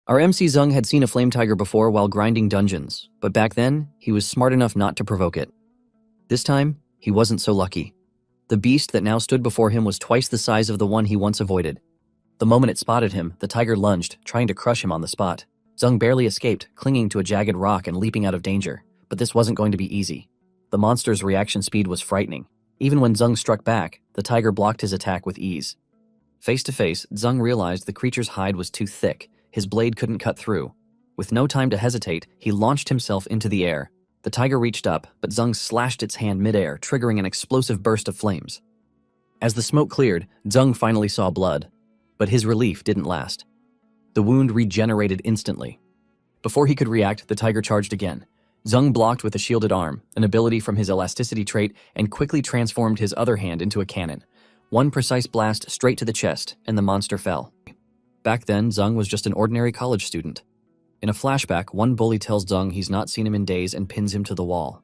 Our MC Zung had seen a flame tiger before while grinding dungeons, but back then, he was smart enough not to provoke it. This time, he wasn't so lucky. The beast that now stood before him was twice the size of the one he once avoided. The moment it spotted him, the tiger lunged, trying to crush him on the spot. Zung barely escaped, clinging to a jagged rock and leaping out of danger, but this wasn't going to be easy. The monster's reaction speed was frightening. Even when Zung struck back, the tiger blocked his attack with ease. Face to face, Zung realized the creature's hide was too thick. His blade couldn't cut through. With no time to hesitate, he launched himself into the air. The tiger reached up, but Zung slashed its hand midair, triggering an explosive burst of flames. As the smoke cleared, Zung finally saw blood. But his relief didn't last. The wound regenerated instantly. Before he could react, the tiger charged again. Zung blocked with a shielded arm, an ability from his elasticity trait, and quickly transformed his other hand into a cannon. One precise blast straight to the chest, and the monster fell. Back then, Zung was just an ordinary college student. In a flashback, one bully tells Zung he's not seen him in days and pins him to the wall.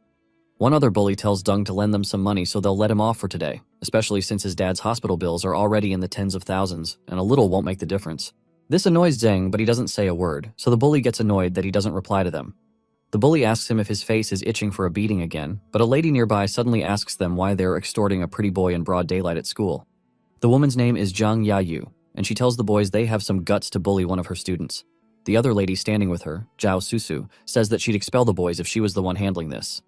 One other bully tells Zung to lend them some money so they'll let him off for today, especially since his dad's hospital bills are already in the tens of thousands, and a little won't make the difference. This annoys Zeng, but he doesn't say a word, so the bully gets annoyed that he doesn't reply to them. The bully asks him if his face is itching for a beating again, but a lady nearby suddenly asks them why they're extorting a pretty boy in broad daylight at school. The woman's name is Zhang Yayu, and she tells the boys they have some guts to bully one of her students. The other lady standing with her, Zhao Susu, says that she'd expel the boys if she was the one handling this.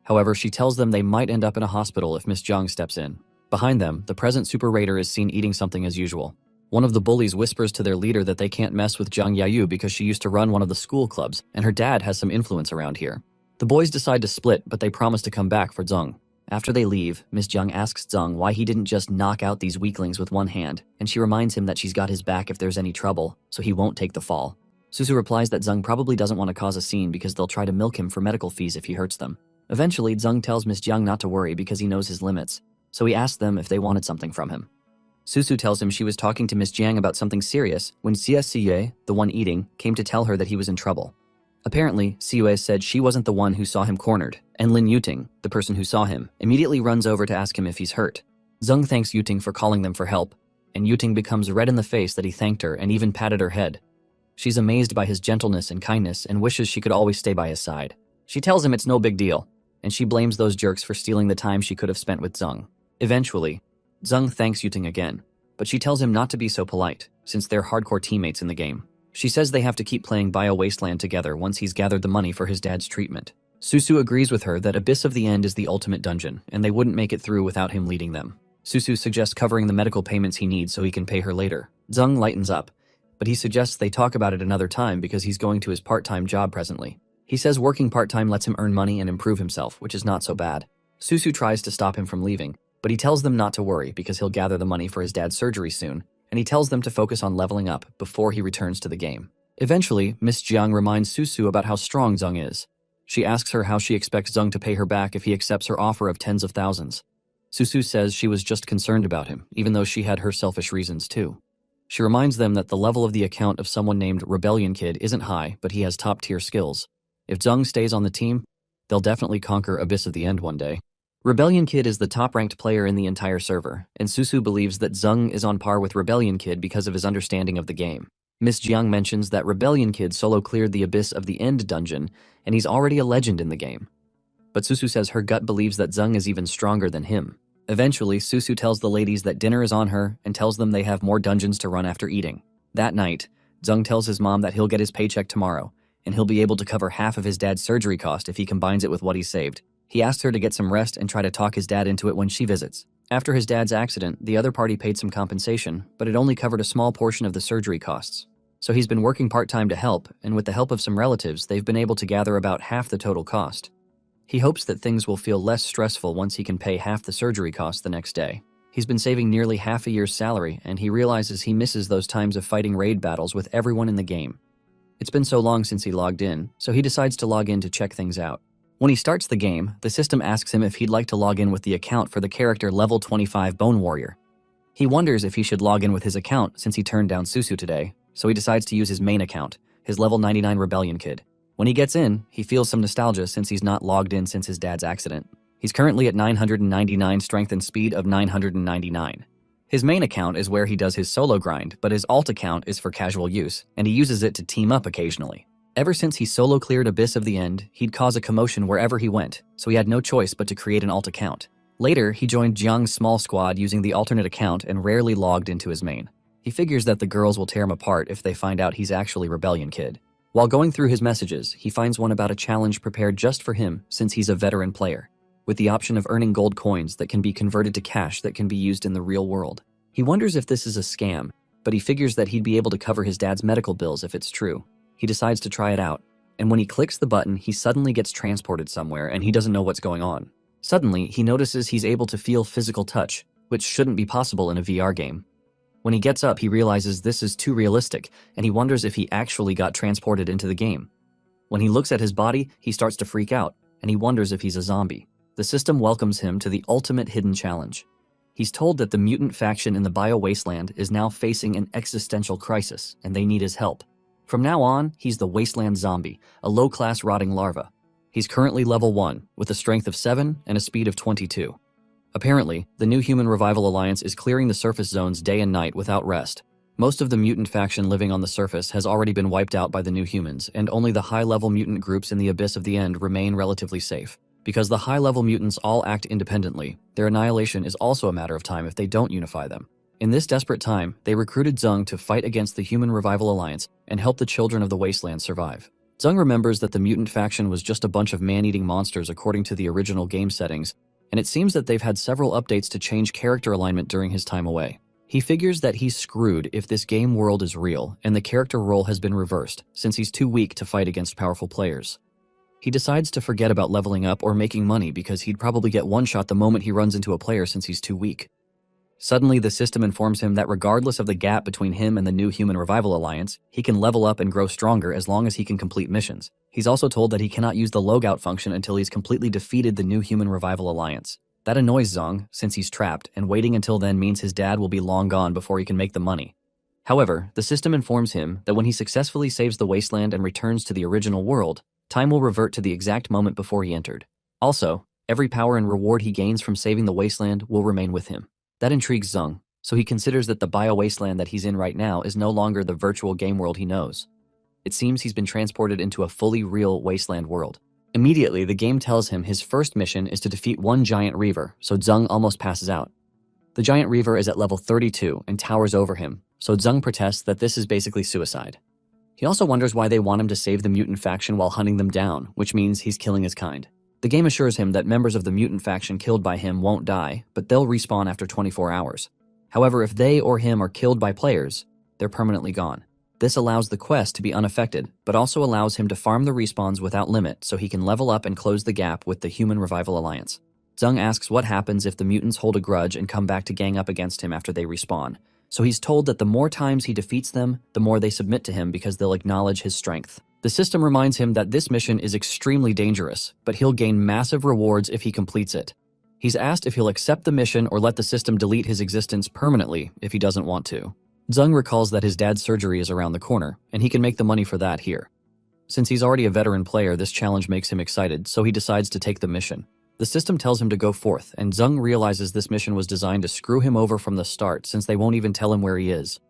However, she tells them they might end up in a hospital if Miss Zhang steps in. Behind them, the present Super Raider is seen eating something as usual. One of the bullies whispers to their leader that they can't mess with Zhang Yayu because she used to run one of the school clubs, and her dad has some influence around here. The boys decide to split, but they promise to come back for Zhang. After they leave, Miss Zhang asks Zhang why he didn't just knock out these weaklings with one hand, and she reminds him that she's got his back if there's any trouble, so he won't take the fall. Susu replies that Zhang probably doesn't want to cause a scene because they'll try to milk him for medical fees if he hurts them. Eventually, Zhang tells Miss Jiang not to worry because he knows his limits, so he asks them if they wanted something from him. Susu tells him she was talking to Miss Jiang about something serious when Xia Siyue, the one eating, came to tell her that he was in trouble. Apparently, Siyue said she wasn't the one who saw him cornered, and Lin Yuting, the person who saw him, immediately runs over to ask him if he's hurt. Zhang thanks Yuting for calling them for help, and Yuting becomes red in the face that he thanked her and even patted her head. She's amazed by his gentleness and kindness and wishes she could always stay by his side. She tells him it's no big deal, and she blames those jerks for stealing the time she could have spent with Zhang. Eventually, Zhang thanks Yuting again, but she tells him not to be so polite, since they're hardcore teammates in the game. She says they have to keep playing Bio Wasteland together once he's gathered the money for his dad's treatment. Susu agrees with her that Abyss of the End is the ultimate dungeon, and they wouldn't make it through without him leading them. Susu suggests covering the medical payments he needs so he can pay her later. Zhang lightens up, but he suggests they talk about it another time because he's going to his part-time job presently. He says working part-time lets him earn money and improve himself, which is not so bad. Susu tries to stop him from leaving, but he tells them not to worry because he'll gather the money for his dad's surgery soon, and he tells them to focus on leveling up before he returns to the game. Eventually, Miss Jiang reminds Susu about how strong Zhang is. She asks her how she expects Zhang to pay her back if he accepts her offer of tens of thousands. Susu says she was just concerned about him, even though she had her selfish reasons too. She reminds them that the level of the account of someone named Rebellion Kid isn't high, but he has top-tier skills. If Zhang stays on the team, they'll definitely conquer Abyss of the End one day. Rebellion Kid is the top-ranked player in the entire server, and Susu believes that Zhang is on par with Rebellion Kid because of his understanding of the game. Miss Jiang mentions that Rebellion Kid solo cleared the Abyss of the End dungeon, and he's already a legend in the game. But Susu says her gut believes that Zhang is even stronger than him. Eventually, Susu tells the ladies that dinner is on her and tells them they have more dungeons to run after eating. That night, Zhang tells his mom that he'll get his paycheck tomorrow, and he'll be able to cover half of his dad's surgery cost if he combines it with what he saved. He asks her to get some rest and try to talk his dad into it when she visits. After his dad's accident, the other party paid some compensation, but it only covered a small portion of the surgery costs. So he's been working part-time to help, and with the help of some relatives, they've been able to gather about half the total cost. He hopes that things will feel less stressful once he can pay half the surgery costs the next day. He's been saving nearly half a year's salary, and he realizes he misses those times of fighting raid battles with everyone in the game. It's been so long since he logged in, so he decides to log in to check things out. When he starts the game, the system asks him if he'd like to log in with the account for the character level 25 Bone Warrior. He wonders if he should log in with his account since he turned down Susu today, so he decides to use his main account, his level 99 Rebellion Kid. When he gets in, he feels some nostalgia since he's not logged in since his dad's accident. He's currently at 999 strength and speed of 999. His main account is where he does his solo grind, but his alt account is for casual use, and he uses it to team up occasionally. Ever since he solo cleared Abyss of the End, he'd cause a commotion wherever he went, so he had no choice but to create an alt account. Later, he joined Jiang's small squad using the alternate account and rarely logged into his main. He figures that the girls will tear him apart if they find out he's actually Rebellion Kid. While going through his messages, he finds one about a challenge prepared just for him since he's a veteran player, with the option of earning gold coins that can be converted to cash that can be used in the real world. He wonders if this is a scam, but he figures that he'd be able to cover his dad's medical bills if it's true. He decides to try it out, and when he clicks the button, he suddenly gets transported somewhere and he doesn't know what's going on. Suddenly, he notices he's able to feel physical touch, which shouldn't be possible in a VR game. When he gets up, he realizes this is too realistic, and he wonders if he actually got transported into the game. When he looks at his body, he starts to freak out, and he wonders if he's a zombie. The system welcomes him to the ultimate hidden challenge. He's told that the mutant faction in the bio-wasteland is now facing an existential crisis, and they need his help. From now on, he's the Wasteland Zombie, a low-class rotting larva. He's currently level 1, with a strength of 7 and a speed of 22. Apparently, the New Human Revival Alliance is clearing the surface zones day and night without rest. Most of the mutant faction living on the surface has already been wiped out by the New Humans, and only the high-level mutant groups in the Abyss of the End remain relatively safe. Because the high-level mutants all act independently, their annihilation is also a matter of time if they don't unify them. In this desperate time, they recruited Zung to fight against the Human Revival Alliance and help the children of the Wasteland survive. Zung remembers that the mutant faction was just a bunch of man-eating monsters according to the original game settings, and it seems that they've had several updates to change character alignment during his time away. He figures that he's screwed if this game world is real and the character role has been reversed, since he's too weak to fight against powerful players. He decides to forget about leveling up or making money because he'd probably get one-shot the moment he runs into a player since he's too weak. Suddenly, the system informs him that regardless of the gap between him and the New Human Revival Alliance, he can level up and grow stronger as long as he can complete missions. He's also told that he cannot use the logout function until he's completely defeated the New Human Revival Alliance. That annoys Zong, since he's trapped, and waiting until then means his dad will be long gone before he can make the money. However, the system informs him that when he successfully saves the wasteland and returns to the original world, time will revert to the exact moment before he entered. Also, every power and reward he gains from saving the wasteland will remain with him. That intrigues Zung, so he considers that the bio-wasteland that he's in right now is no longer the virtual game world he knows. It seems he's been transported into a fully real wasteland world. Immediately, the game tells him his first mission is to defeat one giant reaver, so Zung almost passes out. The giant reaver is at level 32 and towers over him, so Zung protests that this is basically suicide. He also wonders why they want him to save the mutant faction while hunting them down, which means he's killing his kind. The game assures him that members of the mutant faction killed by him won't die, but they'll respawn after 24 hours. However, if they or him are killed by players, they're permanently gone. This allows the quest to be unaffected, but also allows him to farm the respawns without limit so he can level up and close the gap with the Human Revival Alliance. Zung asks what happens if the mutants hold a grudge and come back to gang up against him after they respawn. So he's told that the more times he defeats them, the more they submit to him because they'll acknowledge his strength. The system reminds him that this mission is extremely dangerous, but he'll gain massive rewards if he completes it. He's asked if he'll accept the mission or let the system delete his existence permanently if he doesn't want to. Zung recalls that his dad's surgery is around the corner, and he can make the money for that here. Since he's already a veteran player, this challenge makes him excited, so he decides to take the mission. The system tells him to go forth, and Zung realizes this mission was designed to screw him over from the start since they won't even tell him where he is.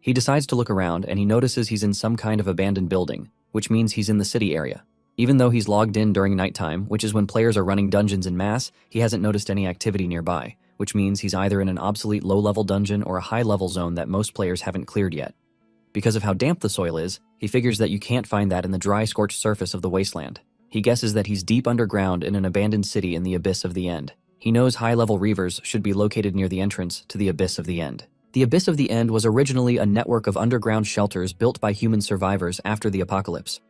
He decides to look around, and he notices he's in some kind of abandoned building, which means he's in the city area. Even though he's logged in during nighttime, which is when players are running dungeons en masse, he hasn't noticed any activity nearby, which means he's either in an obsolete low-level dungeon or a high-level zone that most players haven't cleared yet. Because of how damp the soil is, he figures that you can't find that in the dry, scorched surface of the wasteland. He guesses that he's deep underground in an abandoned city in the Abyss of the End. He knows high-level reavers should be located near the entrance to the Abyss of the End. The Abyss of the End was originally a network of underground shelters built by human survivors after the apocalypse.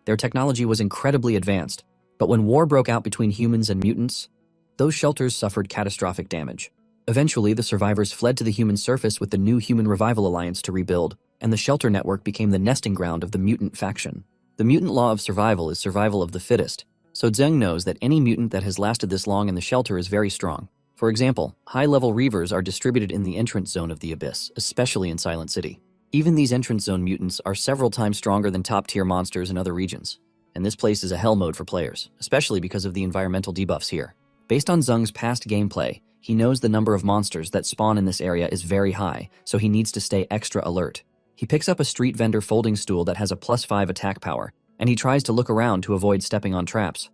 Their technology was incredibly advanced, but when war broke out between humans and mutants, those shelters suffered catastrophic damage. Eventually, the survivors fled to the human surface with the New Human Revival Alliance to rebuild, and the shelter network became the nesting ground of the mutant faction. The mutant law of survival is survival of the fittest, so Zeng knows that any mutant that has lasted this long in the shelter is very strong. For example, high-level reavers are distributed in the entrance zone of the Abyss, especially in Silent City. Even these entrance zone mutants are several times stronger than top-tier monsters in other regions, and this place is a hell mode for players, especially because of the environmental debuffs here. Based on Zung's past gameplay, He knows the number of monsters that spawn in this area is very high, so he needs to stay extra alert. He picks up a street vendor folding stool that has a +5 attack power, and he tries to look around to avoid stepping on traps.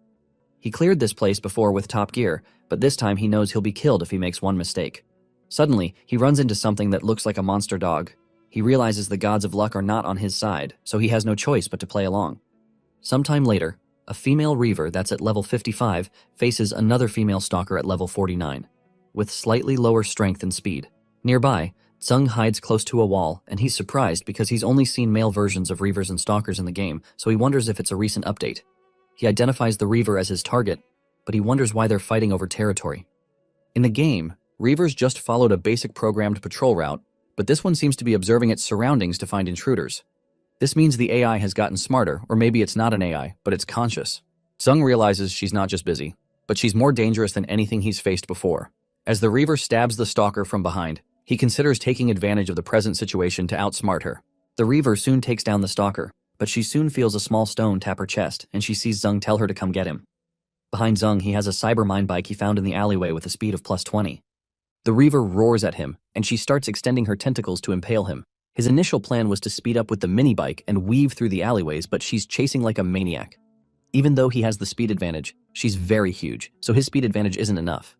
He cleared this place before with top gear, but this time he knows he'll be killed if he makes one mistake. Suddenly, he runs into something that looks like a monster dog. He realizes the gods of luck are not on his side, so he has no choice but to play along. Sometime later, a female reaver that's at level 55 faces another female stalker at level 49, with slightly lower strength and speed. Nearby, Zung hides close to a wall, and he's surprised because he's only seen male versions of reavers and stalkers in the game, so he wonders if it's a recent update. He identifies the reaver as his target, but he wonders why they're fighting over territory. In the game, reavers just followed a basic programmed patrol route, but this one seems to be observing its surroundings to find intruders. This means the AI has gotten smarter, or maybe it's not an AI, but it's conscious. Zung realizes she's not just busy, but she's more dangerous than anything he's faced before. As the reaver stabs the stalker from behind, he considers taking advantage of the present situation to outsmart her. The reaver soon takes down the stalker, but she soon feels a small stone tap her chest, and she sees Zung tell her to come get him. Behind Zung, he has a cyber mine bike he found in the alleyway with a speed of +20. The reaver roars at him, and she starts extending her tentacles to impale him. His initial plan was to speed up with the mini bike and weave through the alleyways, but she's chasing like a maniac. Even though he has the speed advantage, she's very huge, so his speed advantage isn't enough.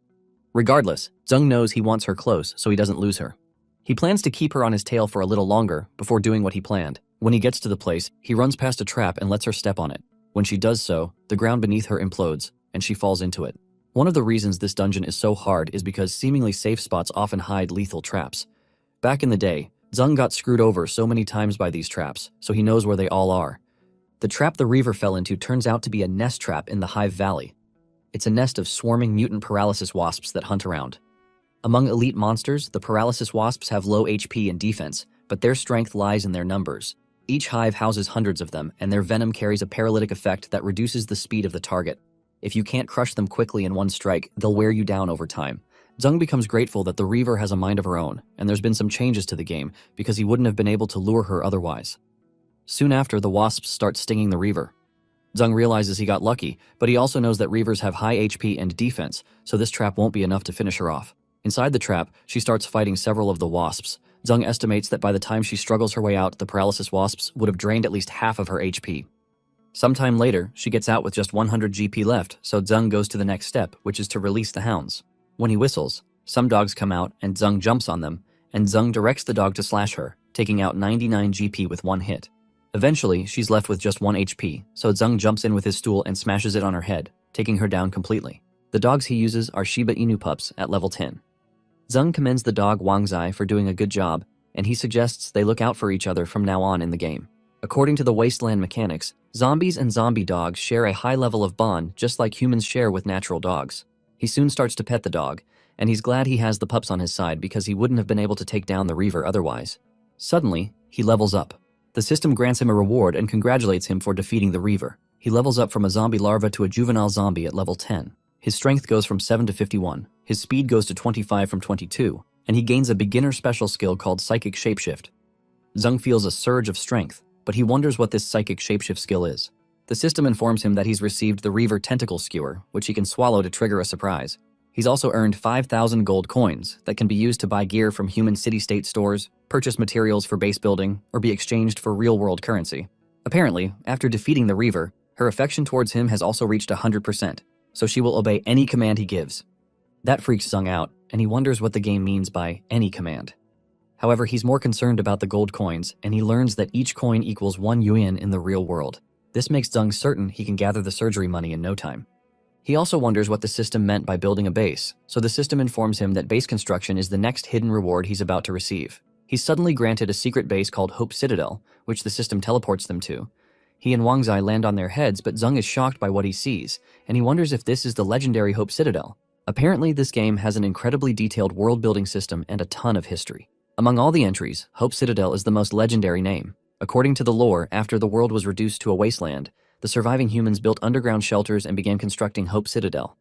Regardless, Zung knows he wants her close so he doesn't lose her. He plans to keep her on his tail for a little longer before doing what he planned. When he gets to the place, he runs past a trap and lets her step on it. When she does so, the ground beneath her implodes, and she falls into it. One of the reasons this dungeon is so hard is because seemingly safe spots often hide lethal traps. Back in the day, Zung got screwed over so many times by these traps, so he knows where they all are. The trap the reaver fell into turns out to be a nest trap in the Hive Valley. It's a nest of swarming mutant paralysis wasps that hunt around. Among elite monsters, the paralysis wasps have low HP and defense, but their strength lies in their numbers. Each hive houses hundreds of them, and their venom carries a paralytic effect that reduces the speed of the target. If you can't crush them quickly in one strike, they'll wear you down over time. Zung becomes grateful that the reaver has a mind of her own, and there's been some changes to the game because he wouldn't have been able to lure her otherwise. Soon after, the wasps start stinging the reaver. Zung realizes he got lucky, but he also knows that reavers have high HP and defense, so this trap won't be enough to finish her off. Inside the trap, she starts fighting several of the wasps. Zung estimates that by the time she struggles her way out, the paralysis wasps would have drained at least half of her HP. Sometime later, she gets out with just 100 GP left, so Zung goes to the next step, which is to release the hounds. When he whistles, some dogs come out and Zung jumps on them, and Zung directs the dog to slash her, taking out 99 GP with one hit. Eventually, she's left with just 1 HP, so Zung jumps in with his stool and smashes it on her head, taking her down completely. The dogs he uses are Shiba Inu pups at level 10. Zung commends the dog Wangzai for doing a good job, and he suggests they look out for each other from now on in the game. According to the Wasteland mechanics, zombies and zombie dogs share a high level of bond just like humans share with natural dogs. He soon starts to pet the dog, and he's glad he has the pups on his side because he wouldn't have been able to take down the reaver otherwise. Suddenly, he levels up. The system grants him a reward and congratulates him for defeating the reaver. He levels up from a zombie larva to a juvenile zombie at level 10. His strength goes from 7 to 51, his speed goes to 25 from 22, and he gains a beginner special skill called Psychic Shapeshift. Zung feels a surge of strength, but he wonders what this Psychic Shapeshift skill is. The system informs him that he's received the Reaver Tentacle Skewer, which he can swallow to trigger a surprise. He's also earned 5,000 gold coins that can be used to buy gear from human city-state stores, purchase materials for base building, or be exchanged for real-world currency. Apparently, after defeating the Reaver, her affection towards him has also reached 100%, so she will obey any command he gives. That freaks Zung out, and he wonders what the game means by any command. However, he's more concerned about the gold coins, and he learns that each coin equals 1 yuan in the real world. This makes Zung certain he can gather the surgery money in no time. He also wonders what the system meant by building a base, so the system informs him that base construction is the next hidden reward he's about to receive. He's suddenly granted a secret base called Hope Citadel, which the system teleports them to. He and Wangzai land on their heads, but Zung is shocked by what he sees, and he wonders if this is the legendary Hope Citadel. Apparently, this game has an incredibly detailed world-building system and a ton of history. Among all the entries, Hope Citadel is the most legendary name. According to the lore, after the world was reduced to a wasteland, the surviving humans built underground shelters and began constructing Hope Citadel.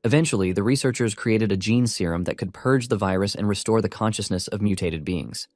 Eventually, the researchers created a gene serum that could purge the virus and restore the consciousness of mutated beings.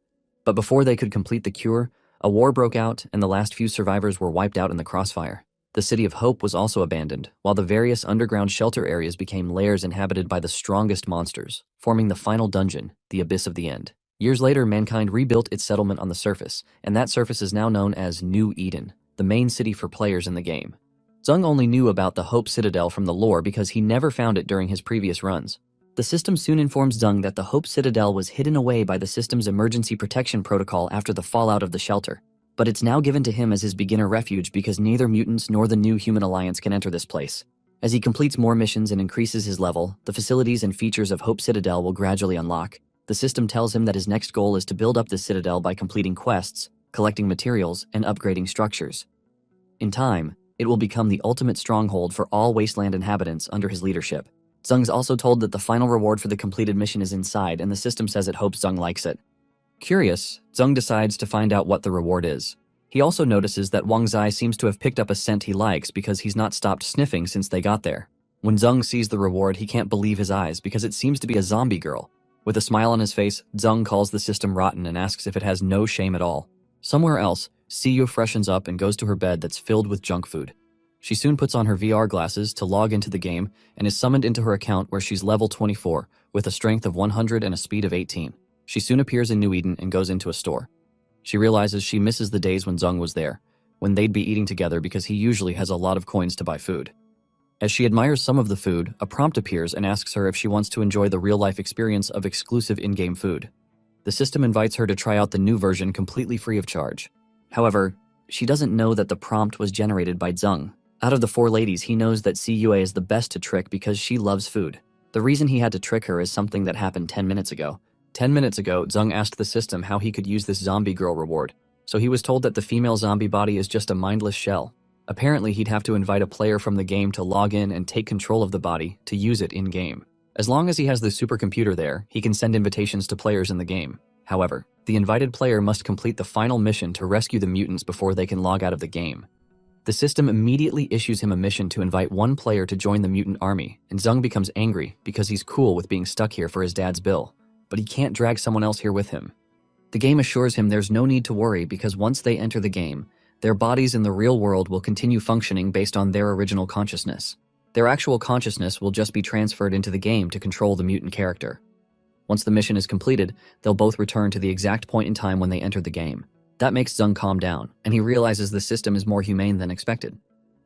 But before they could complete the cure, a war broke out and the last few survivors were wiped out in the crossfire. The City of Hope was also abandoned, while the various underground shelter areas became lairs inhabited by the strongest monsters, forming the final dungeon, the Abyss of the End. Years later, mankind rebuilt its settlement on the surface, and that surface is now known as New Eden, the main city for players in the game. Zung only knew about the Hope Citadel from the lore because he never found it during his previous runs. The system soon informs Zung that the Hope Citadel was hidden away by the system's emergency protection protocol after the fallout of the shelter, but it's now given to him as his beginner refuge because neither mutants nor the new human alliance can enter this place. As he completes more missions and increases his level, the facilities and features of Hope Citadel will gradually unlock. The system tells him that his next goal is to build up the Citadel by completing quests, collecting materials, and upgrading structures. In time, it will become the ultimate stronghold for all Wasteland inhabitants under his leadership. Zung's also told that the final reward for the completed mission is inside, and the system says it hopes Zung likes it. Curious, Zung decides to find out what the reward is. He also notices that Wang Zai seems to have picked up a scent he likes because he's not stopped sniffing since they got there. When Zung sees the reward, he can't believe his eyes because it seems to be a zombie girl. With a smile on his face, Zung calls the system rotten and asks if it has no shame at all. Somewhere else, Siyu freshens up and goes to her bed that's filled with junk food. She soon puts on her VR glasses to log into the game and is summoned into her account where she's level 24 with a strength of 100 and a speed of 18. She soon appears in New Eden and goes into a store. She realizes she misses the days when Zung was there, when they'd be eating together because he usually has a lot of coins to buy food. As she admires some of the food, a prompt appears and asks her if she wants to enjoy the real-life experience of exclusive in-game food. The system invites her to try out the new version completely free of charge. However, she doesn't know that the prompt was generated by Zung. Out of the four ladies, he knows that Ciyue is the best to trick because she loves food. The reason he had to trick her is something that happened 10 minutes ago. 10 minutes ago, Zung asked the system how he could use this zombie girl reward, so he was told that the female zombie body is just a mindless shell. Apparently, he'd have to invite a player from the game to log in and take control of the body to use it in-game. As long as he has the supercomputer there, he can send invitations to players in the game. However, the invited player must complete the final mission to rescue the mutants before they can log out of the game. The system immediately issues him a mission to invite one player to join the mutant army, and Zung becomes angry because he's cool with being stuck here for his dad's bill, but he can't drag someone else here with him. The game assures him there's no need to worry because once they enter the game, their bodies in the real world will continue functioning based on their original consciousness. Their actual consciousness will just be transferred into the game to control the mutant character. Once the mission is completed, they'll both return to the exact point in time when they entered the game. That makes Zung calm down, and he realizes the system is more humane than expected.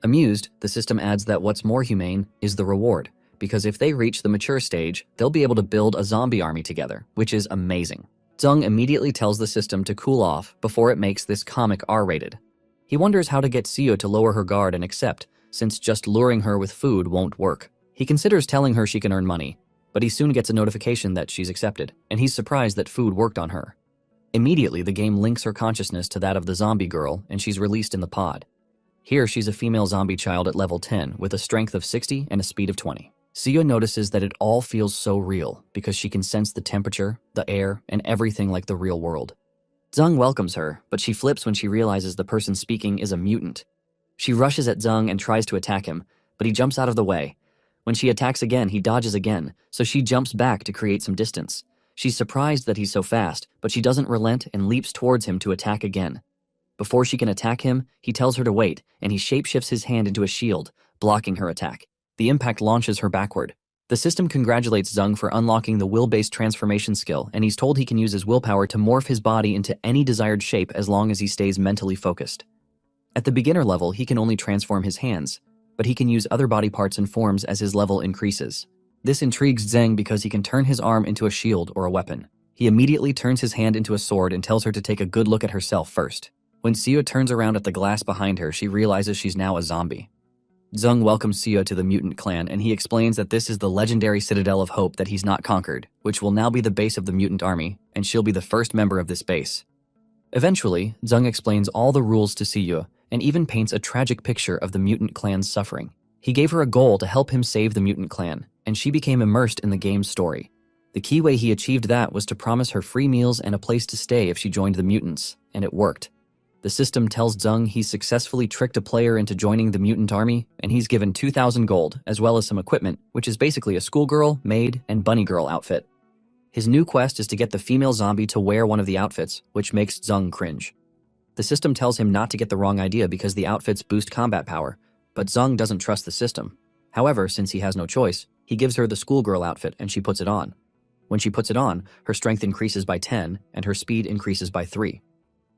Amused, the system adds that what's more humane is the reward, because if they reach the mature stage, they'll be able to build a zombie army together, which is amazing. Zung immediately tells the system to cool off before it makes this comic R-rated. He wonders how to get Sio to lower her guard and accept, since just luring her with food won't work. He considers telling her she can earn money, but he soon gets a notification that she's accepted, and he's surprised that food worked on her. Immediately, the game links her consciousness to that of the zombie girl, and she's released in the pod. Here, she's a female zombie child at level 10 with a strength of 60 and a speed of 20. Sio notices that it all feels so real because she can sense the temperature, the air, and everything like the real world. Zung welcomes her, but she flips when she realizes the person speaking is a mutant. She rushes at Zung and tries to attack him, but he jumps out of the way. When she attacks again, he dodges again, so she jumps back to create some distance. She's surprised that he's so fast, but she doesn't relent and leaps towards him to attack again. Before she can attack him, he tells her to wait, and he shapeshifts his hand into a shield, blocking her attack. The impact launches her backward. The system congratulates Zung for unlocking the will-based transformation skill, and he's told he can use his willpower to morph his body into any desired shape as long as he stays mentally focused. At the beginner level, he can only transform his hands, but he can use other body parts and forms as his level increases. This intrigues Zeng because he can turn his arm into a shield or a weapon. He immediately turns his hand into a sword and tells her to take a good look at herself first. When Sio turns around at the glass behind her, she realizes she's now a zombie. Zung welcomes Sio to the mutant clan, and he explains that this is the legendary Citadel of Hope that he's not conquered, which will now be the base of the mutant army, and she'll be the first member of this base. Eventually, Zung explains all the rules to Sio, and even paints a tragic picture of the mutant clan's suffering. He gave her a goal to help him save the mutant clan, and she became immersed in the game's story. The key way he achieved that was to promise her free meals and a place to stay if she joined the mutants, and it worked. The system tells Zung he's successfully tricked a player into joining the mutant army, and he's given 2,000 gold, as well as some equipment, which is basically a schoolgirl, maid, and bunny girl outfit. His new quest is to get the female zombie to wear one of the outfits, which makes Zung cringe. The system tells him not to get the wrong idea because the outfits boost combat power, But Zung doesn't trust the system. However, since he has no choice, he gives her the schoolgirl outfit and she puts it on. When she puts it on, her strength increases by 10 and her speed increases by 3.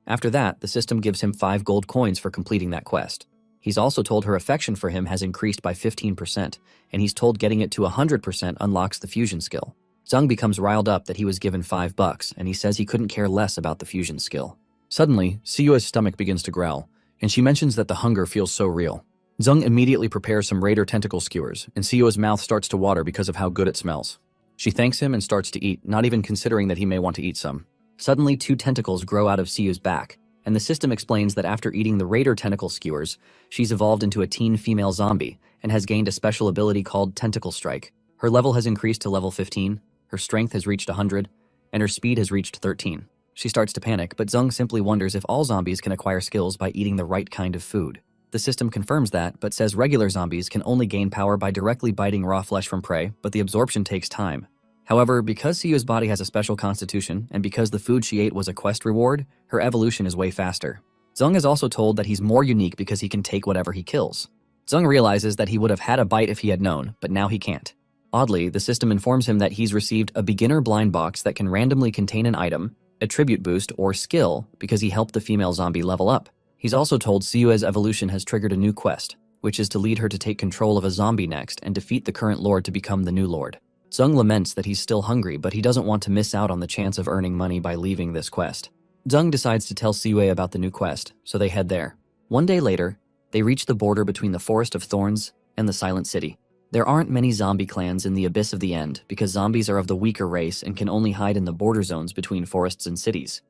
After that, the system gives him 5 gold coins for completing that quest. He's also told her affection for him has increased by 15%, and he's told getting it to 100% unlocks the fusion skill. Zung becomes riled up that he was given $5, and he says he couldn't care less about the fusion skill. Suddenly, Siyue's stomach begins to growl, and she mentions that the hunger feels so real. Zung immediately prepares some raider tentacle skewers, and Siyue's mouth starts to water because of how good it smells. She thanks him and starts to eat, not even considering that he may want to eat some. Suddenly, 2 tentacles grow out of Siyue's back, and the system explains that after eating the raider tentacle skewers, she's evolved into a teen female zombie and has gained a special ability called Tentacle Strike. Her level has increased to level 15, her strength has reached 100, and her speed has reached 13. She starts to panic, but Zung simply wonders if all zombies can acquire skills by eating the right kind of food. The system confirms that, but says regular zombies can only gain power by directly biting raw flesh from prey, but the absorption takes time. However, because Siyue's body has a special constitution, and because the food she ate was a quest reward, her evolution is way faster. Zung is also told that he's more unique because he can take whatever he kills. Zung realizes that he would have had a bite if he had known, but now he can't. Oddly, the system informs him that he's received a beginner blind box that can randomly contain an item, attribute boost, or skill because he helped the female zombie level up. He's also told Siyue's evolution has triggered a new quest, which is to lead her to take control of a zombie next and defeat the current lord to become the new lord. Zung laments that he's still hungry, but he doesn't want to miss out on the chance of earning money by leaving this quest. Zung decides to tell Siyue about the new quest, so they head there. One day later, they reach the border between the Forest of Thorns and the Silent City. There aren't many zombie clans in the Abyss of the End because zombies are of the weaker race and can only hide in the border zones between forests and cities.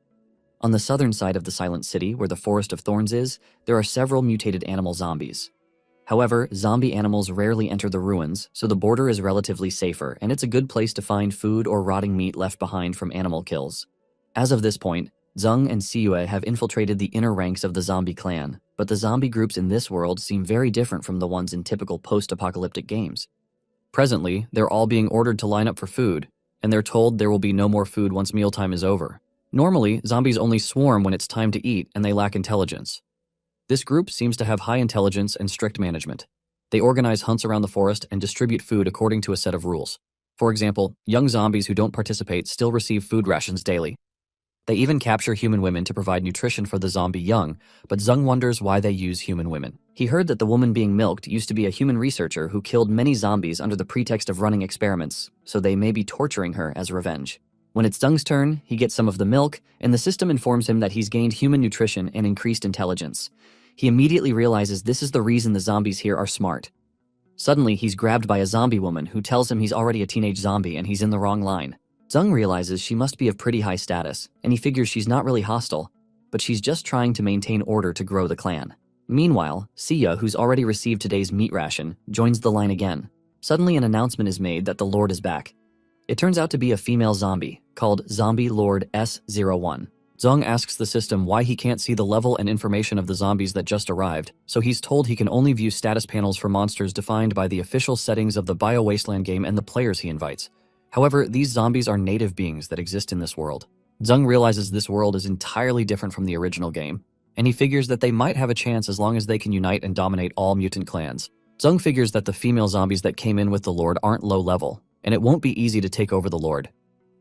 On the southern side of the Silent City, where the Forest of Thorns is, there are several mutated animal zombies. However, zombie animals rarely enter the ruins, so the border is relatively safer, and it's a good place to find food or rotting meat left behind from animal kills. As of this point, Zung and Siyue have infiltrated the inner ranks of the zombie clan, but the zombie groups in this world seem very different from the ones in typical post-apocalyptic games. Presently, they're all being ordered to line up for food, and they're told there will be no more food once mealtime is over. Normally, zombies only swarm when it's time to eat and they lack intelligence. This group seems to have high intelligence and strict management. They organize hunts around the forest and distribute food according to a set of rules. For example, young zombies who don't participate still receive food rations daily. They even capture human women to provide nutrition for the zombie young, but Zung wonders why they use human women. He heard that the woman being milked used to be a human researcher who killed many zombies under the pretext of running experiments, so they may be torturing her as revenge. When it's Zung's turn, he gets some of the milk, and the system informs him that he's gained human nutrition and increased intelligence. He immediately realizes this is the reason the zombies here are smart. Suddenly, he's grabbed by a zombie woman who tells him he's already a teenage zombie and he's in the wrong line. Zung realizes she must be of pretty high status, and he figures she's not really hostile, but she's just trying to maintain order to grow the clan. Meanwhile, Sia, who's already received today's meat ration, joins the line again. Suddenly an announcement is made that the Lord is back. It turns out to be a female zombie, called Zombie Lord S01. Zung asks the system why he can't see the level and information of the zombies that just arrived, so he's told he can only view status panels for monsters defined by the official settings of the Bio Wasteland game and the players he invites. However, these zombies are native beings that exist in this world. Zung realizes this world is entirely different from the original game, and he figures that they might have a chance as long as they can unite and dominate all mutant clans. Zung figures that the female zombies that came in with the Lord aren't low level, and it won't be easy to take over the Lord.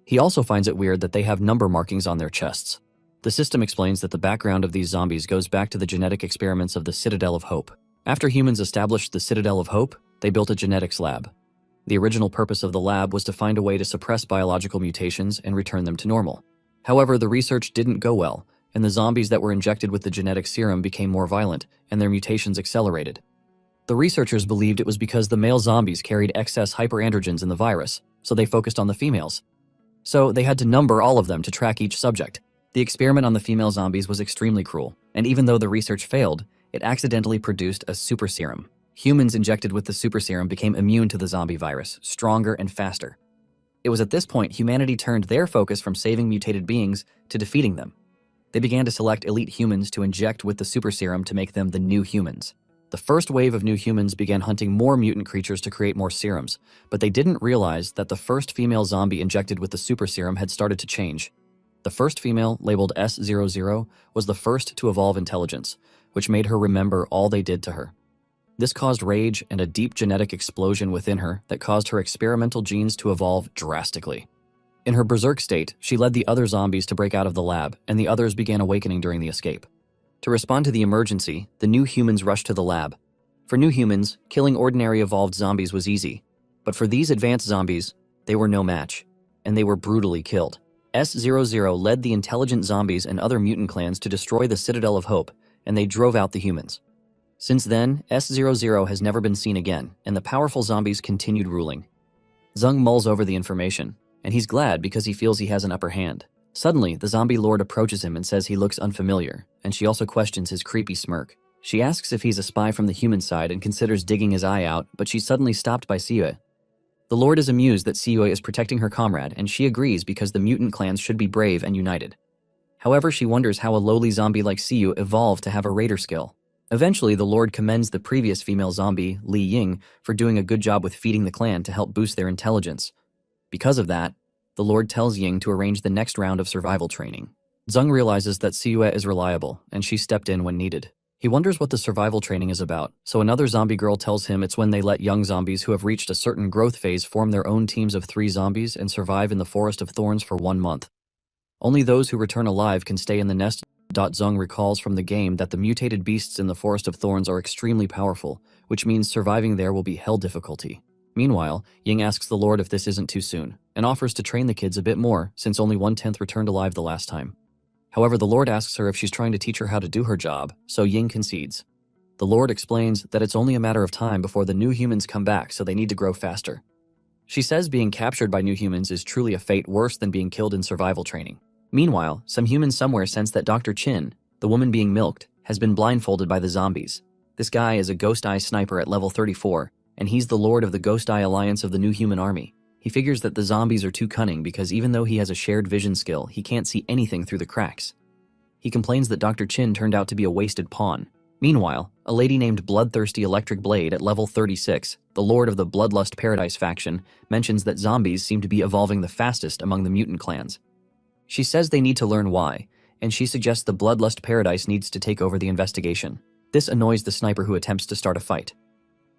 He also finds it weird that they have number markings on their chests. The system explains that the background of these zombies goes back to the genetic experiments of the Citadel of Hope. After humans established the Citadel of Hope, they built a genetics lab. The original purpose of the lab was to find a way to suppress biological mutations and return them to normal. However, the research didn't go well, and the zombies that were injected with the genetic serum became more violent, and their mutations accelerated. The researchers believed it was because the male zombies carried excess hyperandrogens in the virus, so they focused on the females. So they had to number all of them to track each subject. The experiment on the female zombies was extremely cruel, and even though the research failed, it accidentally produced a super serum. Humans injected with the super serum became immune to the zombie virus, stronger and faster. It was at this point humanity turned their focus from saving mutated beings to defeating them. They began to select elite humans to inject with the super serum to make them the new humans. The first wave of new humans began hunting more mutant creatures to create more serums, but they didn't realize that the first female zombie injected with the super serum had started to change. The first female, labeled S00, was the first to evolve intelligence, which made her remember all they did to her. This caused rage and a deep genetic explosion within her that caused her experimental genes to evolve drastically. In her berserk state, she led the other zombies to break out of the lab, and the others began awakening during the escape. To respond to the emergency, the new humans rushed to the lab. For new humans, killing ordinary evolved zombies was easy, but for these advanced zombies, they were no match, and they were brutally killed. S00 led the intelligent zombies and other mutant clans to destroy the Citadel of Hope, and they drove out the humans. Since then, S00 has never been seen again, and the powerful zombies continued ruling. Zung mulls over the information, and he's glad because he feels he has an upper hand. Suddenly, the zombie lord approaches him and says he looks unfamiliar, and she also questions his creepy smirk. She asks if he's a spy from the human side and considers digging his eye out, but she's suddenly stopped by Siue. The lord is amused that Siue is protecting her comrade, and she agrees because the mutant clans should be brave and united. However, she wonders how a lowly zombie like Siue evolved to have a raider skill. Eventually, the lord commends the previous female zombie, Li Ying, for doing a good job with feeding the clan to help boost their intelligence. Because of that, the lord tells Ying to arrange the next round of survival training. Zung realizes that Siue is reliable, and she stepped in when needed. He wonders what the survival training is about, so another zombie girl tells him it's when they let young zombies who have reached a certain growth phase form their own teams of 3 zombies and survive in the Forest of Thorns for 1 month. Only those who return alive can stay in the nest. Zung recalls from the game that the mutated beasts in the Forest of Thorns are extremely powerful, which means surviving there will be hell difficulty. Meanwhile, Ying asks the lord if this isn't too soon, and offers to train the kids a bit more since only 1/10 returned alive the last time. However, the lord asks her if she's trying to teach her how to do her job, so Ying concedes. The lord explains that it's only a matter of time before the new humans come back, so they need to grow faster. She says being captured by new humans is truly a fate worse than being killed in survival training. Meanwhile, some humans somewhere sense that Dr. Chin, the woman being milked, has been blindfolded by the zombies. This guy is a Ghost Eye sniper at level 34, and he's the lord of the Ghost Eye Alliance of the new human army. He figures that the zombies are too cunning because even though he has a shared vision skill, he can't see anything through the cracks. He complains that Dr. Chin turned out to be a wasted pawn. Meanwhile, a lady named Bloodthirsty Electric Blade at level 36, the lord of the Bloodlust Paradise faction, mentions that zombies seem to be evolving the fastest among the mutant clans. She says they need to learn why, and she suggests the Bloodlust Paradise needs to take over the investigation. This annoys the sniper who attempts to start a fight.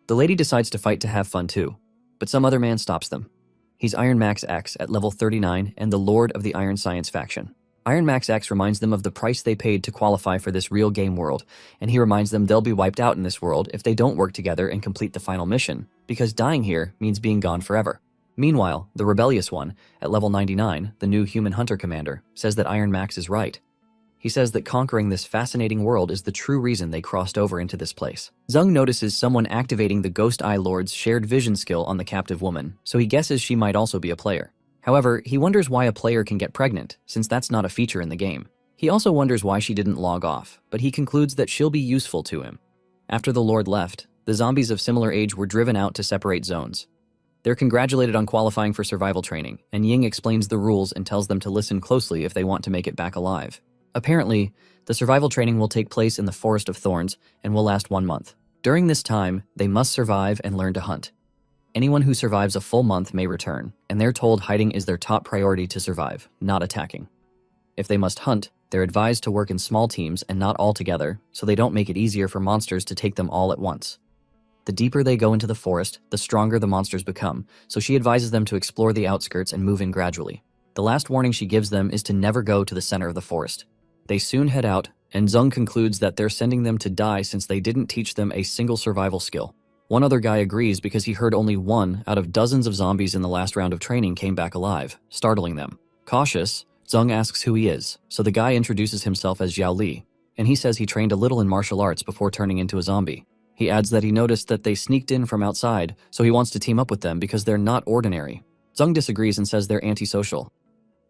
The lady decides to fight to have fun too, but some other man stops them. He's Iron Max X at level 39 and the lord of the Iron Science faction. Iron Max X reminds them of the price they paid to qualify for this real game world, and he reminds them they'll be wiped out in this world if they don't work together and complete the final mission, because dying here means being gone forever. Meanwhile, the rebellious one, at level 99, the new human hunter commander, says that Iron Max is right. He says that conquering this fascinating world is the true reason they crossed over into this place. Zung notices someone activating the Ghost Eye Lord's shared vision skill on the captive woman, so he guesses she might also be a player. However, he wonders why a player can get pregnant, since that's not a feature in the game. He also wonders why she didn't log off, but he concludes that she'll be useful to him. After the Lord left, the zombies of similar age were driven out to separate zones. They're congratulated on qualifying for survival training, and Ying explains the rules and tells them to listen closely if they want to make it back alive. Apparently, the survival training will take place in the Forest of Thorns and will last 1 month. During this time, they must survive and learn to hunt. Anyone who survives a full month may return, and they're told hiding is their top priority to survive, not attacking. If they must hunt, they're advised to work in small teams and not all together, so they don't make it easier for monsters to take them all at once. The deeper they go into the forest, the stronger the monsters become, so she advises them to explore the outskirts and move in gradually. The last warning she gives them is to never go to the center of the forest. They soon head out, and Zung concludes that they're sending them to die since they didn't teach them a single survival skill. One other guy agrees because he heard only 1 out of dozens of zombies in the last round of training came back alive, startling them. Cautious, Zung asks who he is, so the guy introduces himself as Xiao Li, and he says he trained a little in martial arts before turning into a zombie. He adds that he noticed that they sneaked in from outside, so he wants to team up with them because they're not ordinary. Zung disagrees and says they're antisocial.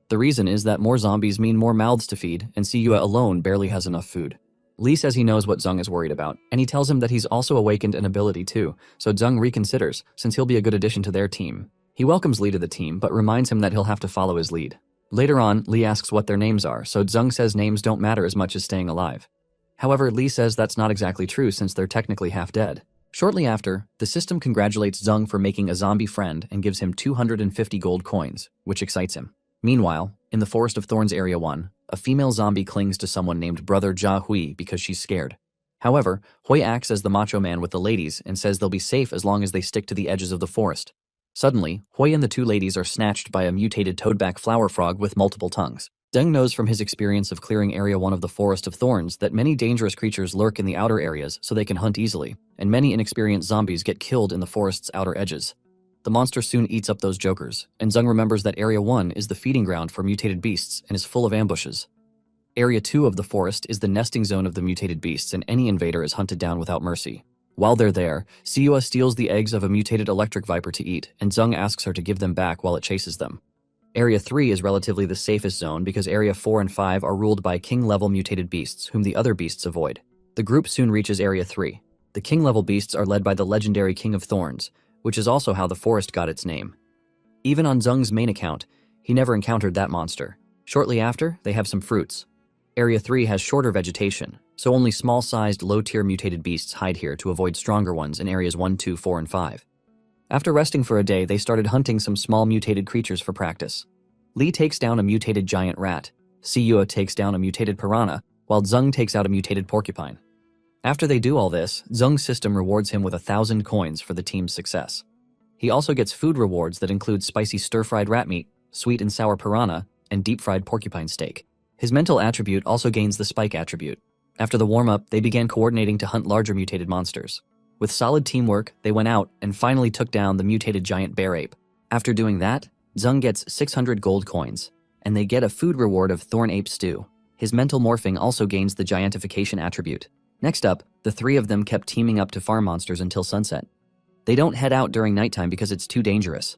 The reason is that more zombies mean more mouths to feed, and Siyue alone barely has enough food. Li says he knows what Zung is worried about, and he tells him that he's also awakened an ability too, so Zung reconsiders, since he'll be a good addition to their team. He welcomes Li to the team, but reminds him that he'll have to follow his lead. Later on, Li asks what their names are, so Zung says names don't matter as much as staying alive. However, Li says that's not exactly true since they're technically half dead. Shortly after, the system congratulates Zung for making a zombie friend and gives him 250 gold coins, which excites him. Meanwhile, in the Forest of Thorns Area 1, a female zombie clings to someone named Brother Jia Hui because she's scared. However, Hui acts as the macho man with the ladies and says they'll be safe as long as they stick to the edges of the forest. Suddenly, Hui and the two ladies are snatched by a mutated toadback flower frog with multiple tongues. Zeng knows from his experience of clearing Area 1 of the Forest of Thorns that many dangerous creatures lurk in the outer areas so they can hunt easily, and many inexperienced zombies get killed in the forest's outer edges. The monster soon eats up those jokers, and Zeng remembers that Area 1 is the feeding ground for mutated beasts and is full of ambushes. Area 2 of the forest is the nesting zone of the mutated beasts, and any invader is hunted down without mercy. While they're there, Siua steals the eggs of a mutated electric viper to eat, and Zeng asks her to give them back while it chases them. Area 3 is relatively the safest zone because Area 4 and 5 are ruled by king-level mutated beasts, whom the other beasts avoid. The group soon reaches Area 3. The king-level beasts are led by the legendary King of Thorns, which is also how the forest got its name. Even on Zeng's main account, he never encountered that monster. Shortly after, they have some fruits. Area 3 has shorter vegetation, so only small-sized, low-tier mutated beasts hide here to avoid stronger ones in Areas 1, 2, 4, and 5. After resting for a day, they started hunting some small mutated creatures for practice. Li takes down a mutated giant rat, Siua takes down a mutated piranha, while Zeng takes out a mutated porcupine. After they do all this, Zeng's system rewards him with 1,000 coins for the team's success. He also gets food rewards that include spicy stir-fried rat meat, sweet and sour piranha, and deep-fried porcupine steak. His mental attribute also gains the spike attribute. After the warm-up, they began coordinating to hunt larger mutated monsters. With solid teamwork, they went out and finally took down the mutated giant bear ape. After doing that, Zeng gets 600 gold coins, and they get a food reward of thorn ape stew. His mental morphing also gains the giantification attribute. Next up, the three of them kept teaming up to farm monsters until sunset. They don't head out during nighttime because it's too dangerous.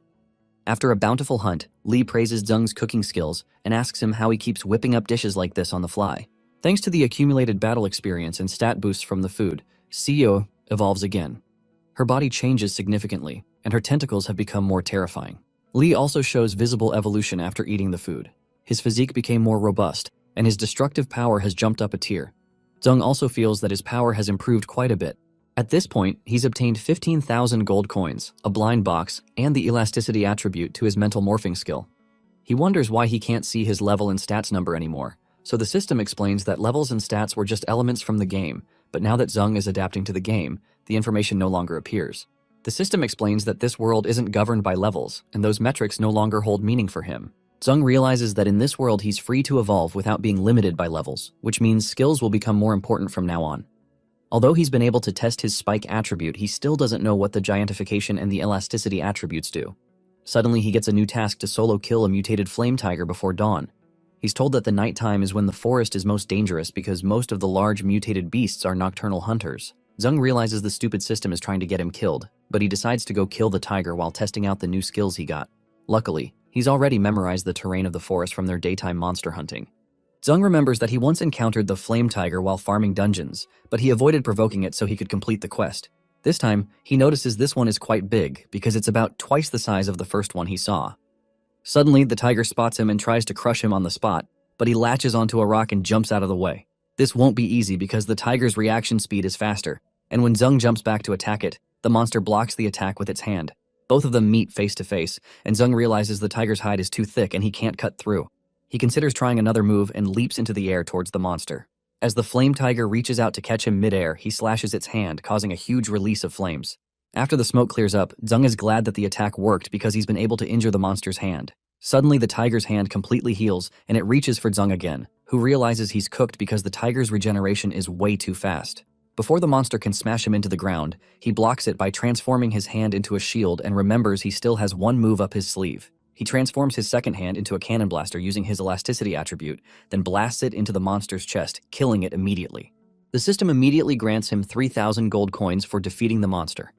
After a bountiful hunt, Li praises Zeng's cooking skills and asks him how he keeps whipping up dishes like this on the fly. Thanks to the accumulated battle experience and stat boosts from the food, Siua evolves again. Her body changes significantly, and her tentacles have become more terrifying. Li also shows visible evolution after eating the food. His physique became more robust, and his destructive power has jumped up a tier. Zeng also feels that his power has improved quite a bit. At this point, he's obtained 15,000 gold coins, a blind box, and the elasticity attribute to his mental morphing skill. He wonders why he can't see his level and stats number anymore, so the system explains that levels and stats were just elements from the game, but now that Zeng is adapting to the game, the information no longer appears. The system explains that this world isn't governed by levels, and those metrics no longer hold meaning for him. Zeng realizes that in this world he's free to evolve without being limited by levels, which means skills will become more important from now on. Although he's been able to test his spike attribute, he still doesn't know what the giantification and the elasticity attributes do. Suddenly he gets a new task to solo kill a mutated flame tiger before dawn. He's told that the nighttime is when the forest is most dangerous because most of the large mutated beasts are nocturnal hunters. Zeng realizes the stupid system is trying to get him killed, but he decides to go kill the tiger while testing out the new skills he got. Luckily, he's already memorized the terrain of the forest from their daytime monster hunting. Zeng remembers that he once encountered the flame tiger while farming dungeons, but he avoided provoking it so he could complete the quest. This time, he notices this one is quite big because it's about twice the size of the first one he saw. Suddenly, the tiger spots him and tries to crush him on the spot, but he latches onto a rock and jumps out of the way. This won't be easy because the tiger's reaction speed is faster, and when Zeng jumps back to attack it, the monster blocks the attack with its hand. Both of them meet face to face, and Zeng realizes the tiger's hide is too thick and he can't cut through. He considers trying another move and leaps into the air towards the monster. As the flame tiger reaches out to catch him midair, he slashes its hand, causing a huge release of flames. After the smoke clears up, Zeng is glad that the attack worked because he's been able to injure the monster's hand. Suddenly, the tiger's hand completely heals, and it reaches for Zeng again, who realizes he's cooked because the tiger's regeneration is way too fast. Before the monster can smash him into the ground, he blocks it by transforming his hand into a shield and remembers he still has one move up his sleeve. He transforms his second hand into a cannon blaster using his elasticity attribute, then blasts it into the monster's chest, killing it immediately. The system immediately grants him 3,000 gold coins for defeating the monster.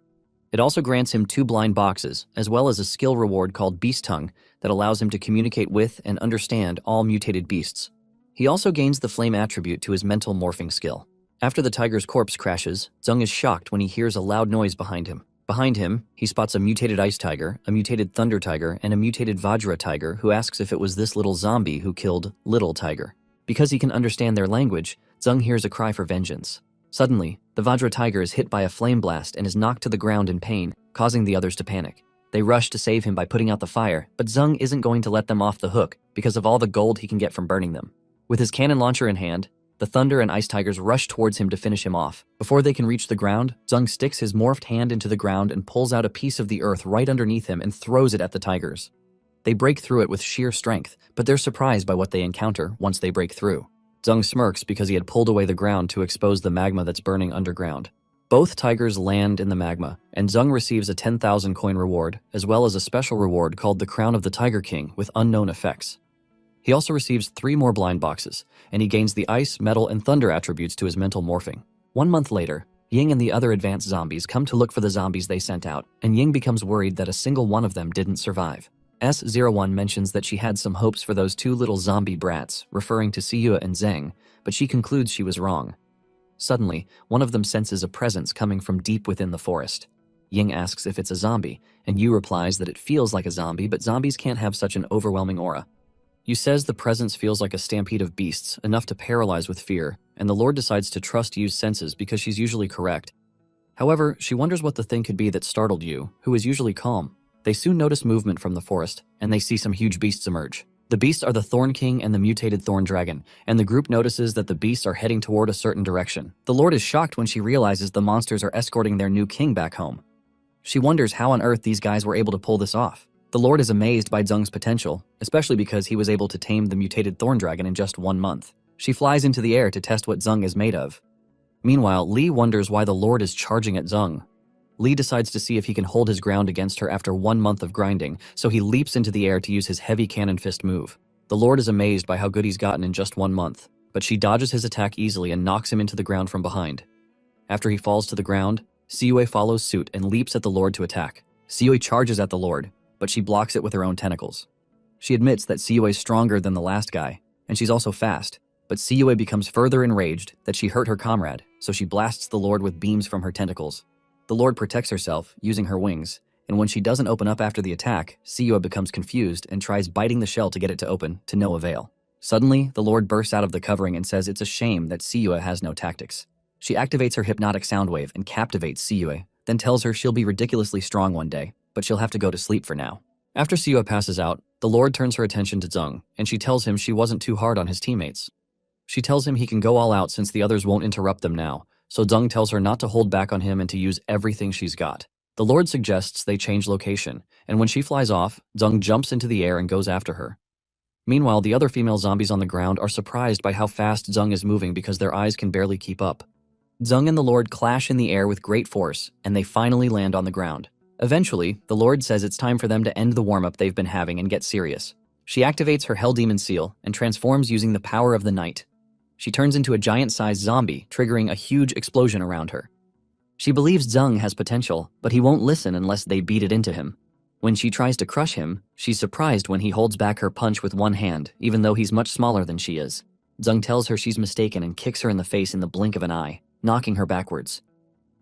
It also grants him 2 blind boxes, as well as a skill reward called Beast Tongue that allows him to communicate with and understand all mutated beasts. He also gains the flame attribute to his mental morphing skill. After the tiger's corpse crashes, Zeng is shocked when he hears a loud noise behind him. Behind him, he spots a mutated ice tiger, a mutated thunder tiger, and a mutated Vajra tiger who asks if it was this little zombie who killed Little Tiger. Because he can understand their language, Zeng hears a cry for vengeance. Suddenly, the Vajra tiger is hit by a flame blast and is knocked to the ground in pain, causing the others to panic. They rush to save him by putting out the fire, but Zeng isn't going to let them off the hook because of all the gold he can get from burning them. With his cannon launcher in hand, The thunder and ice tigers rush towards him to finish him off. Before they can reach the ground, Zung sticks his morphed hand into the ground and pulls out a piece of the earth right underneath him and throws it at the tigers. They break through it with sheer strength, but they're surprised by what they encounter once they break through. Zung smirks because he had pulled away the ground to expose the magma that's burning underground. Both tigers land in the magma, and Zung receives a 10,000 coin reward, as well as a special reward called the Crown of the Tiger King with unknown effects. He also receives 3 more blind boxes, and he gains the ice, metal, and thunder attributes to his mental morphing. 1 month later, Ying and the other advanced zombies come to look for the zombies they sent out, and Ying becomes worried that a single one of them didn't survive. S01 mentions that she had some hopes for those 2 little zombie brats, referring to Siyue and Zheng, but she concludes she was wrong. Suddenly, one of them senses a presence coming from deep within the forest. Ying asks if it's a zombie, and Yu replies that it feels like a zombie, but zombies can't have such an overwhelming aura. Yu says the presence feels like a stampede of beasts, enough to paralyze with fear, and the Lord decides to trust Yu's senses because she's usually correct. However, she wonders what the thing could be that startled Yu, who is usually calm. They soon notice movement from the forest, and they see some huge beasts emerge. The beasts are the Thorn King and the mutated Thorn Dragon, and the group notices that the beasts are heading toward a certain direction. The Lord is shocked when she realizes the monsters are escorting their new king back home. She wonders how on earth these guys were able to pull this off. The Lord is amazed by Zung's potential, especially because he was able to tame the mutated Thorn Dragon in just 1 month. She flies into the air to test what Zung is made of. Meanwhile, Li wonders why the Lord is charging at Zung. Li decides to see if he can hold his ground against her after 1 month of grinding, so he leaps into the air to use his heavy cannon fist move. The Lord is amazed by how good he's gotten in just 1 month, but she dodges his attack easily and knocks him into the ground from behind. After he falls to the ground, Siyue follows suit and leaps at the Lord to attack. Siyue charges at the Lord, but she blocks it with her own tentacles. She admits that Siyue is stronger than the last guy, and she's also fast, but Siyue becomes further enraged that she hurt her comrade, so she blasts the Lord with beams from her tentacles. The Lord protects herself, using her wings, and when she doesn't open up after the attack, Siyue becomes confused and tries biting the shell to get it to open, to no avail. Suddenly, the Lord bursts out of the covering and says it's a shame that Siyue has no tactics. She activates her hypnotic sound wave and captivates Siyue, then tells her she'll be ridiculously strong one day, but she'll have to go to sleep for now. After Siyue passes out, the Lord turns her attention to Zung, and she tells him she wasn't too hard on his teammates. She tells him he can go all out since the others won't interrupt them now, so Zung tells her not to hold back on him and to use everything she's got. The Lord suggests they change location, and when she flies off, Zung jumps into the air and goes after her. Meanwhile, the other female zombies on the ground are surprised by how fast Zung is moving because their eyes can barely keep up. Zung and the Lord clash in the air with great force, and they finally land on the ground. Eventually, the Lord says it's time for them to end the warm-up they've been having and get serious. She activates her Hell Demon Seal and transforms using the power of the night. She turns into a giant-sized zombie, triggering a huge explosion around her. She believes Zung has potential, but he won't listen unless they beat it into him. When she tries to crush him, she's surprised when he holds back her punch with one hand, even though he's much smaller than she is. Zung tells her she's mistaken and kicks her in the face in the blink of an eye, knocking her backwards.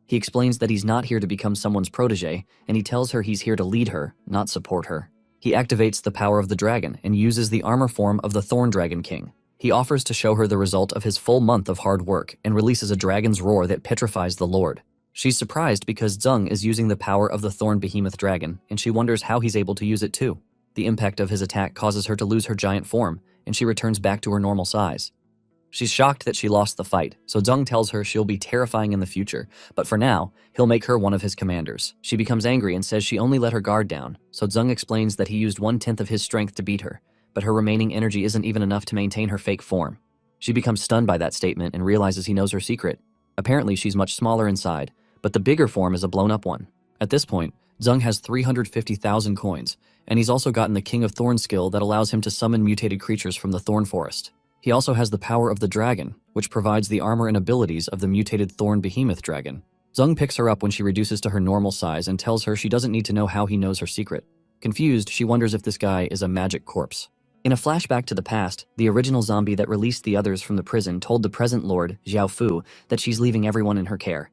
He explains that he's not here to become someone's protege, and he tells her he's here to lead her, not support her. He activates the power of the dragon and uses the armor form of the Thorn Dragon King. He offers to show her the result of his full month of hard work and releases a dragon's roar that petrifies the Lord. She's surprised because Zung is using the power of the Thorn Behemoth Dragon, and she wonders how he's able to use it too. The impact of his attack causes her to lose her giant form, and she returns back to her normal size. She's shocked that she lost the fight, so Zung tells her she'll be terrifying in the future, but for now, he'll make her one of his commanders. She becomes angry and says she only let her guard down, so Zung explains that he used 1/10 of his strength to beat her, but her remaining energy isn't even enough to maintain her fake form. She becomes stunned by that statement and realizes he knows her secret. Apparently, she's much smaller inside, but the bigger form is a blown-up one. At this point, Zung has 350,000 coins, and he's also gotten the King of Thorns skill that allows him to summon mutated creatures from the Thorn Forest. He also has the power of the dragon, which provides the armor and abilities of the mutated Thorn Behemoth Dragon. Zung picks her up when she reduces to her normal size and tells her she doesn't need to know how he knows her secret. Confused, she wonders if this guy is a magic corpse. In a flashback to the past, the original zombie that released the others from the prison told the present Lord, Xiao Fu, that she's leaving everyone in her care.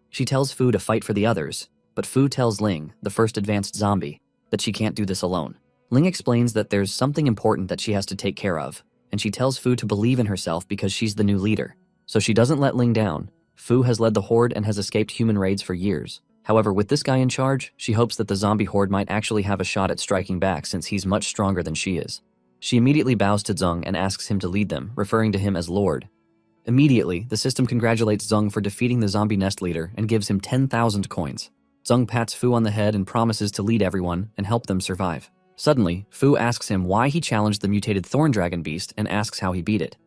She tells Fu to fight for the others, but Fu tells Ling, the first advanced zombie, that she can't do this alone. Ling explains that there's something important that she has to take care of, and she tells Fu to believe in herself because she's the new leader. So she doesn't let Ling down. Fu has led the Horde and has escaped human raids for years. However, with this guy in charge, she hopes that the zombie Horde might actually have a shot at striking back since he's much stronger than she is. She immediately bows to Zung and asks him to lead them, referring to him as Lord. Immediately, the system congratulates Zung for defeating the zombie nest leader and gives him 10,000 coins. Zung pats Fu on the head and promises to lead everyone and help them survive. Suddenly, Fu asks him why he challenged the mutated thorn dragon beast and asks how he beat it.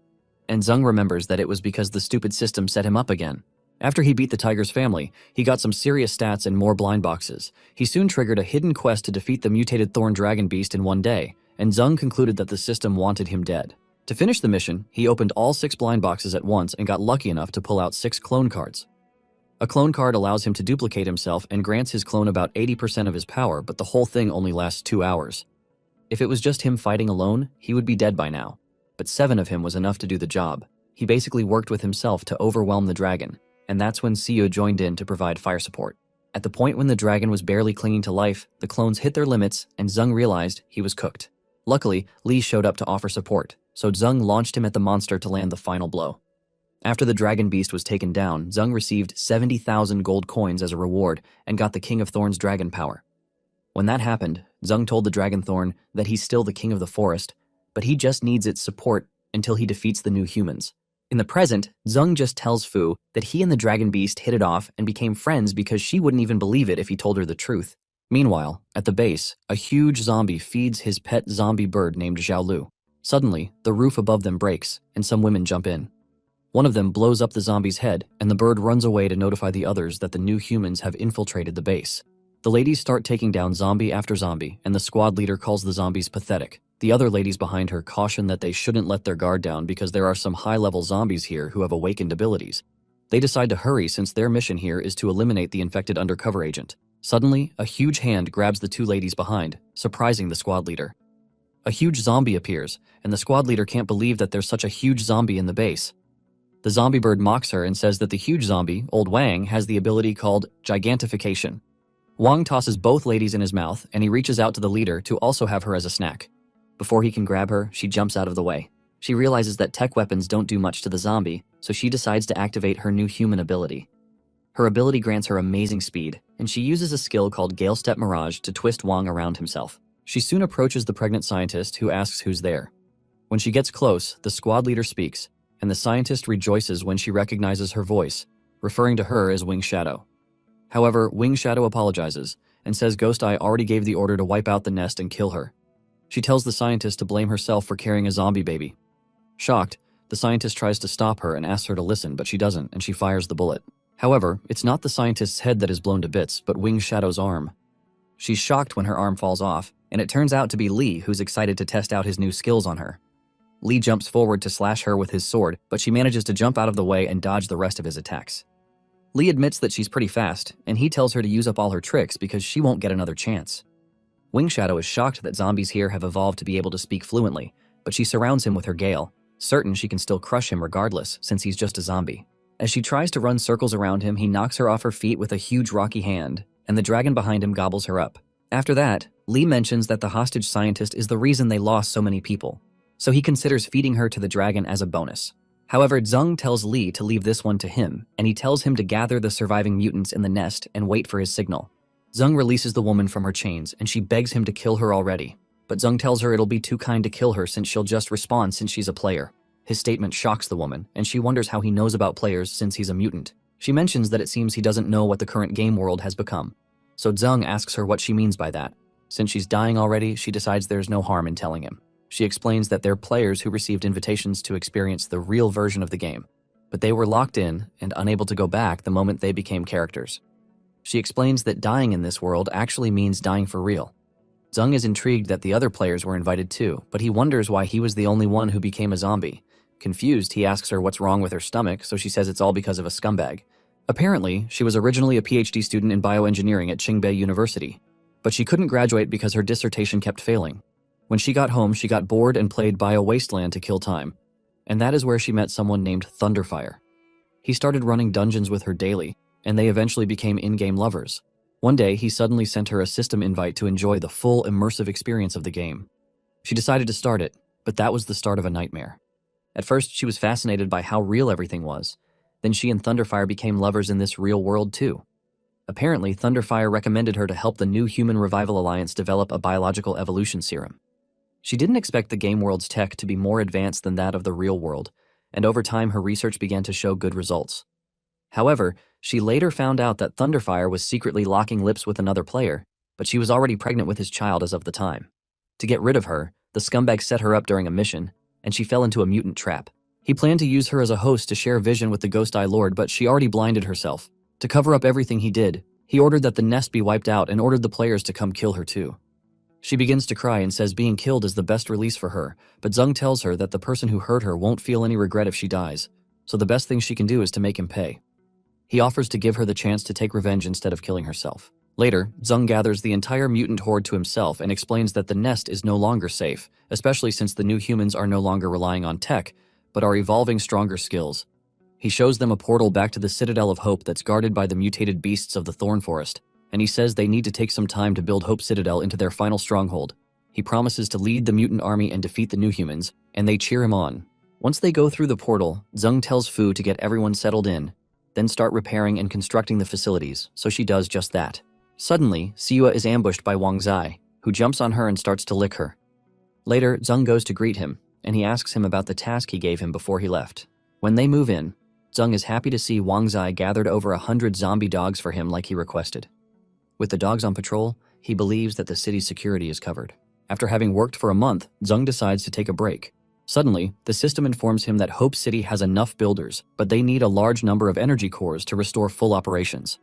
And Zung remembers that it was because the stupid system set him up again. After he beat the tiger's family, he got some serious stats and more blind boxes. He soon triggered a hidden quest to defeat the mutated thorn dragon beast in one day, and Zung concluded that the system wanted him dead. To finish the mission, he opened all 6 blind boxes at once and got lucky enough to pull out 6 clone cards. A clone card allows him to duplicate himself and grants his clone about 80% of his power, but the whole thing only lasts 2 hours. If it was just him fighting alone, he would be dead by now. But 7 of him was enough to do the job. He basically worked with himself to overwhelm the dragon, and that's when Siyu joined in to provide fire support. At the point when the dragon was barely clinging to life, the clones hit their limits and Zung realized he was cooked. Luckily, Li showed up to offer support, so Zung launched him at the monster to land the final blow. After the dragon beast was taken down, Zung received 70,000 gold coins as a reward and got the King of Thorns dragon power. When that happened, Zung told the dragon thorn that he's still the king of the forest, but he just needs its support until he defeats the new humans. In the present, Zung just tells Fu that he and the dragon beast hit it off and became friends because she wouldn't even believe it if he told her the truth. Meanwhile, at the base, a huge zombie feeds his pet zombie bird named Yahello. Suddenly, the roof above them breaks, and some women jump in. One of them blows up the zombie's head, and the bird runs away to notify the others that the new humans have infiltrated the base. The ladies start taking down zombie after zombie, and the squad leader calls the zombies pathetic. The other ladies behind her caution that they shouldn't let their guard down because there are some high-level zombies here who have awakened abilities. They decide to hurry since their mission here is to eliminate the infected undercover agent. Suddenly, a huge hand grabs the 2 ladies behind, surprising the squad leader. A huge zombie appears, and the squad leader can't believe that there's such a huge zombie in the base. The zombie bird mocks her and says that the huge zombie, Old Wang, has the ability called gigantification. Wang tosses both ladies in his mouth, and he reaches out to the leader to also have her as a snack. Before he can grab her, she jumps out of the way. She realizes that tech weapons don't do much to the zombie, so she decides to activate her new human ability. Her ability grants her amazing speed, and she uses a skill called Gale Step Mirage to twist Wang around himself. She soon approaches the pregnant scientist, who asks who's there. When she gets close, the squad leader speaks, and the scientist rejoices when she recognizes her voice, referring to her as Wing Shadow. However, Wing Shadow apologizes and says Ghost Eye already gave the order to wipe out the nest and kill her. She tells the scientist to blame herself for carrying a zombie baby. Shocked, the scientist tries to stop her and asks her to listen, but she doesn't, and she fires the bullet. However, it's not the scientist's head that is blown to bits, but Wing Shadow's arm. She's shocked when her arm falls off, and it turns out to be Li who's excited to test out his new skills on her. Li jumps forward to slash her with his sword, but she manages to jump out of the way and dodge the rest of his attacks. Li admits that she's pretty fast, and he tells her to use up all her tricks because she won't get another chance. Wing Shadow is shocked that zombies here have evolved to be able to speak fluently, but she surrounds him with her gale, certain she can still crush him regardless since he's just a zombie. As she tries to run circles around him, he knocks her off her feet with a huge rocky hand, and the dragon behind him gobbles her up. After that, Li mentions that the hostage scientist is the reason they lost so many people, so he considers feeding her to the dragon as a bonus. However, Zung tells Li to leave this one to him, and he tells him to gather the surviving mutants in the nest and wait for his signal. Zung releases the woman from her chains, and she begs him to kill her already. But Zung tells her it'll be too kind to kill her since she'll just respawn since she's a player. His statement shocks the woman, and she wonders how he knows about players since he's a mutant. She mentions that it seems he doesn't know what the current game world has become. So Zung asks her what she means by that. Since she's dying already, she decides there's no harm in telling him. She explains that they're players who received invitations to experience the real version of the game, but they were locked in and unable to go back the moment they became characters. She explains that dying in this world actually means dying for real. Zung is intrigued that the other players were invited too, but he wonders why he was the only one who became a zombie. Confused, he asks her what's wrong with her stomach, so she says it's all because of a scumbag. Apparently, she was originally a PhD student in bioengineering at Qingbei University, but she couldn't graduate because her dissertation kept failing. When she got home, she got bored and played Bio Wasteland to kill time, and that is where she met someone named Thunderfire. He started running dungeons with her daily, and they eventually became in-game lovers. One day, he suddenly sent her a system invite to enjoy the full immersive experience of the game. She decided to start it, but that was the start of a nightmare. At first, she was fascinated by how real everything was. Then she and Thunderfire became lovers in this real world too. Apparently, Thunderfire recommended her to help the New Human Revival Alliance develop a biological evolution serum. She didn't expect the game world's tech to be more advanced than that of the real world, and over time her research began to show good results. However, she later found out that Thunderfire was secretly locking lips with another player, but she was already pregnant with his child as of the time. To get rid of her, the scumbag set her up during a mission, and she fell into a mutant trap. He planned to use her as a host to share vision with the Ghost Eye Lord, but she already blinded herself. To cover up everything he did, he ordered that the nest be wiped out and ordered the players to come kill her too. She begins to cry and says being killed is the best release for her, but Zung tells her that the person who hurt her won't feel any regret if she dies, so the best thing she can do is to make him pay. He offers to give her the chance to take revenge instead of killing herself. Later, Zung gathers the entire mutant horde to himself and explains that the nest is no longer safe, especially since the new humans are no longer relying on tech, but are evolving stronger skills. He shows them a portal back to the Citadel of Hope that's guarded by the mutated beasts of the Thorn Forest, and he says they need to take some time to build Hope Citadel into their final stronghold. He promises to lead the mutant army and defeat the new humans, and they cheer him on. Once they go through the portal, Zung tells Fu to get everyone settled in, then start repairing and constructing the facilities, so she does just that. Suddenly, Siua is ambushed by Wang Zai, who jumps on her and starts to lick her. Later, Zung goes to greet him, and he asks him about the task he gave him before he left. When they move in, Zung is happy to see Wang Zai gathered over 100 zombie dogs for him like he requested. With the dogs on patrol, he believes that the city's security is covered. After having worked for a month, Zung decides to take a break. Suddenly, the system informs him that Hope City has enough builders, but they need a large number of energy cores to restore full operations.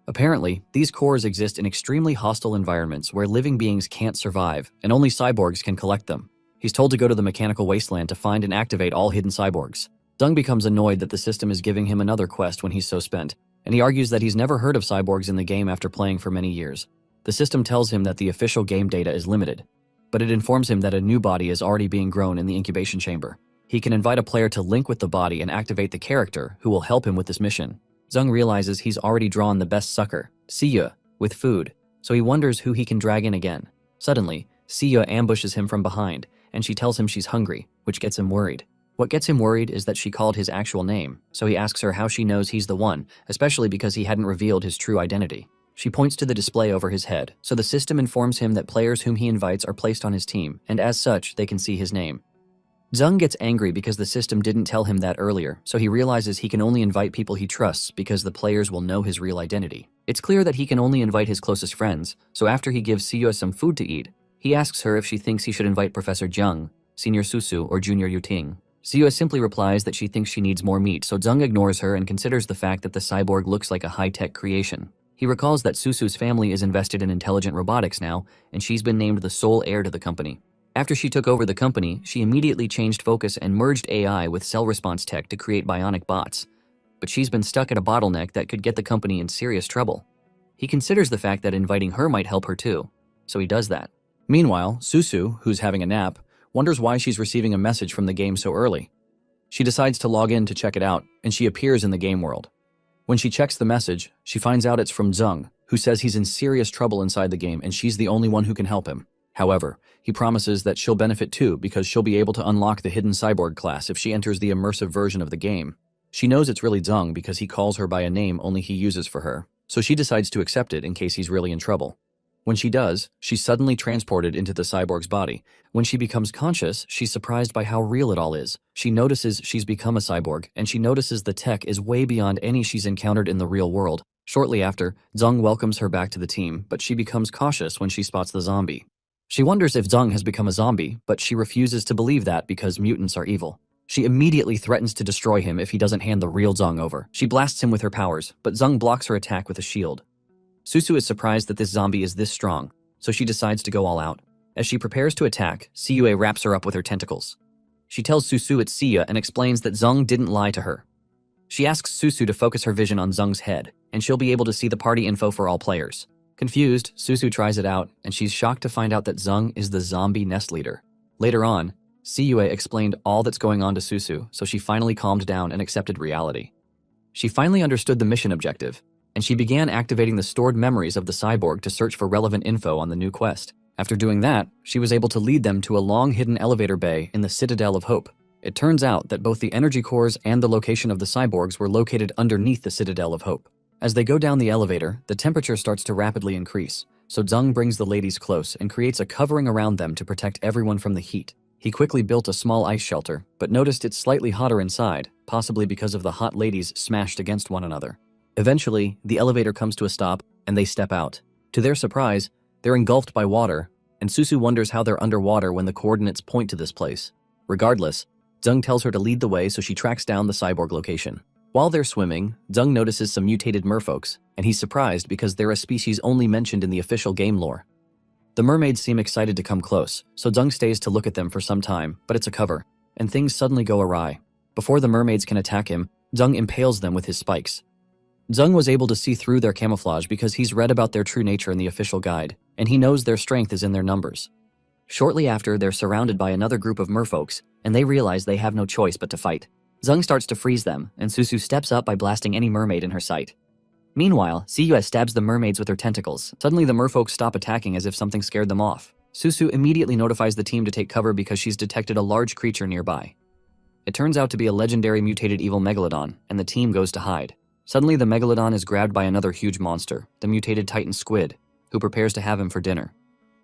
Apparently, these cores exist in extremely hostile environments where living beings can't survive, and only cyborgs can collect them. He's told to go to the mechanical wasteland to find and activate all hidden cyborgs. Zung becomes annoyed that the system is giving him another quest when he's so spent, and he argues that he's never heard of cyborgs in the game after playing for many years. The system tells him that the official game data is limited, but it informs him that a new body is already being grown in the incubation chamber. He can invite a player to link with the body and activate the character who will help him with this mission. Zung realizes he's already drawn the best sucker, Siya, with food, so he wonders who he can drag in again. Suddenly, Siya ambushes him from behind, and she tells him she's hungry, which gets him worried. What gets him worried is that she called his actual name, so he asks her how she knows he's the one, especially because he hadn't revealed his true identity. She points to the display over his head, so the system informs him that players whom he invites are placed on his team, and as such, they can see his name. Zung gets angry because the system didn't tell him that earlier, so he realizes he can only invite people he trusts because the players will know his real identity. It's clear that he can only invite his closest friends, so after he gives Siyo some food to eat, he asks her if she thinks he should invite Professor Jiang, Senior Susu, or Junior Yuting. Siyo simply replies that she thinks she needs more meat, so Zung ignores her and considers the fact that the cyborg looks like a high-tech creation. He recalls that Susu's family is invested in intelligent robotics now, and she's been named the sole heir to the company. After she took over the company, she immediately changed focus and merged AI with cell response tech to create bionic bots. But she's been stuck at a bottleneck that could get the company in serious trouble. He considers the fact that inviting her might help her too, so he does that. Meanwhile, Susu, who's having a nap, wonders why she's receiving a message from the game so early. She decides to log in to check it out, and she appears in the game world. When she checks the message, she finds out it's from Zung, who says he's in serious trouble inside the game and she's the only one who can help him. However, he promises that she'll benefit too because she'll be able to unlock the hidden cyborg class if she enters the immersive version of the game. She knows it's really Zung because he calls her by a name only he uses for her, so she decides to accept it in case he's really in trouble. When she does, she's suddenly transported into the cyborg's body. When she becomes conscious, she's surprised by how real it all is. She notices she's become a cyborg, and she notices the tech is way beyond any she's encountered in the real world. Shortly after, Zung welcomes her back to the team, but she becomes cautious when she spots the zombie. She wonders if Zung has become a zombie, but she refuses to believe that because mutants are evil. She immediately threatens to destroy him if he doesn't hand the real Zung over. She blasts him with her powers, but Zung blocks her attack with a shield. Susu is surprised that this zombie is this strong, so she decides to go all out. As she prepares to attack, Siyue wraps her up with her tentacles. She tells Susu it's Siya and explains that Zung didn't lie to her. She asks Susu to focus her vision on Zung's head, and she'll be able to see the party info for all players. Confused, Susu tries it out, and she's shocked to find out that Zung is the zombie nest leader. Later on, Siyue explained all that's going on to Susu, so she finally calmed down and accepted reality. She finally understood the mission objective, and she began activating the stored memories of the cyborg to search for relevant info on the new quest. After doing that, she was able to lead them to a long-hidden elevator bay in the Citadel of Hope. It turns out that both the energy cores and the location of the cyborgs were located underneath the Citadel of Hope. As they go down the elevator, the temperature starts to rapidly increase, so Zung brings the ladies close and creates a covering around them to protect everyone from the heat. He quickly built a small ice shelter, but noticed it's slightly hotter inside, possibly because of the hot ladies smashed against one another. Eventually, the elevator comes to a stop, and they step out. To their surprise, they're engulfed by water, and Susu wonders how they're underwater when the coordinates point to this place. Regardless, Zheng tells her to lead the way, so she tracks down the cyborg location. While they're swimming, Zheng notices some mutated merfolks, and he's surprised because they're a species only mentioned in the official game lore. The mermaids seem excited to come close, so Zheng stays to look at them for some time, but it's a cover, and things suddenly go awry. Before the mermaids can attack him, Zheng impales them with his spikes. Zheng was able to see through their camouflage because he's read about their true nature in the official guide, and he knows their strength is in their numbers. Shortly after, they're surrounded by another group of merfolks, and they realize they have no choice but to fight. Zheng starts to freeze them, and Susu steps up by blasting any mermaid in her sight. Meanwhile, Siyue stabs the mermaids with her tentacles. Suddenly, the merfolk stop attacking as if something scared them off. Susu immediately notifies the team to take cover because she's detected a large creature nearby. It turns out to be a legendary mutated evil megalodon, and the team goes to hide. Suddenly, the megalodon is grabbed by another huge monster, the mutated titan squid, who prepares to have him for dinner.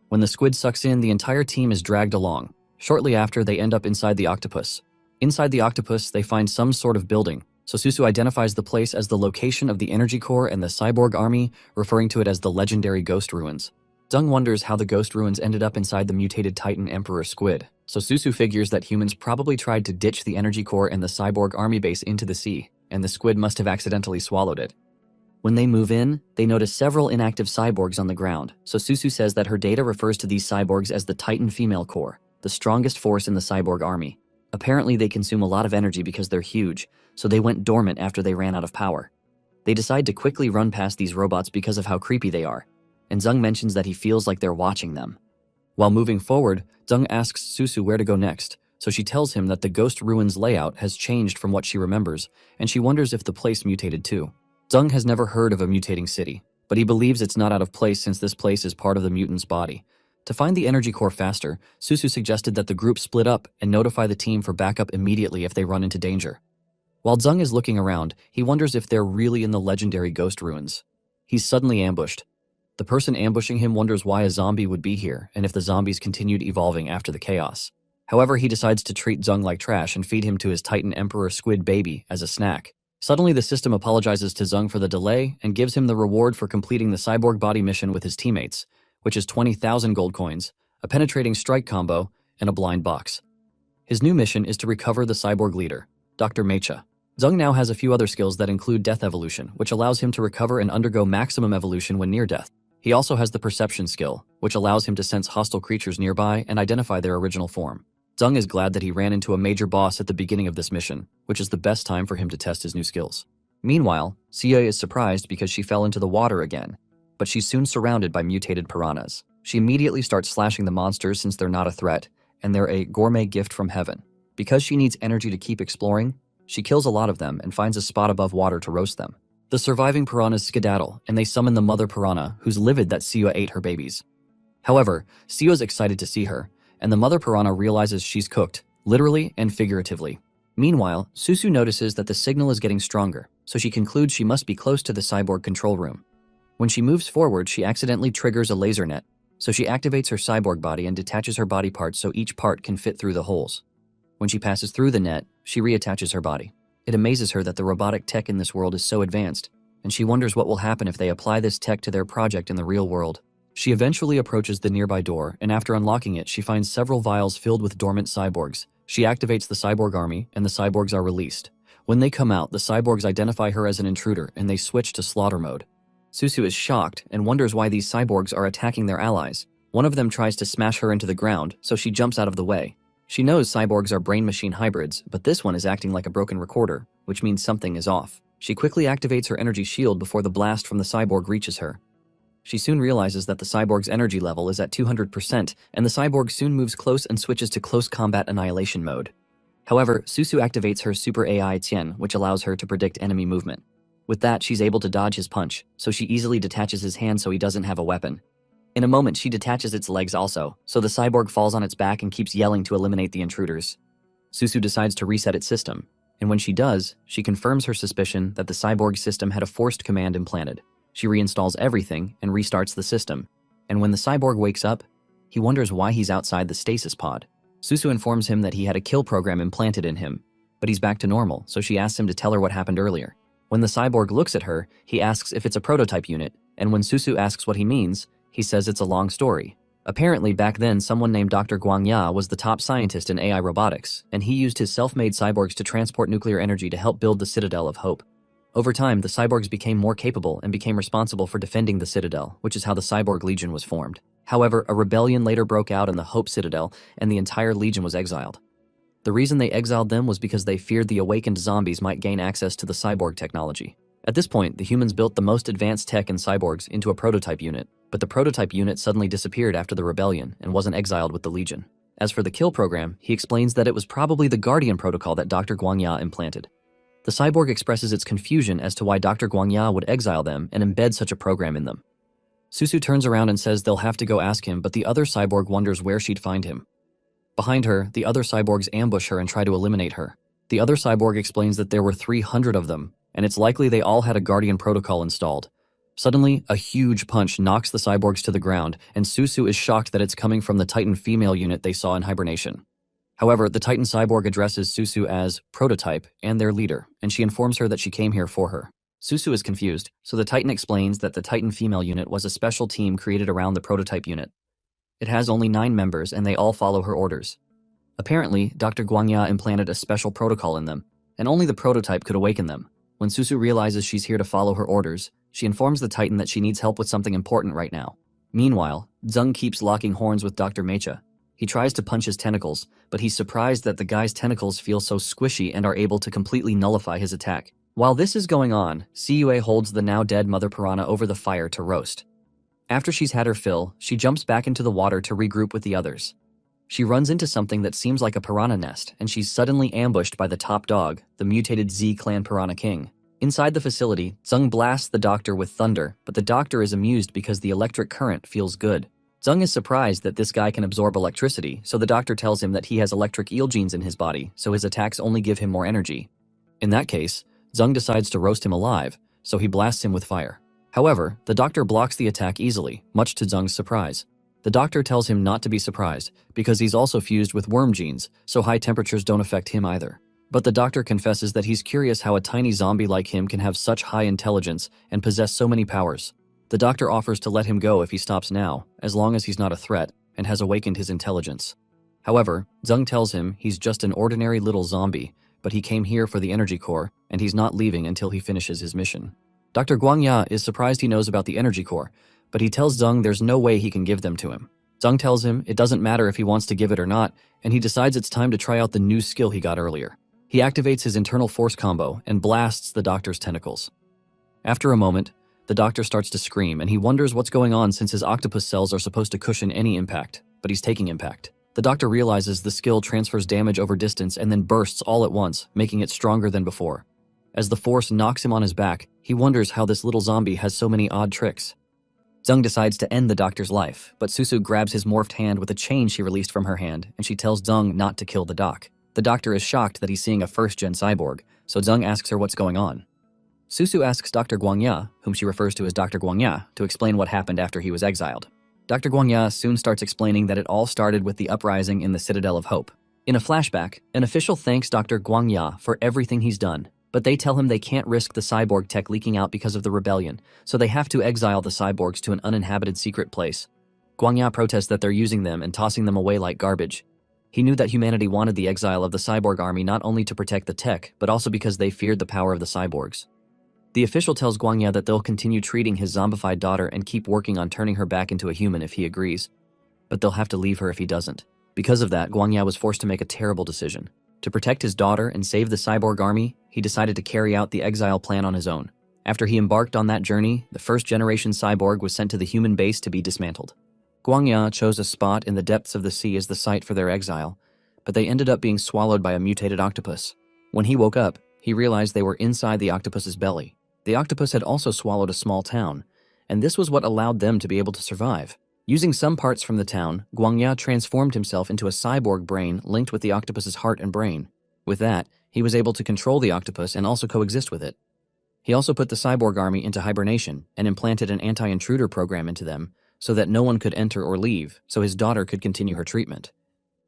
When the squid sucks in, the entire team is dragged along. Shortly after, they end up inside the octopus. Inside the octopus, they find some sort of building, so Susu identifies the place as the location of the energy core and the cyborg army, referring to it as the legendary ghost ruins. Zheng wonders how the ghost ruins ended up inside the mutated titan emperor squid, so Susu figures that humans probably tried to ditch the energy core and the cyborg army base into the sea, and the squid must have accidentally swallowed it. When they move in, they notice several inactive cyborgs on the ground, so Susu says that her data refers to these cyborgs as the Titan female core, the strongest force in the cyborg army. Apparently they consume a lot of energy because they're huge, so they went dormant after they ran out of power. They decide to quickly run past these robots because of how creepy they are, and Zheng mentions that he feels like they're watching them. While moving forward, Zheng asks Susu where to go next, so she tells him that the ghost ruins layout has changed from what she remembers, and she wonders if the place mutated too. Zheng has never heard of a mutating city, but he believes it's not out of place since this place is part of the mutant's body. To find the energy core faster, Susu suggested that the group split up and notify the team for backup immediately if they run into danger. While Zheng is looking around, he wonders if they're really in the legendary ghost ruins. He's suddenly ambushed. The person ambushing him wonders why a zombie would be here and if the zombies continued evolving after the chaos. However, he decides to treat Zheng like trash and feed him to his Titan Emperor squid baby as a snack. Suddenly, the system apologizes to Zheng for the delay and gives him the reward for completing the cyborg body mission with his teammates, which is 20,000 gold coins, a penetrating strike combo, and a blind box. His new mission is to recover the cyborg leader, Dr. Mecha. Zheng now has a few other skills that include death evolution, which allows him to recover and undergo maximum evolution when near death. He also has the perception skill, which allows him to sense hostile creatures nearby and identify their original form. Zheng is glad that he ran into a major boss at the beginning of this mission, which is the best time for him to test his new skills. Meanwhile, Siyue is surprised because she fell into the water again, but she's soon surrounded by mutated piranhas. She immediately starts slashing the monsters since they're not a threat, and they're a gourmet gift from heaven. Because she needs energy to keep exploring, she kills a lot of them and finds a spot above water to roast them. The surviving piranhas skedaddle, and they summon the mother piranha, who's livid that Siyue ate her babies. However, Siyue's excited to see her, and the mother piranha realizes she's cooked, literally and figuratively. Meanwhile, Susu notices that the signal is getting stronger, so she concludes she must be close to the cyborg control room. When she moves forward, she accidentally triggers a laser net, so she activates her cyborg body and detaches her body parts so each part can fit through the holes. When she passes through the net, she reattaches her body. It amazes her that the robotic tech in this world is so advanced, and she wonders what will happen if they apply this tech to their project in the real world. She eventually approaches the nearby door, and after unlocking it, she finds several vials filled with dormant cyborgs. She activates the cyborg army, and the cyborgs are released. When they come out, the cyborgs identify her as an intruder, and they switch to slaughter mode. Susu is shocked and wonders why these cyborgs are attacking their allies. One of them tries to smash her into the ground, so she jumps out of the way. She knows cyborgs are brain-machine hybrids, but this one is acting like a broken recorder, which means something is off. She quickly activates her energy shield before the blast from the cyborg reaches her. She soon realizes that the cyborg's energy level is at 200%, and the cyborg soon moves close and switches to close combat annihilation mode. However, Susu activates her super AI Tian, which allows her to predict enemy movement. With that, she's able to dodge his punch, so she easily detaches his hand so he doesn't have a weapon. In a moment, she detaches its legs also, so the cyborg falls on its back and keeps yelling to eliminate the intruders. Susu decides to reset its system, and when she does, she confirms her suspicion that the cyborg system had a forced command implanted. She reinstalls everything and restarts the system, and when the cyborg wakes up, he wonders why he's outside the stasis pod. Susu informs him that he had a kill program implanted in him, but he's back to normal, so she asks him to tell her what happened earlier. When the cyborg looks at her, he asks if it's a prototype unit, and when Susu asks what he means, he says it's a long story. Apparently, back then, someone named Dr. Guangya was the top scientist in AI robotics, and he used his self-made cyborgs to transport nuclear energy to help build the Citadel of Hope. Over time, the cyborgs became more capable and became responsible for defending the Citadel, which is how the Cyborg Legion was formed. However, a rebellion later broke out in the Hope Citadel, and the entire Legion was exiled. The reason they exiled them was because they feared the awakened zombies might gain access to the cyborg technology. At this point, the humans built the most advanced tech in cyborgs into a prototype unit, but the prototype unit suddenly disappeared after the rebellion and wasn't exiled with the Legion. As for the kill program, he explains that it was probably the Guardian protocol that Dr. Guangya implanted. The cyborg expresses its confusion as to why Dr. Guangya would exile them and embed such a program in them. Susu turns around and says they'll have to go ask him, but the other cyborg wonders where she'd find him. Behind her, the other cyborgs ambush her and try to eliminate her. The other cyborg explains that there were 300 of them, and it's likely they all had a Guardian protocol installed. Suddenly, a huge punch knocks the cyborgs to the ground, and Susu is shocked that it's coming from the Titan female unit they saw in hibernation. However, the Titan cyborg addresses Susu as prototype and their leader, and she informs her that she came here for her. Susu is confused, so the Titan explains that the Titan female unit was a special team created around the prototype unit. It has only 9 members, and they all follow her orders. Apparently, Dr. Guangya implanted a special protocol in them, and only the prototype could awaken them. When Susu realizes she's here to follow her orders, she informs the Titan that she needs help with something important right now. Meanwhile, Zeng keeps locking horns with Dr. Mecha. He tries to punch his tentacles, but he's surprised that the guy's tentacles feel so squishy and are able to completely nullify his attack. While this is going on, Cua holds the now dead Mother Piranha over the fire to roast. After she's had her fill, she jumps back into the water to regroup with the others. She runs into something that seems like a piranha nest, and she's suddenly ambushed by the top dog, the mutated Z-Clan Piranha King. Inside the facility, Zeng blasts the doctor with thunder, but the doctor is amused because the electric current feels good. Zeng is surprised that this guy can absorb electricity, so the doctor tells him that he has electric eel genes in his body, so his attacks only give him more energy. In that case, Zeng decides to roast him alive, so he blasts him with fire. However, the doctor blocks the attack easily, much to Zeng's surprise. The doctor tells him not to be surprised, because he's also fused with worm genes, so high temperatures don't affect him either. But the doctor confesses that he's curious how a tiny zombie like him can have such high intelligence and possess so many powers. The doctor offers to let him go if he stops now, as long as he's not a threat, and has awakened his intelligence. However, Zeng tells him he's just an ordinary little zombie, but he came here for the energy core, and he's not leaving until he finishes his mission. Dr. Guangya is surprised he knows about the energy core, but he tells Zeng there's no way he can give them to him. Zeng tells him it doesn't matter if he wants to give it or not, and he decides it's time to try out the new skill he got earlier. He activates his internal force combo and blasts the doctor's tentacles. After a moment, the doctor starts to scream, and he wonders what's going on since his octopus cells are supposed to cushion any impact, but he's taking impact. The doctor realizes the skill transfers damage over distance and then bursts all at once, making it stronger than before. As the force knocks him on his back, he wonders how this little zombie has so many odd tricks. Zeng decides to end the doctor's life, but Susu grabs his morphed hand with a chain she released from her hand, and she tells Zeng not to kill the doc. The doctor is shocked that he's seeing a first-gen cyborg, so Zeng asks her what's going on. Susu asks Dr. Guangya, whom she refers to as Dr. Guangya, to explain what happened after he was exiled. Dr. Guangya soon starts explaining that it all started with the uprising in the Citadel of Hope. In a flashback, an official thanks Dr. Guangya for everything he's done, but they tell him they can't risk the cyborg tech leaking out because of the rebellion, so they have to exile the cyborgs to an uninhabited secret place. Guangya protests that they're using them and tossing them away like garbage. He knew that humanity wanted the exile of the cyborg army not only to protect the tech, but also because they feared the power of the cyborgs. The official tells Guangya that they'll continue treating his zombified daughter and keep working on turning her back into a human if he agrees, but they'll have to leave her if he doesn't. Because of that, Guangya was forced to make a terrible decision. To protect his daughter and save the cyborg army, he decided to carry out the exile plan on his own. After he embarked on that journey, the first-generation cyborg was sent to the human base to be dismantled. Guangya chose a spot in the depths of the sea as the site for their exile, but they ended up being swallowed by a mutated octopus. When he woke up, he realized they were inside the octopus's belly. The octopus had also swallowed a small town, and this was what allowed them to be able to survive. Using some parts from the town, Guangya transformed himself into a cyborg brain linked with the octopus's heart and brain. With that, he was able to control the octopus and also coexist with it. He also put the cyborg army into hibernation and implanted an anti-intruder program into them so that no one could enter or leave, so his daughter could continue her treatment.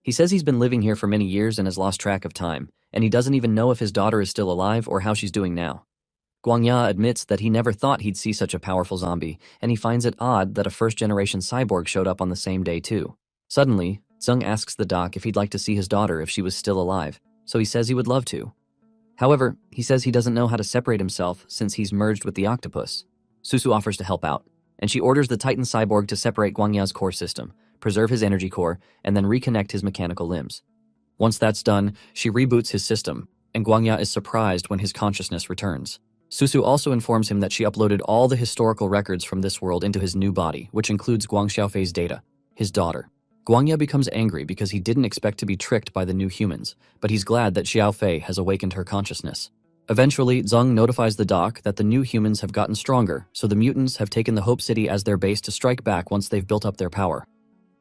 He says he's been living here for many years and has lost track of time, and he doesn't even know if his daughter is still alive or how she's doing now. Guangya admits that he never thought he'd see such a powerful zombie, and he finds it odd that a first-generation cyborg showed up on the same day too. Suddenly, Zeng asks the doc if he'd like to see his daughter if she was still alive, so he says he would love to. However, he says he doesn't know how to separate himself since he's merged with the octopus. Susu offers to help out, and she orders the Titan cyborg to separate Guangya's core system, preserve his energy core, and then reconnect his mechanical limbs. Once that's done, she reboots his system, and Guangya is surprised when his consciousness returns. Susu also informs him that she uploaded all the historical records from this world into his new body, which includes Guang Xiaofei's data, his daughter. Guangya becomes angry because he didn't expect to be tricked by the new humans, but he's glad that Xiaofei has awakened her consciousness. Eventually, Zeng notifies the doc that the new humans have gotten stronger, so the mutants have taken the Hope City as their base to strike back once they've built up their power.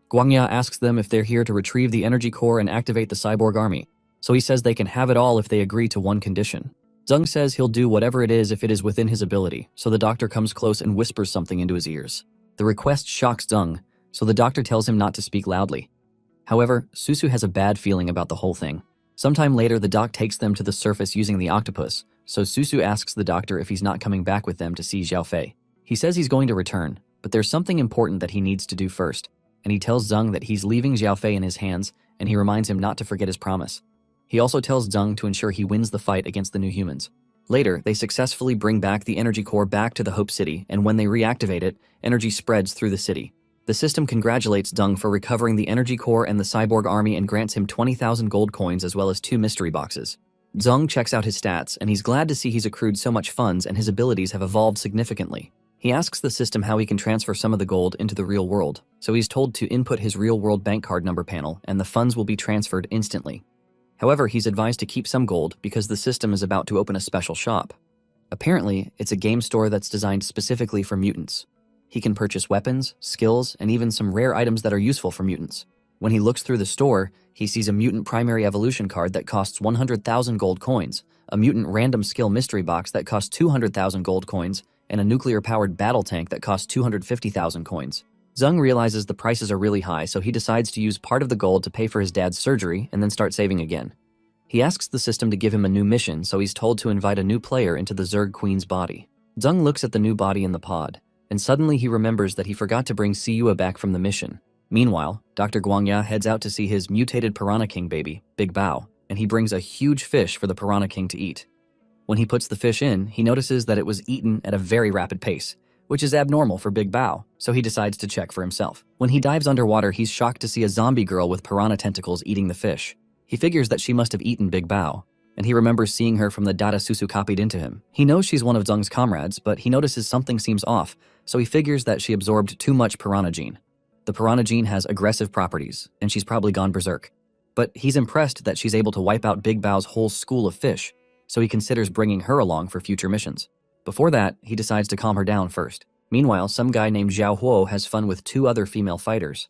Guangya asks them if they're here to retrieve the energy core and activate the cyborg army, so he says they can have it all if they agree to one condition. Zeng says he'll do whatever it is if it is within his ability, so the doctor comes close and whispers something into his ears. The request shocks Zeng, so the doctor tells him not to speak loudly. However, Susu has a bad feeling about the whole thing. Sometime later, the doc takes them to the surface using the octopus, so Susu asks the doctor if he's not coming back with them to see Xiaofei. He says he's going to return, but there's something important that he needs to do first, and he tells Zeng that he's leaving Xiaofei in his hands, and he reminds him not to forget his promise. He also tells Zeng to ensure he wins the fight against the new humans. Later, they successfully bring back the energy core back to the Hope City, and when they reactivate it, energy spreads through the city. The system congratulates Zeng for recovering the energy core and the cyborg army and grants him 20,000 gold coins as well as 2 mystery boxes. Zeng checks out his stats, and he's glad to see he's accrued so much funds and his abilities have evolved significantly. He asks the system how he can transfer some of the gold into the real world, so he's told to input his real-world bank card number panel and the funds will be transferred instantly. However, he's advised to keep some gold because the system is about to open a special shop. Apparently, it's a game store that's designed specifically for mutants. He can purchase weapons, skills, and even some rare items that are useful for mutants. When he looks through the store, he sees a mutant primary evolution card that costs 100,000 gold coins, a mutant random skill mystery box that costs 200,000 gold coins, and a nuclear-powered battle tank that costs 250,000 coins. Zeng realizes the prices are really high, so he decides to use part of the gold to pay for his dad's surgery and then start saving again. He asks the system to give him a new mission, so he's told to invite a new player into the Zerg Queen's body. Zeng looks at the new body in the pod, and suddenly he remembers that he forgot to bring Siyue back from the mission. Meanwhile, Dr. Guangya heads out to see his mutated Piranha King baby, Big Bao, and he brings a huge fish for the Piranha King to eat. When he puts the fish in, he notices that it was eaten at a very rapid pace, which is abnormal for Big Bao, so he decides to check for himself. When he dives underwater, he's shocked to see a zombie girl with piranha tentacles eating the fish. He figures that she must have eaten Big Bao, and he remembers seeing her from the data Susu copied into him. He knows she's one of Zeng's comrades, but he notices something seems off, so he figures that she absorbed too much piranha gene. The piranha gene has aggressive properties, and she's probably gone berserk. But he's impressed that she's able to wipe out Big Bao's whole school of fish, so he considers bringing her along for future missions. Before that, he decides to calm her down first. Meanwhile, some guy named Zhao Huo has fun with 2 other female fighters.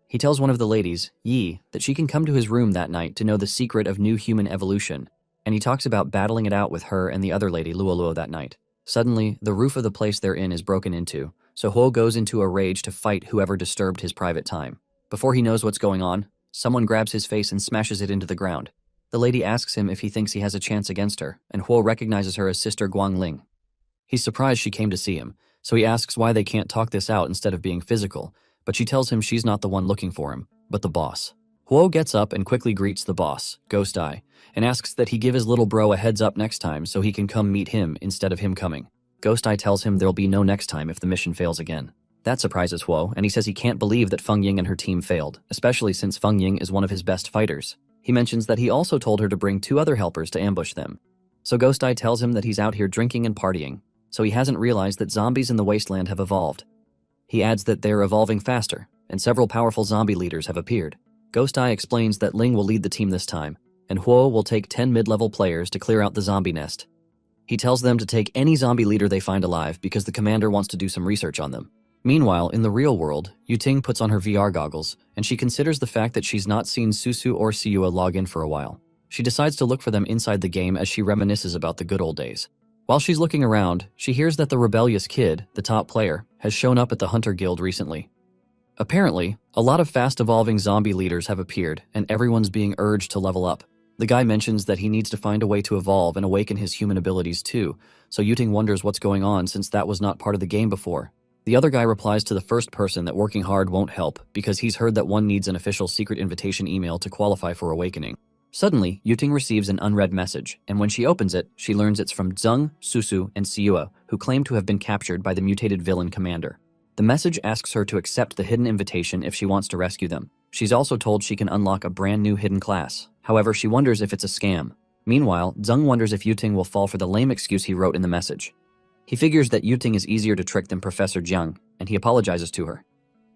He tells one of the ladies, Yi, that she can come to his room that night to know the secret of new human evolution, and he talks about battling it out with her and the other lady, Luoluo, that night. Suddenly, the roof of the place they're in is broken into, so Huo goes into a rage to fight whoever disturbed his private time. Before he knows what's going on, someone grabs his face and smashes it into the ground. The lady asks him if he thinks he has a chance against her, and Huo recognizes her as Sister Guangling. He's surprised she came to see him, so he asks why they can't talk this out instead of being physical, but she tells him she's not the one looking for him, but the boss. Huo gets up and quickly greets the boss, Ghost Eye, and asks that he give his little bro a heads up next time so he can come meet him instead of him coming. Ghost Eye tells him there'll be no next time if the mission fails again. That surprises Huo, and he says he can't believe that Feng Ying and her team failed, especially since Feng Ying is one of his best fighters. He mentions that he also told her to bring 2 other helpers to ambush them. So Ghost Eye tells him that he's out here drinking and partying, so he hasn't realized that zombies in the wasteland have evolved. He adds that they're evolving faster, and several powerful zombie leaders have appeared. Ghost Eye explains that Ling will lead the team this time, and Huo will take 10 mid-level players to clear out the zombie nest. He tells them to take any zombie leader they find alive because the commander wants to do some research on them. Meanwhile, in the real world, Yuting puts on her VR goggles, and she considers the fact that she's not seen Susu or Siyue log in for a while. She decides to look for them inside the game as she reminisces about the good old days. While she's looking around, she hears that the rebellious kid, the top player, has shown up at the Hunter Guild recently. Apparently, a lot of fast-evolving zombie leaders have appeared, and everyone's being urged to level up. The guy mentions that he needs to find a way to evolve and awaken his human abilities too, so Yuting wonders what's going on since that was not part of the game before. The other guy replies to the first person that working hard won't help because he's heard that one needs an official secret invitation email to qualify for awakening. Suddenly, Yuting receives an unread message, and when she opens it, she learns it's from Zeng, Susu, and Siua, who claim to have been captured by the mutated villain commander. The message asks her to accept the hidden invitation if she wants to rescue them. She's also told she can unlock a brand new hidden class. However, she wonders if it's a scam. Meanwhile, Zeng wonders if Yuting will fall for the lame excuse he wrote in the message. He figures that Yuting is easier to trick than Professor Jiang, and he apologizes to her.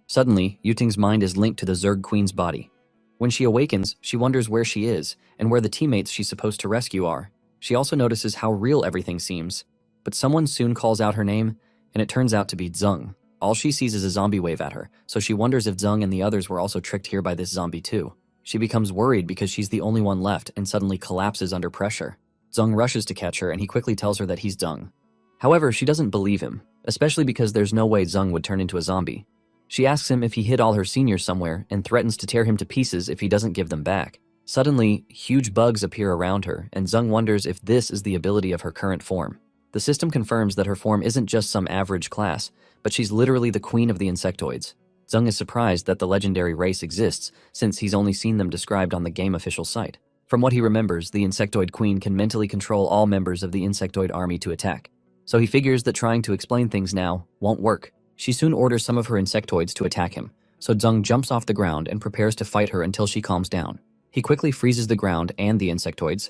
Suddenly, Yuting's mind is linked to the Zerg Queen's body. When she awakens, she wonders where she is and where the teammates she's supposed to rescue are. She also notices how real everything seems. But someone soon calls out her name, and it turns out to be Zeng. All she sees is a zombie wave at her, so she wonders if Zeng and the others were also tricked here by this zombie too. She becomes worried because she's the only one left and suddenly collapses under pressure. Zeng rushes to catch her and he quickly tells her that he's Zeng. However, she doesn't believe him, especially because there's no way Zeng would turn into a zombie. She asks him if he hid all her seniors somewhere and threatens to tear him to pieces if he doesn't give them back. Suddenly, huge bugs appear around her, and Zeng wonders if this is the ability of her current form. The system confirms that her form isn't just some average class, but she's literally the queen of the insectoids. Zeng is surprised that the legendary race exists, since he's only seen them described on the game official site. From what he remembers, the insectoid queen can mentally control all members of the insectoid army to attack. So he figures that trying to explain things now won't work. She soon orders some of her insectoids to attack him, so Zeng jumps off the ground and prepares to fight her until she calms down. He quickly freezes the ground and the insectoids.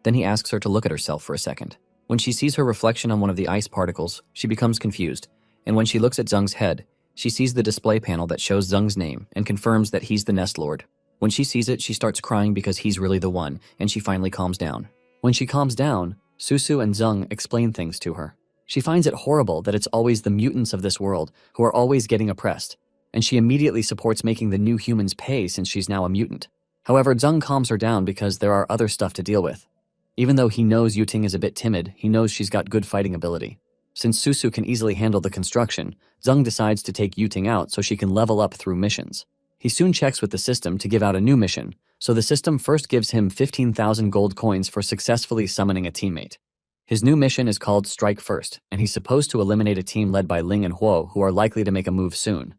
Then he asks her to look at herself for a second. When she sees her reflection on one of the ice particles, she becomes confused, and when she looks at Zeng's head, she sees the display panel that shows Zeng's name and confirms that he's the Nest Lord. When she sees it, she starts crying because he's really the one, and she finally calms down. When she calms down, Susu and Zeng explain things to her. She finds it horrible that it's always the mutants of this world who are always getting oppressed, and she immediately supports making the new humans pay since she's now a mutant. However, Zeng calms her down because there are other stuff to deal with. Even though he knows Yuting is a bit timid, he knows she's got good fighting ability. Since Susu can easily handle the construction, Zeng decides to take Yuting out so she can level up through missions. He soon checks with the system to give out a new mission, so the system first gives him 15,000 gold coins for successfully summoning a teammate. His new mission is called Strike First, and he's supposed to eliminate a team led by Ling and Huo who are likely to make a move soon.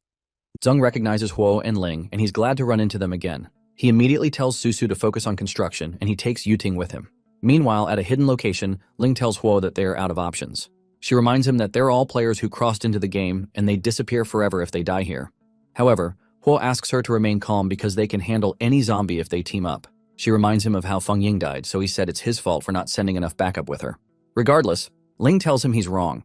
Zeng recognizes Huo and Ling, and he's glad to run into them again. He immediately tells Susu to focus on construction, and he takes Yuting with him. Meanwhile, at a hidden location, Ling tells Huo that they are out of options. She reminds him that they're all players who crossed into the game, and they disappear forever if they die here. However, Huo asks her to remain calm because they can handle any zombie if they team up. She reminds him of how Feng Ying died, so he said it's his fault for not sending enough backup with her. Regardless, Ling tells him he's wrong,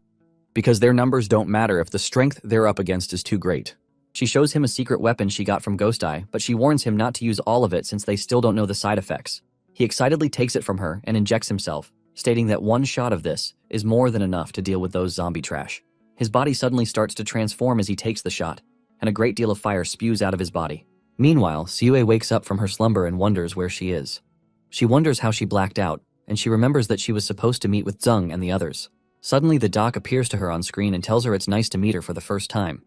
because their numbers don't matter if the strength they're up against is too great. She shows him a secret weapon she got from Ghost Eye, but she warns him not to use all of it since they still don't know the side effects. He excitedly takes it from her and injects himself, stating that one shot of this is more than enough to deal with those zombie trash. His body suddenly starts to transform as he takes the shot, and a great deal of fire spews out of his body. Meanwhile, Siue wakes up from her slumber and wonders where she is. She wonders how she blacked out, and she remembers that she was supposed to meet with Zeng and the others. Suddenly, the doc appears to her on screen and tells her it's nice to meet her for the first time.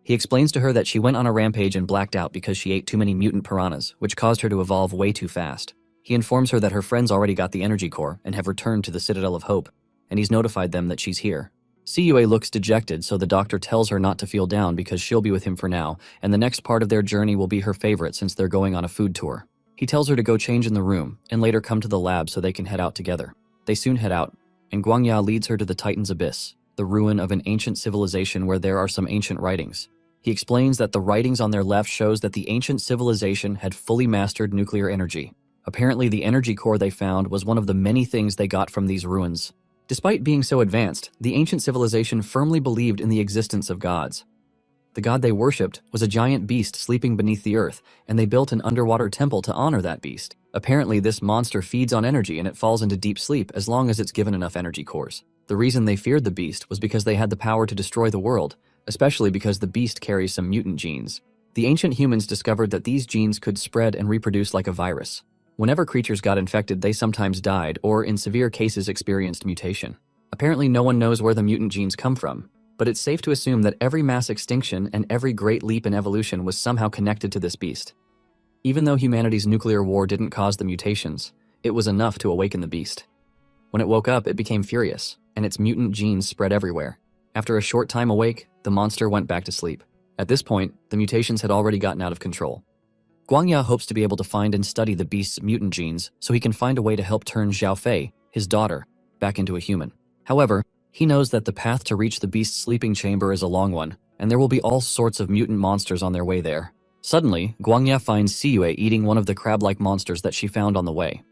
He explains to her that she went on a rampage and blacked out because she ate too many mutant piranhas, which caused her to evolve way too fast. He informs her that her friends already got the energy core and have returned to the Citadel of Hope, and he's notified them that she's here. Siue looks dejected, so the doctor tells her not to feel down because she'll be with him for now, and the next part of their journey will be her favorite since they're going on a food tour. He tells her to go change in the room, and later come to the lab so they can head out together. They soon head out, and Guangya leads her to the Titan's Abyss, the ruin of an ancient civilization where there are some ancient writings. He explains that the writings on their left shows that the ancient civilization had fully mastered nuclear energy. Apparently, the energy core they found was one of the many things they got from these ruins. Despite being so advanced, the ancient civilization firmly believed in the existence of gods. The god they worshipped was a giant beast sleeping beneath the earth, and they built an underwater temple to honor that beast. Apparently, this monster feeds on energy and it falls into deep sleep as long as it's given enough energy cores. The reason they feared the beast was because they had the power to destroy the world, especially because the beast carries some mutant genes. The ancient humans discovered that these genes could spread and reproduce like a virus. Whenever creatures got infected, they sometimes died or, in severe cases, experienced mutation. Apparently, no one knows where the mutant genes come from. but it's safe to assume that every mass extinction and every great leap in evolution was somehow connected to this beast. Even though humanity's nuclear war didn't cause the mutations, it was enough to awaken the beast. When it woke up, it became furious, and its mutant genes spread everywhere. After a short time awake, the monster went back to sleep. At this point, the mutations had already gotten out of control. Guangya hopes to be able to find and study the beast's mutant genes so he can find a way to help turn Xiaofei, his daughter, back into a human. However, he knows that the path to reach the beast's sleeping chamber is a long one, and there will be all sorts of mutant monsters on their way there. Suddenly, Guangya finds Siyue eating one of the crab-like monsters that she found on the way.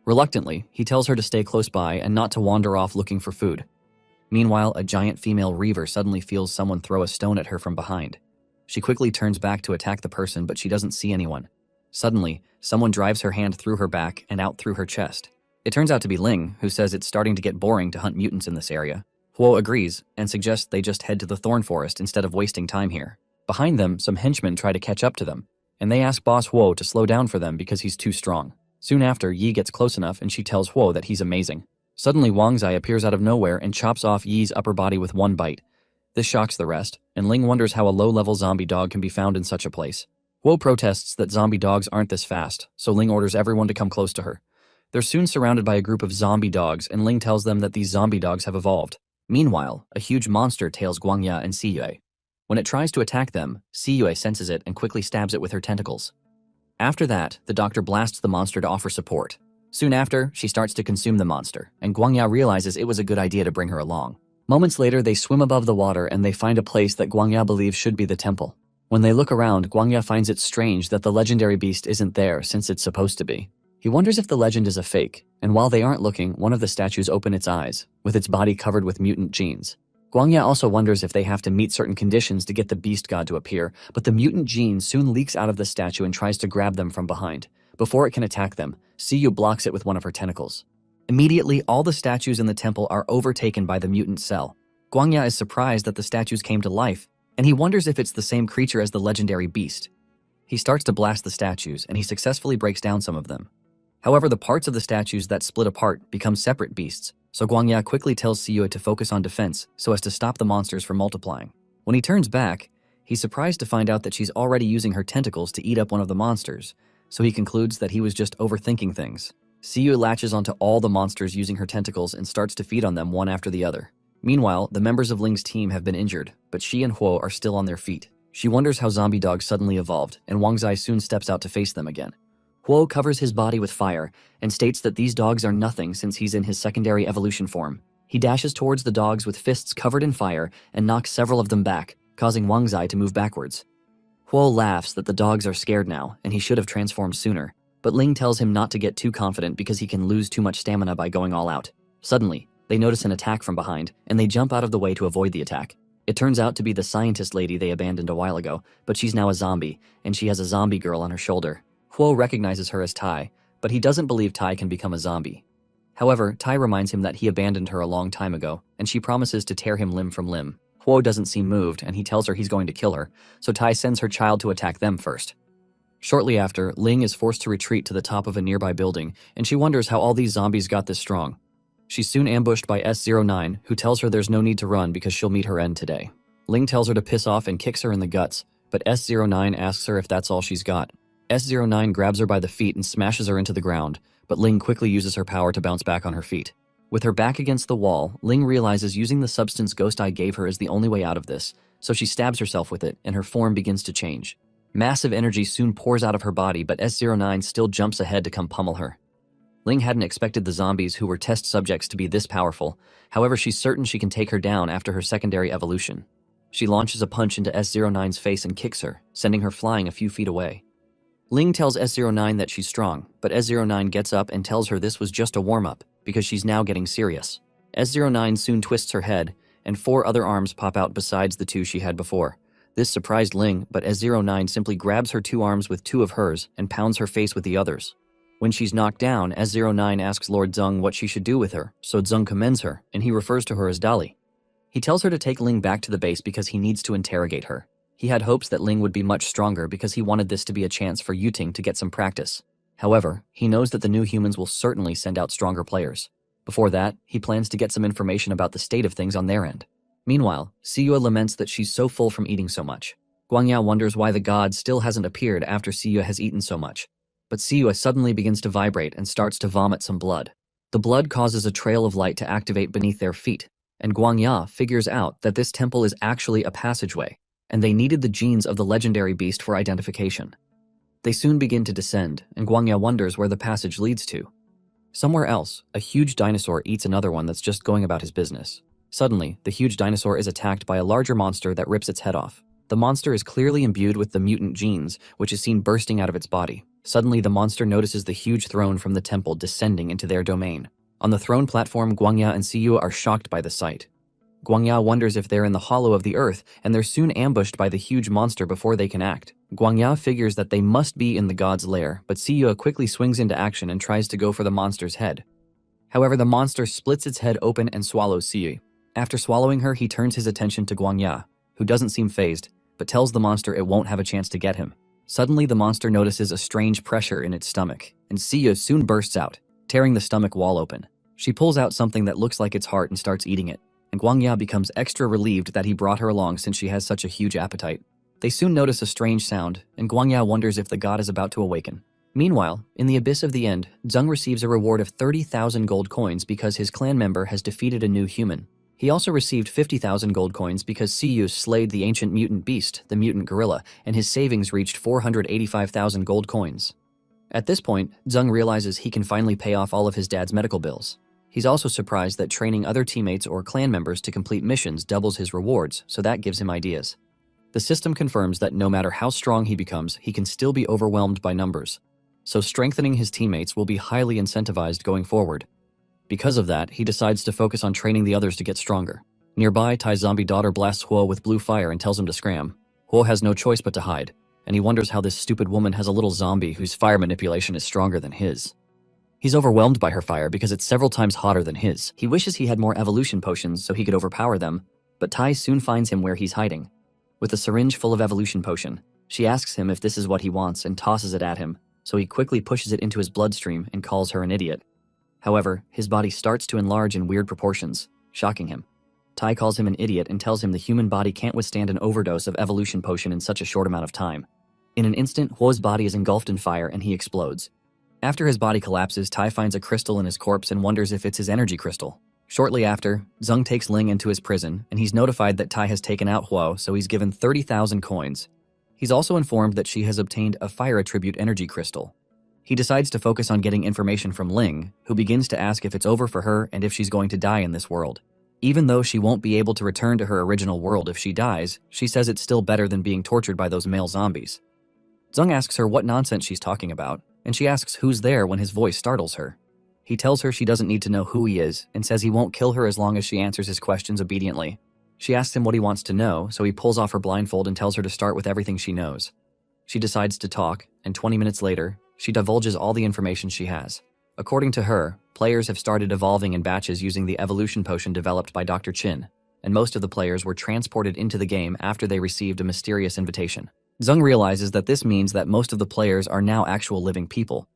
Reluctantly, he tells her to stay close by and not to wander off looking for food. Meanwhile, a giant female reaver suddenly feels someone throw a stone at her from behind. She quickly turns back to attack the person, but she doesn't see anyone. Suddenly, someone drives her hand through her back and out through her chest. It turns out to be Ling, who says it's starting to get boring to hunt mutants in this area. Huo agrees and suggests they just head to the thorn forest instead of wasting time here. Behind them, some henchmen try to catch up to them, and they ask Boss Huo to slow down for them because he's too strong. Soon after, Yi gets close enough and she tells Huo that he's amazing. Suddenly, Wang Zai appears out of nowhere and chops off Yi's upper body with one bite. This shocks the rest, and Ling wonders how a low-level zombie dog can be found in such a place. Huo protests that zombie dogs aren't this fast, so Ling orders everyone to come close to her. They're soon surrounded by a group of zombie dogs, and Ling tells them that these zombie dogs have evolved. Meanwhile, a huge monster tails Guangya and Siyue. When it tries to attack them, Siyue senses it and quickly stabs it with her tentacles. After that, the doctor blasts the monster to offer support. Soon after, she starts to consume the monster, and Guangya realizes it was a good idea to bring her along. Moments later, they swim above the water and they find a place that Guangya believes should be the temple. When they look around, Guangya finds it strange that the legendary beast isn't there since it's supposed to be. He wonders if the legend is a fake, and while they aren't looking, one of the statues opens its eyes, with its body covered with mutant genes. Guangya also wonders if they have to meet certain conditions to get the beast god to appear, but the mutant gene soon leaks out of the statue and tries to grab them from behind. Before it can attack them, Siyu blocks it with one of her tentacles. Immediately, all the statues in the temple are overtaken by the mutant cell. Guangya is surprised that the statues came to life, and he wonders if it's the same creature as the legendary beast. He starts to blast the statues, and he successfully breaks down some of them. However, the parts of the statues that split apart become separate beasts, so Guangya quickly tells Siyue to focus on defense so as to stop the monsters from multiplying. When he turns back, he's surprised to find out that she's already using her tentacles to eat up one of the monsters, so he concludes that he was just overthinking things. Siyue latches onto all the monsters using her tentacles and starts to feed on them one after the other. Meanwhile, the members of Ling's team have been injured, but she and Huo are still on their feet. She wonders how zombie dogs suddenly evolved, and Wang Zai soon steps out to face them again. Huo covers his body with fire and states that these dogs are nothing since he's in his secondary evolution form. He dashes towards the dogs with fists covered in fire and knocks several of them back, causing Wang Zai to move backwards. Huo laughs that the dogs are scared now and he should have transformed sooner, but Ling tells him not to get too confident because he can lose too much stamina by going all out. Suddenly, they notice an attack from behind and they jump out of the way to avoid the attack. It turns out to be the scientist lady they abandoned a while ago, but she's now a zombie and she has a zombie girl on her shoulder. Huo recognizes her as Tai, but he doesn't believe Tai can become a zombie. However, Tai reminds him that he abandoned her a long time ago, and she promises to tear him limb from limb. Huo doesn't seem moved, and he tells her he's going to kill her, so Tai sends her child to attack them first. Shortly after, Ling is forced to retreat to the top of a nearby building, and she wonders how all these zombies got this strong. She's soon ambushed by S09, who tells her there's no need to run because she'll meet her end today. Ling tells her to piss off and kicks her in the guts, but S09 asks her if that's all she's got. S09 grabs her by the feet and smashes her into the ground, but Ling quickly uses her power to bounce back on her feet. With her back against the wall, Ling realizes using the substance Ghost Eye gave her is the only way out of this, so she stabs herself with it and her form begins to change. Massive energy soon pours out of her body, but S09 still jumps ahead to come pummel her. Ling hadn't expected the zombies who were test subjects to be this powerful, however she's certain she can take her down after her secondary evolution. She launches a punch into S09's face and kicks her, sending her flying a few feet away. Ling tells S09 that she's strong, but S09 gets up and tells her this was just a warm-up, because she's now getting serious. S09 soon twists her head, and 4 other arms pop out besides the 2 she had before. This surprised Ling, but S09 simply grabs her 2 arms with 2 of hers and pounds her face with the others. When she's knocked down, S09 asks Lord Zeng what she should do with her, so Zeng commends her, and he refers to her as Dali. He tells her to take Ling back to the base because he needs to interrogate her. He had hopes that Ling would be much stronger because he wanted this to be a chance for Yuting to get some practice. However, he knows that the new humans will certainly send out stronger players. Before that, he plans to get some information about the state of things on their end. Meanwhile, Siyue laments that she's so full from eating so much. Guangya wonders why the god still hasn't appeared after Siyue has eaten so much. But Siyue suddenly begins to vibrate and starts to vomit some blood. The blood causes a trail of light to activate beneath their feet, and Guangya figures out that this temple is actually a passageway, and they needed the genes of the legendary beast for identification. They soon begin to descend, and Guangya wonders where the passage leads to. Somewhere else, a huge dinosaur eats another one that's just going about his business. Suddenly, the huge dinosaur is attacked by a larger monster that rips its head off. The monster is clearly imbued with the mutant genes, which is seen bursting out of its body. Suddenly, the monster notices the huge throne from the temple descending into their domain. On the throne platform, Guangya and Siyue are shocked by the sight. Guangya wonders if they're in the hollow of the earth, and they're soon ambushed by the huge monster before they can act. Guangya figures that they must be in the god's lair, but Siyue quickly swings into action and tries to go for the monster's head. However, the monster splits its head open and swallows Siyue. After swallowing her, he turns his attention to Guangya, who doesn't seem fazed, but tells the monster it won't have a chance to get him. Suddenly, the monster notices a strange pressure in its stomach, and Siyue soon bursts out, tearing the stomach wall open. She pulls out something that looks like its heart and starts eating it, and Guangya becomes extra relieved that he brought her along since she has such a huge appetite. They soon notice a strange sound, and Guangya wonders if the god is about to awaken. Meanwhile, in the abyss of the end, Zeng receives a reward of 30,000 gold coins because his clan member has defeated a new human. He also received 50,000 gold coins because Siyue slayed the ancient mutant beast, the mutant gorilla, and his savings reached 485,000 gold coins. At this point, Zeng realizes he can finally pay off all of his dad's medical bills. He's also surprised that training other teammates or clan members to complete missions doubles his rewards, so that gives him ideas. The system confirms that no matter how strong he becomes, he can still be overwhelmed by numbers. So strengthening his teammates will be highly incentivized going forward. Because of that, he decides to focus on training the others to get stronger. Nearby, Tai's zombie daughter blasts Huo with blue fire and tells him to scram. Huo has no choice but to hide, and he wonders how this stupid woman has a little zombie whose fire manipulation is stronger than his. He's overwhelmed by her fire because it's several times hotter than his. He wishes he had more evolution potions so he could overpower them, but Tai soon finds him where he's hiding. With a syringe full of evolution potion, she asks him if this is what he wants and tosses it at him, so he quickly pushes it into his bloodstream and calls her an idiot. However, his body starts to enlarge in weird proportions, shocking him. Tai calls him an idiot and tells him the human body can't withstand an overdose of evolution potion in such a short amount of time. In an instant, Huo's body is engulfed in fire and he explodes. After his body collapses, Tai finds a crystal in his corpse and wonders if it's his energy crystal. Shortly after, Zeng takes Ling into his prison, and he's notified that Tai has taken out Huo, so he's given 30,000 coins. He's also informed that she has obtained a fire attribute energy crystal. He decides to focus on getting information from Ling, who begins to ask if it's over for her and if she's going to die in this world. Even though she won't be able to return to her original world if she dies, she says it's still better than being tortured by those male zombies. Zeng asks her what nonsense she's talking about, and she asks who's there when his voice startles her. He tells her she doesn't need to know who he is and says he won't kill her as long as she answers his questions obediently. She asks him what he wants to know, so he pulls off her blindfold and tells her to start with everything she knows. She decides to talk, and 20 minutes later, she divulges all the information she has. According to her, players have started evolving in batches using the evolution potion developed by Dr. Chin, and most of the players were transported into the game after they received a mysterious invitation. Zeng realizes that this means that most of the players are now actual living people,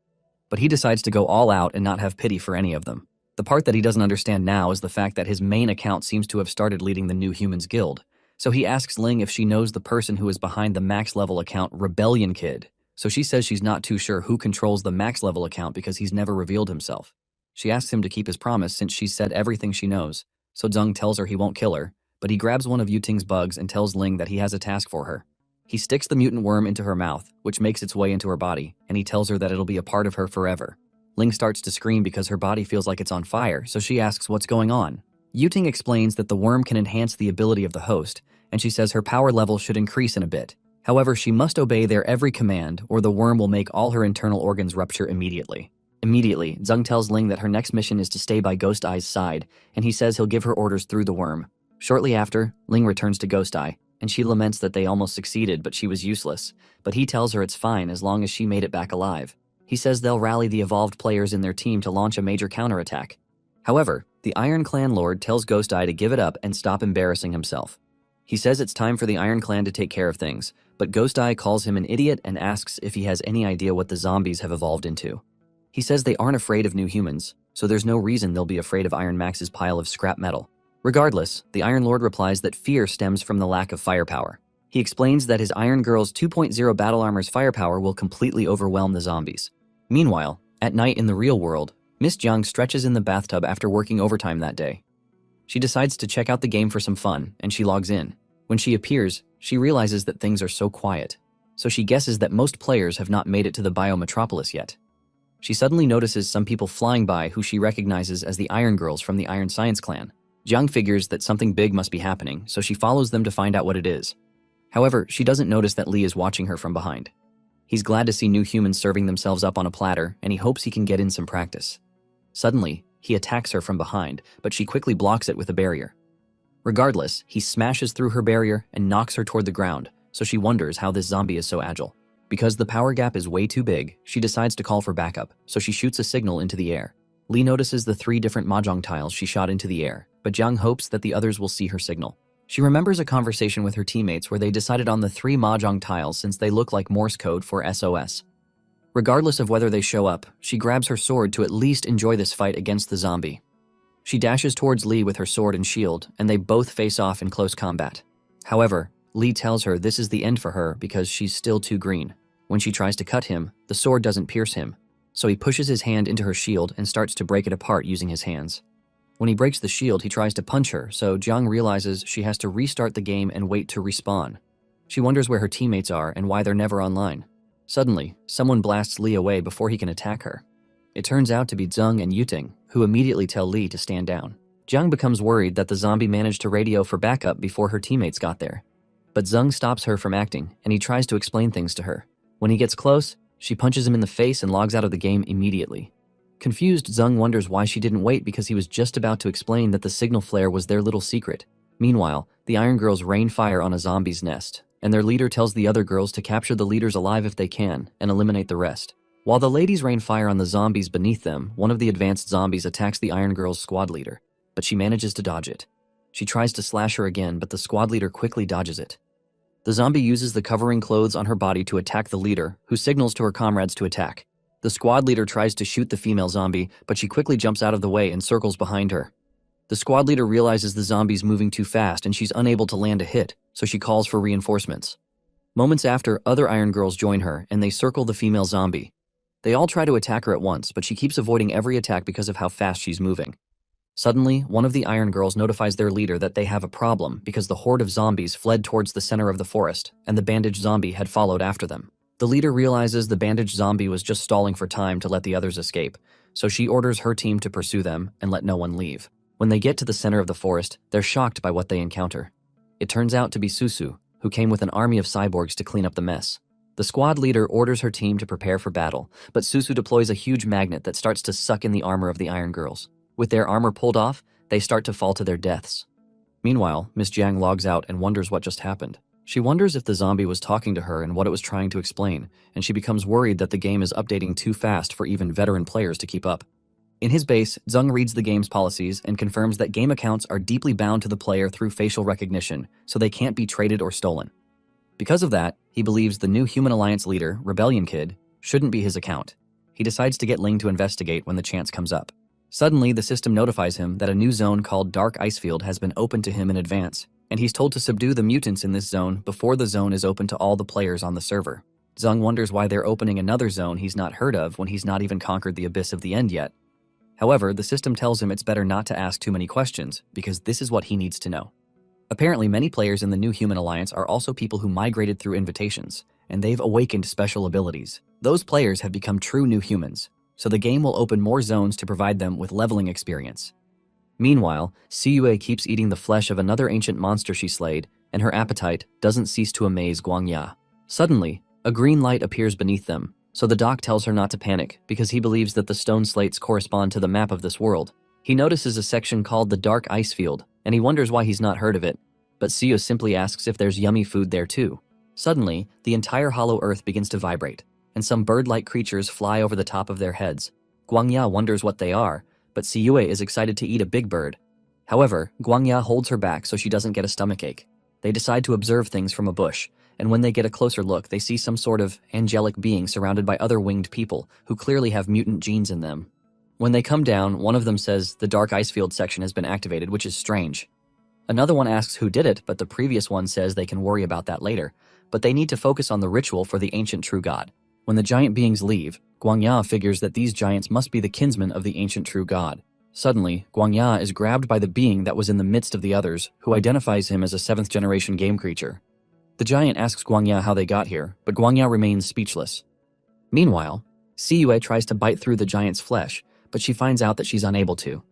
but he decides to go all out and not have pity for any of them. The part that he doesn't understand now is the fact that his main account seems to have started leading the New Humans Guild, so he asks Ling if she knows the person who is behind the max level account Rebellion Kid, so she says she's not too sure who controls the max level account because he's never revealed himself. She asks him to keep his promise since she said everything she knows, so Zeng tells her he won't kill her, but he grabs one of Yuting's bugs and tells Ling that he has a task for her. He sticks the mutant worm into her mouth, which makes its way into her body, and he tells her that it'll be a part of her forever. Ling starts to scream because her body feels like it's on fire, so she asks what's going on. Yuting explains that the worm can enhance the ability of the host, and she says her power level should increase in a bit. However, she must obey their every command, or the worm will make all her internal organs rupture immediately. Immediately, Zeng tells Ling that her next mission is to stay by Ghost Eye's side, and he says he'll give her orders through the worm. Shortly after, Ling returns to Ghost Eye, and she laments that they almost succeeded but she was useless, but he tells her it's fine as long as she made it back alive. He says they'll rally the evolved players in their team to launch a major counterattack. However, the Iron Clan Lord tells Ghost Eye to give it up and stop embarrassing himself. He says it's time for the Iron Clan to take care of things, but Ghost Eye calls him an idiot and asks if he has any idea what the zombies have evolved into. He says they aren't afraid of new humans, so there's no reason they'll be afraid of Iron Max's pile of scrap metal. Regardless, the Iron Lord replies that fear stems from the lack of firepower. He explains that his Iron Girl's 2.0 battle armor's firepower will completely overwhelm the zombies. Meanwhile, at night in the real world, Miss Jiang stretches in the bathtub after working overtime that day. She decides to check out the game for some fun, and she logs in. When she appears, she realizes that things are so quiet, so she guesses that most players have not made it to the Biometropolis yet. She suddenly notices some people flying by who she recognizes as the Iron Girls from the Iron Science Clan. Jiang figures that something big must be happening, so she follows them to find out what it is. However, she doesn't notice that Lee is watching her from behind. He's glad to see new humans serving themselves up on a platter, and he hopes he can get in some practice. Suddenly, he attacks her from behind, but she quickly blocks it with a barrier. Regardless, he smashes through her barrier and knocks her toward the ground, so she wonders how this zombie is so agile. Because the power gap is way too big, she decides to call for backup, so she shoots a signal into the air. Lee notices the 3 different mahjong tiles she shot into the air, but Jiang hopes that the others will see her signal. She remembers a conversation with her teammates where they decided on the 3 mahjong tiles since they look like Morse code for SOS. Regardless of whether they show up, she grabs her sword to at least enjoy this fight against the zombie. She dashes towards Lee with her sword and shield, and they both face off in close combat. However, Lee tells her this is the end for her because she's still too green. When she tries to cut him, the sword doesn't pierce him, so he pushes his hand into her shield and starts to break it apart using his hands. When he breaks the shield, he tries to punch her, so Jiang realizes she has to restart the game and wait to respawn. She wonders where her teammates are and why they're never online. Suddenly, someone blasts Lee away before he can attack her. It turns out to be Zheng and Yuting, who immediately tell Lee to stand down. Jiang becomes worried that the zombie managed to radio for backup before her teammates got there. But Zheng stops her from acting, and he tries to explain things to her. When he gets close, she punches him in the face and logs out of the game immediately. Confused, Zheng wonders why she didn't wait because he was just about to explain that the signal flare was their little secret. Meanwhile, the Iron Girls rain fire on a zombie's nest, and their leader tells the other girls to capture the leaders alive if they can and eliminate the rest. While the ladies rain fire on the zombies beneath them, one of the advanced zombies attacks the Iron Girls' squad leader, but she manages to dodge it. She tries to slash her again, but the squad leader quickly dodges it. The zombie uses the covering clothes on her body to attack the leader, who signals to her comrades to attack. The squad leader tries to shoot the female zombie, but she quickly jumps out of the way and circles behind her. The squad leader realizes the zombie's moving too fast and she's unable to land a hit, so she calls for reinforcements. Moments after, other Iron Girls join her and they circle the female zombie. They all try to attack her at once, but she keeps avoiding every attack because of how fast she's moving. Suddenly, one of the Iron Girls notifies their leader that they have a problem because the horde of zombies fled towards the center of the forest, and the bandaged zombie had followed after them. The leader realizes the bandaged zombie was just stalling for time to let the others escape, so she orders her team to pursue them and let no one leave. When they get to the center of the forest, they're shocked by what they encounter. It turns out to be Susu, who came with an army of cyborgs to clean up the mess. The squad leader orders her team to prepare for battle, but Susu deploys a huge magnet that starts to suck in the armor of the Iron Girls. With their armor pulled off, they start to fall to their deaths. Meanwhile, Miss Jiang logs out and wonders what just happened. She wonders if the zombie was talking to her and what it was trying to explain, and she becomes worried that the game is updating too fast for even veteran players to keep up. In his base, Zheng reads the game's policies and confirms that game accounts are deeply bound to the player through facial recognition, so they can't be traded or stolen. Because of that, he believes the new Human Alliance leader, Rebellion Kid, shouldn't be his account. He decides to get Ling to investigate when the chance comes up. Suddenly, the system notifies him that a new zone called Dark Icefield has been opened to him in advance, and he's told to subdue the mutants in this zone before the zone is open to all the players on the server. Zheng wonders why they're opening another zone he's not heard of when he's not even conquered the Abyss of the End yet. However, the system tells him it's better not to ask too many questions, because this is what he needs to know. Apparently, many players in the new Human Alliance are also people who migrated through invitations, and they've awakened special abilities. Those players have become true new humans, so the game will open more zones to provide them with leveling experience. Meanwhile, Siyue keeps eating the flesh of another ancient monster she slayed, and her appetite doesn't cease to amaze Guangya. Suddenly, a green light appears beneath them, so the doc tells her not to panic because he believes that the stone slates correspond to the map of this world. He notices a section called the Dark Icefield, and he wonders why he's not heard of it, but Siyue simply asks if there's yummy food there too. Suddenly, the entire hollow earth begins to vibrate, and some bird-like creatures fly over the top of their heads. Guangya wonders what they are, but Siyue is excited to eat a big bird. However, Guangya holds her back so she doesn't get a stomachache. They decide to observe things from a bush, and when they get a closer look, they see some sort of angelic being surrounded by other winged people who clearly have mutant genes in them. When they come down, one of them says the Dark Icefield section has been activated, which is strange. Another one asks who did it, but the previous one says they can worry about that later, but they need to focus on the ritual for the ancient true god. When the giant beings leave, Guangya figures that these giants must be the kinsmen of the ancient true god. Suddenly, Guangya is grabbed by the being that was in the midst of the others, who identifies him as a 7th generation game creature. The giant asks Guangya how they got here, but Guangya remains speechless. Meanwhile, Siyue tries to bite through the giant's flesh, but she finds out that she's unable to.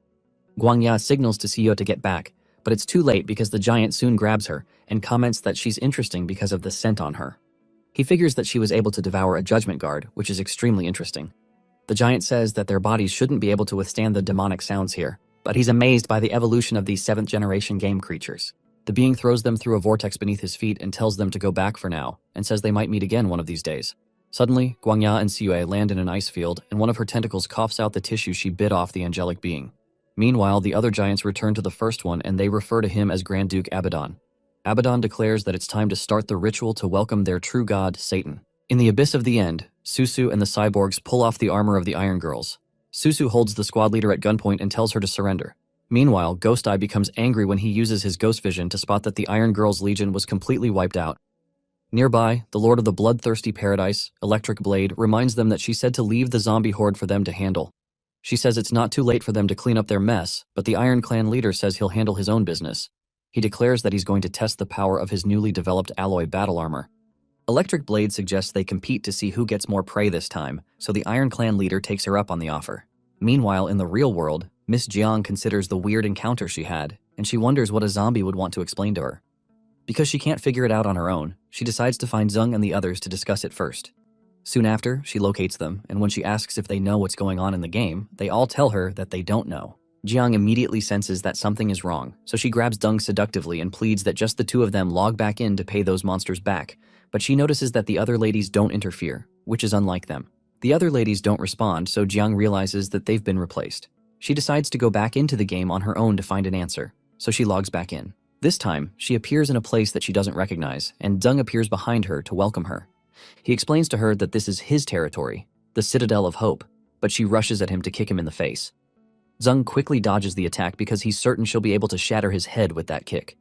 Guangya signals to Siyue to get back, but it's too late because the giant soon grabs her and comments that she's interesting because of the scent on her. He figures that she was able to devour a judgment guard, which is extremely interesting. The giant says that their bodies shouldn't be able to withstand the demonic sounds here, but he's amazed by the evolution of these 7th generation game creatures. The being throws them through a vortex beneath his feet and tells them to go back for now, and says they might meet again one of these days. Suddenly, Guangya and Siyue land in an ice field, and one of her tentacles coughs out the tissue she bit off the angelic being. Meanwhile, the other giants return to the first one, and they refer to him as Grand Duke Abaddon. Abaddon declares that it's time to start the ritual to welcome their true god, Satan. In the abyss of the end, Susu and the cyborgs pull off the armor of the Iron Girls. Susu holds the squad leader at gunpoint and tells her to surrender. Meanwhile, Ghost Eye becomes angry when he uses his ghost vision to spot that the Iron Girls' legion was completely wiped out. Nearby, the Lord of the Bloodthirsty Paradise, Electric Blade, reminds them that she said to leave the zombie horde for them to handle. She says it's not too late for them to clean up their mess, but the Iron Clan leader says he'll handle his own business. He declares that he's going to test the power of his newly developed alloy battle armor. Electric Blade suggests they compete to see who gets more prey this time, so the Iron Clan leader takes her up on the offer. Meanwhile, in the real world, Miss Jiang considers the weird encounter she had, and she wonders what a zombie would want to explain to her. Because she can't figure it out on her own, she decides to find Zeng and the others to discuss it first. Soon after, she locates them, and when she asks if they know what's going on in the game, they all tell her that they don't know. Jiang immediately senses that something is wrong, so she grabs Deng seductively and pleads that just the two of them log back in to pay those monsters back, but she notices that the other ladies don't interfere, which is unlike them. The other ladies don't respond, so Jiang realizes that they've been replaced. She decides to go back into the game on her own to find an answer, so she logs back in. This time, she appears in a place that she doesn't recognize, and Deng appears behind her to welcome her. He explains to her that this is his territory, the Citadel of Hope, but she rushes at him to kick him in the face. Zeng quickly dodges the attack because he's certain she'll be able to shatter his head with that kick.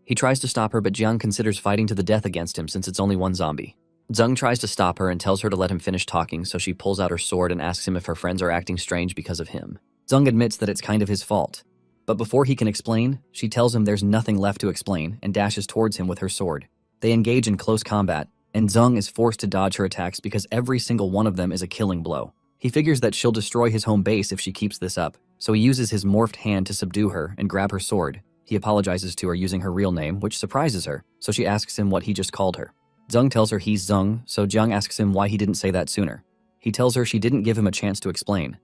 He tries to stop her, but Jiang considers fighting to the death against him since it's only one zombie. Zeng tries to stop her and tells her to let him finish talking, so she pulls out her sword and asks him if her friends are acting strange because of him. Zeng admits that it's kind of his fault. But before he can explain, she tells him there's nothing left to explain and dashes towards him with her sword. They engage in close combat, and Zeng is forced to dodge her attacks because every single one of them is a killing blow. He figures that she'll destroy his home base if she keeps this up, so he uses his morphed hand to subdue her and grab her sword. He apologizes to her using her real name, which surprises her, so she asks him what he just called her. Zeng tells her he's Zeng, so Jiang asks him why he didn't say that sooner. He tells her she didn't give him a chance to explain.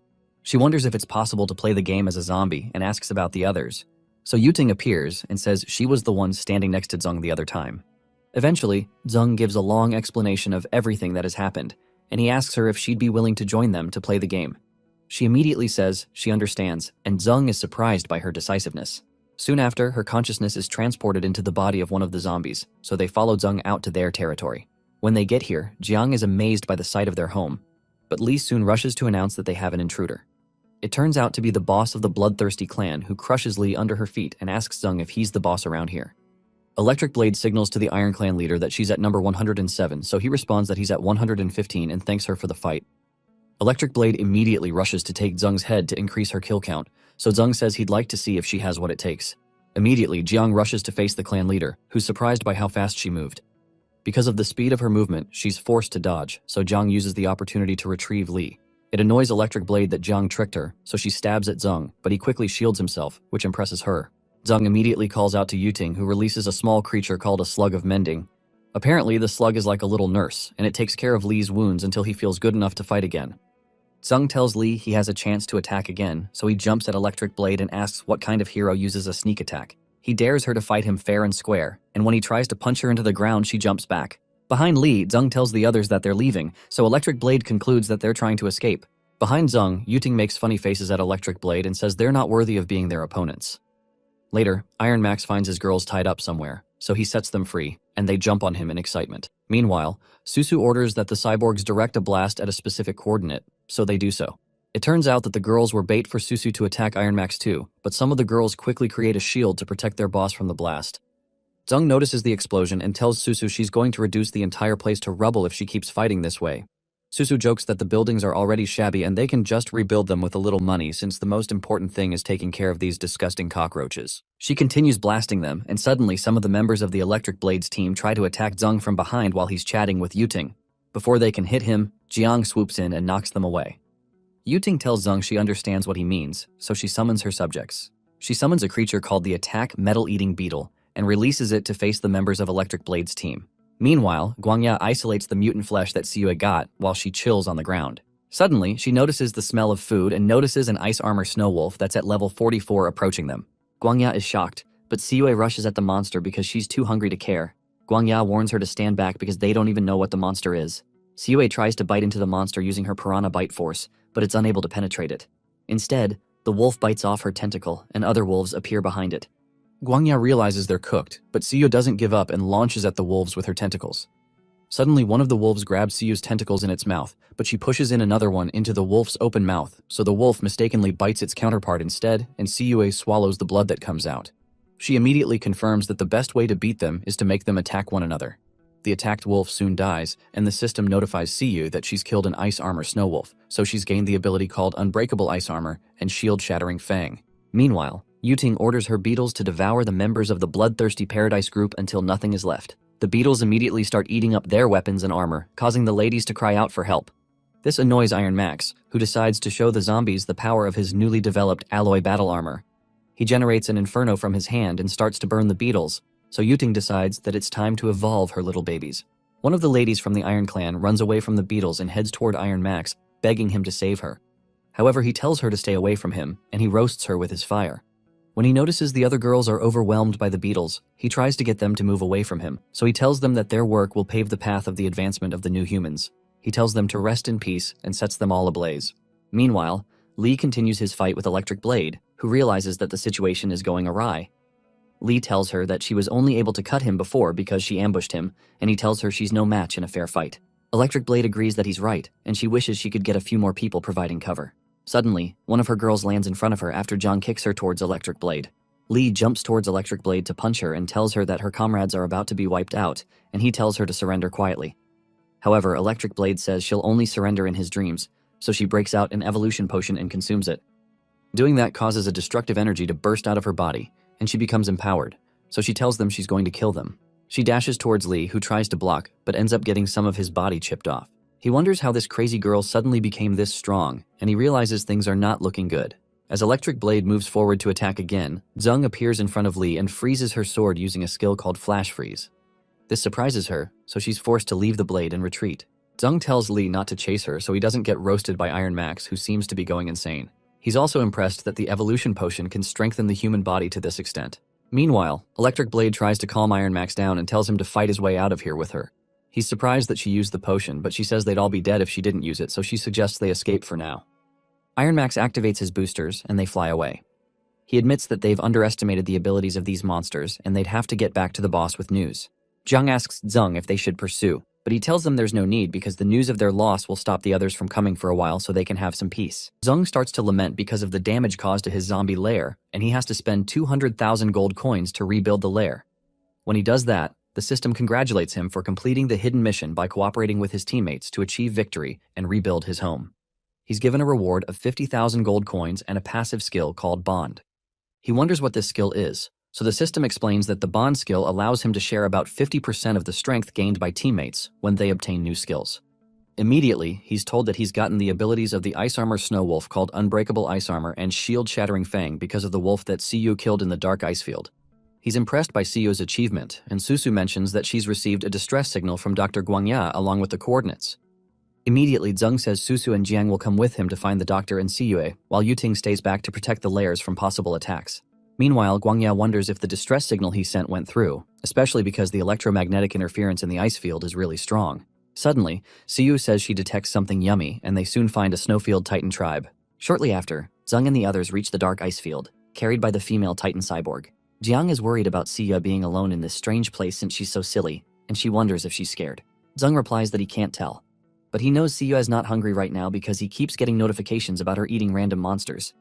She wonders if it's possible to play the game as a zombie and asks about the others. So Yuting appears and says she was the one standing next to Zeng the other time. Eventually, Zeng gives a long explanation of everything that has happened, and he asks her if she'd be willing to join them to play the game. She immediately says she understands, and Zeng is surprised by her decisiveness. Soon after, her consciousness is transported into the body of one of the zombies, so they follow Zeng out to their territory. When they get here, Jiang is amazed by the sight of their home, but Li soon rushes to announce that they have an intruder. It turns out to be the boss of the Bloodthirsty clan who crushes Li under her feet and asks Zeng if he's the boss around here. Electric Blade signals to the Iron Clan leader that she's at number 107, so he responds that he's at 115 and thanks her for the fight. Electric Blade immediately rushes to take Zeng's head to increase her kill count, so Zeng says he'd like to see if she has what it takes. Immediately, Jiang rushes to face the clan leader, who's surprised by how fast she moved. Because of the speed of her movement, she's forced to dodge, so Jiang uses the opportunity to retrieve Li. It annoys Electric Blade that Jiang tricked her, so she stabs at Zeng, but he quickly shields himself, which impresses her. Zeng immediately calls out to Yuting, who releases a small creature called a Slug of Mending. Apparently, the slug is like a little nurse, and it takes care of Li's wounds until he feels good enough to fight again. Zeng tells Li he has a chance to attack again, so he jumps at Electric Blade and asks what kind of hero uses a sneak attack. He dares her to fight him fair and square, and when he tries to punch her into the ground, she jumps back. Behind Li, Zeng tells the others that they're leaving, so Electric Blade concludes that they're trying to escape. Behind Zeng, Yuting makes funny faces at Electric Blade and says they're not worthy of being their opponents. Later, Iron Max finds his girls tied up somewhere, so he sets them free, and they jump on him in excitement. Meanwhile, Susu orders that the cyborgs direct a blast at a specific coordinate, so they do so. It turns out that the girls were bait for Susu to attack Iron Max too, but some of the girls quickly create a shield to protect their boss from the blast. Zung notices the explosion and tells Susu she's going to reduce the entire place to rubble if she keeps fighting this way. Susu jokes that the buildings are already shabby and they can just rebuild them with a little money since the most important thing is taking care of these disgusting cockroaches. She continues blasting them, and suddenly some of the members of the Electric Blades team try to attack Zung from behind while he's chatting with Yuting. Before they can hit him, Jiang swoops in and knocks them away. Yuting tells Zung she understands what he means, so she summons her subjects. She summons a creature called the Attack Metal-Eating Beetle and releases it to face the members of Electric Blade's team. Meanwhile, Guangya isolates the mutant flesh that Siyue got while she chills on the ground. Suddenly, she notices the smell of food and notices an ice armor snow wolf that's at level 44 approaching them. Guangya is shocked, but Siyue rushes at the monster because she's too hungry to care. Guangya warns her to stand back because they don't even know what the monster is. Siyue tries to bite into the monster using her piranha bite force, but it's unable to penetrate it. Instead, the wolf bites off her tentacle and other wolves appear behind it. Guangya realizes they're cooked, but Siyue doesn't give up and launches at the wolves with her tentacles. Suddenly, one of the wolves grabs Siyue's tentacles in its mouth, but she pushes in another one into the wolf's open mouth, so the wolf mistakenly bites its counterpart instead, and Siyue swallows the blood that comes out. She immediately confirms that the best way to beat them is to make them attack one another. The attacked wolf soon dies, and the system notifies Siyue that she's killed an ice armor snow wolf, so she's gained the ability called Unbreakable Ice Armor and Shield-Shattering Fang. Meanwhile, Yuting orders her beetles to devour the members of the bloodthirsty Paradise group until nothing is left. The beetles immediately start eating up their weapons and armor, causing the ladies to cry out for help. This annoys Iron Max, who decides to show the zombies the power of his newly developed alloy battle armor. He generates an inferno from his hand and starts to burn the beetles, so Yuting decides that it's time to evolve her little babies. One of the ladies from the Iron Clan runs away from the beetles and heads toward Iron Max, begging him to save her. However, he tells her to stay away from him, and he roasts her with his fire. When he notices the other girls are overwhelmed by the beetles, he tries to get them to move away from him, so he tells them that their work will pave the path of the advancement of the new humans. He tells them to rest in peace and sets them all ablaze. Meanwhile, Lee continues his fight with Electric Blade, who realizes that the situation is going awry. Lee tells her that she was only able to cut him before because she ambushed him, and he tells her she's no match in a fair fight. Electric Blade agrees that he's right, and she wishes she could get a few more people providing cover. Suddenly, one of her girls lands in front of her after John kicks her towards Electric Blade. Lee jumps towards Electric Blade to punch her and tells her that her comrades are about to be wiped out, and he tells her to surrender quietly. However, Electric Blade says she'll only surrender in his dreams, so she breaks out an evolution potion and consumes it. Doing that causes a destructive energy to burst out of her body, and she becomes empowered, so she tells them she's going to kill them. She dashes towards Lee, who tries to block, but ends up getting some of his body chipped off. He wonders how this crazy girl suddenly became this strong, and he realizes things are not looking good. As Electric Blade moves forward to attack again, Zung appears in front of Lee and freezes her sword using a skill called Flash Freeze. This surprises her, so she's forced to leave the blade and retreat. Zung tells Lee not to chase her so he doesn't get roasted by Iron Max, who seems to be going insane. He's also impressed that the evolution potion can strengthen the human body to this extent. Meanwhile, Electric Blade tries to calm Iron Max down and tells him to fight his way out of here with her. He's surprised that she used the potion, but she says they'd all be dead if she didn't use it, so she suggests they escape for now. Iron Max activates his boosters, and they fly away. He admits that they've underestimated the abilities of these monsters, and they'd have to get back to the boss with news. Jiang asks Zung if they should pursue, but he tells them there's no need because the news of their loss will stop the others from coming for a while so they can have some peace. Zung starts to lament because of the damage caused to his zombie lair, and he has to spend 200,000 gold coins to rebuild the lair. When he does that, the system congratulates him for completing the hidden mission by cooperating with his teammates to achieve victory and rebuild his home. He's given a reward of 50,000 gold coins and a passive skill called Bond. He wonders what this skill is, so the system explains that the Bond skill allows him to share about 50% of the strength gained by teammates when they obtain new skills. Immediately, he's told that he's gotten the abilities of the Ice Armor Snow Wolf called Unbreakable Ice Armor and Shield-Shattering Fang because of the wolf that Siyue killed in the Dark Ice Field. He's impressed by Siyue's achievement, and Susu mentions that she's received a distress signal from Dr. Guangya along with the coordinates. Immediately, Zung says Susu and Jiang will come with him to find the doctor and Siyue, while Yuting stays back to protect the lairs from possible attacks. Meanwhile, Guangya wonders if the distress signal he sent went through, especially because the electromagnetic interference in the ice field is really strong. Suddenly, Siyue says she detects something yummy, and they soon find a Snowfield Titan tribe. Shortly after, Zung and the others reach the Dark Ice Field, carried by the female Titan cyborg. Jiang is worried about Siyue being alone in this strange place since she's so silly, and she wonders if she's scared. Zung replies that he can't tell. But he knows Siyue is not hungry right now because he keeps getting notifications about her eating random monsters.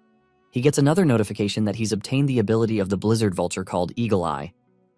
He gets another notification that he's obtained the ability of the blizzard vulture called Eagle Eye.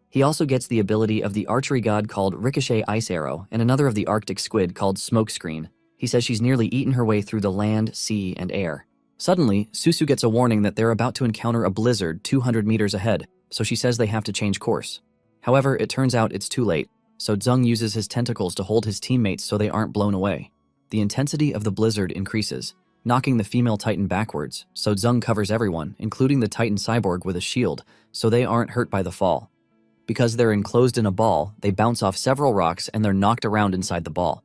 He also gets the ability of the archery god called Ricochet Ice Arrow and another of the Arctic squid called Smokescreen. He says she's nearly eaten her way through the land, sea, and air. Suddenly, Susu gets a warning that they're about to encounter a blizzard 200 meters ahead, so she says they have to change course. However, it turns out it's too late, so Zung uses his tentacles to hold his teammates so they aren't blown away. The intensity of the blizzard increases, knocking the female Titan backwards, so Zung covers everyone, including the Titan cyborg with a shield, so they aren't hurt by the fall. Because they're enclosed in a ball, they bounce off several rocks and they're knocked around inside the ball.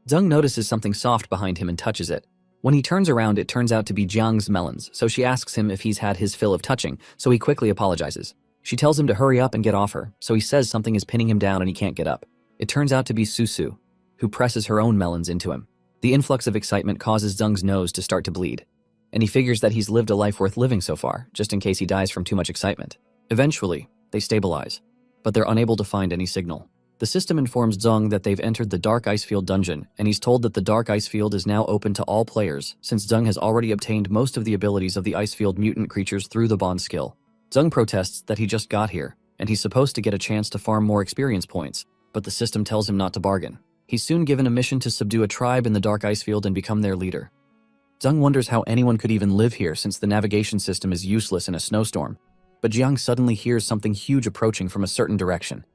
Zung notices something soft behind him and touches it. When he turns around, it turns out to be Jiang's melons, so she asks him if he's had his fill of touching, so he quickly apologizes. She tells him to hurry up and get off her, so he says something is pinning him down and he can't get up. It turns out to be Susu, who presses her own melons into him. The influx of excitement causes Zung's nose to start to bleed, and he figures that he's lived a life worth living so far, just in case he dies from too much excitement. Eventually, they stabilize, but they're unable to find any signal. The system informs Zung that they've entered the Dark Icefield dungeon, and he's told that the Dark Icefield is now open to all players, since Zung has already obtained most of the abilities of the Icefield mutant creatures through the bond skill. Zung protests that he just got here, and he's supposed to get a chance to farm more experience points, but the system tells him not to bargain. He's soon given a mission to subdue a tribe in the Dark Icefield and become their leader. Zung wonders how anyone could even live here since the navigation system is useless in a snowstorm, but Jiang suddenly hears something huge approaching from a certain direction.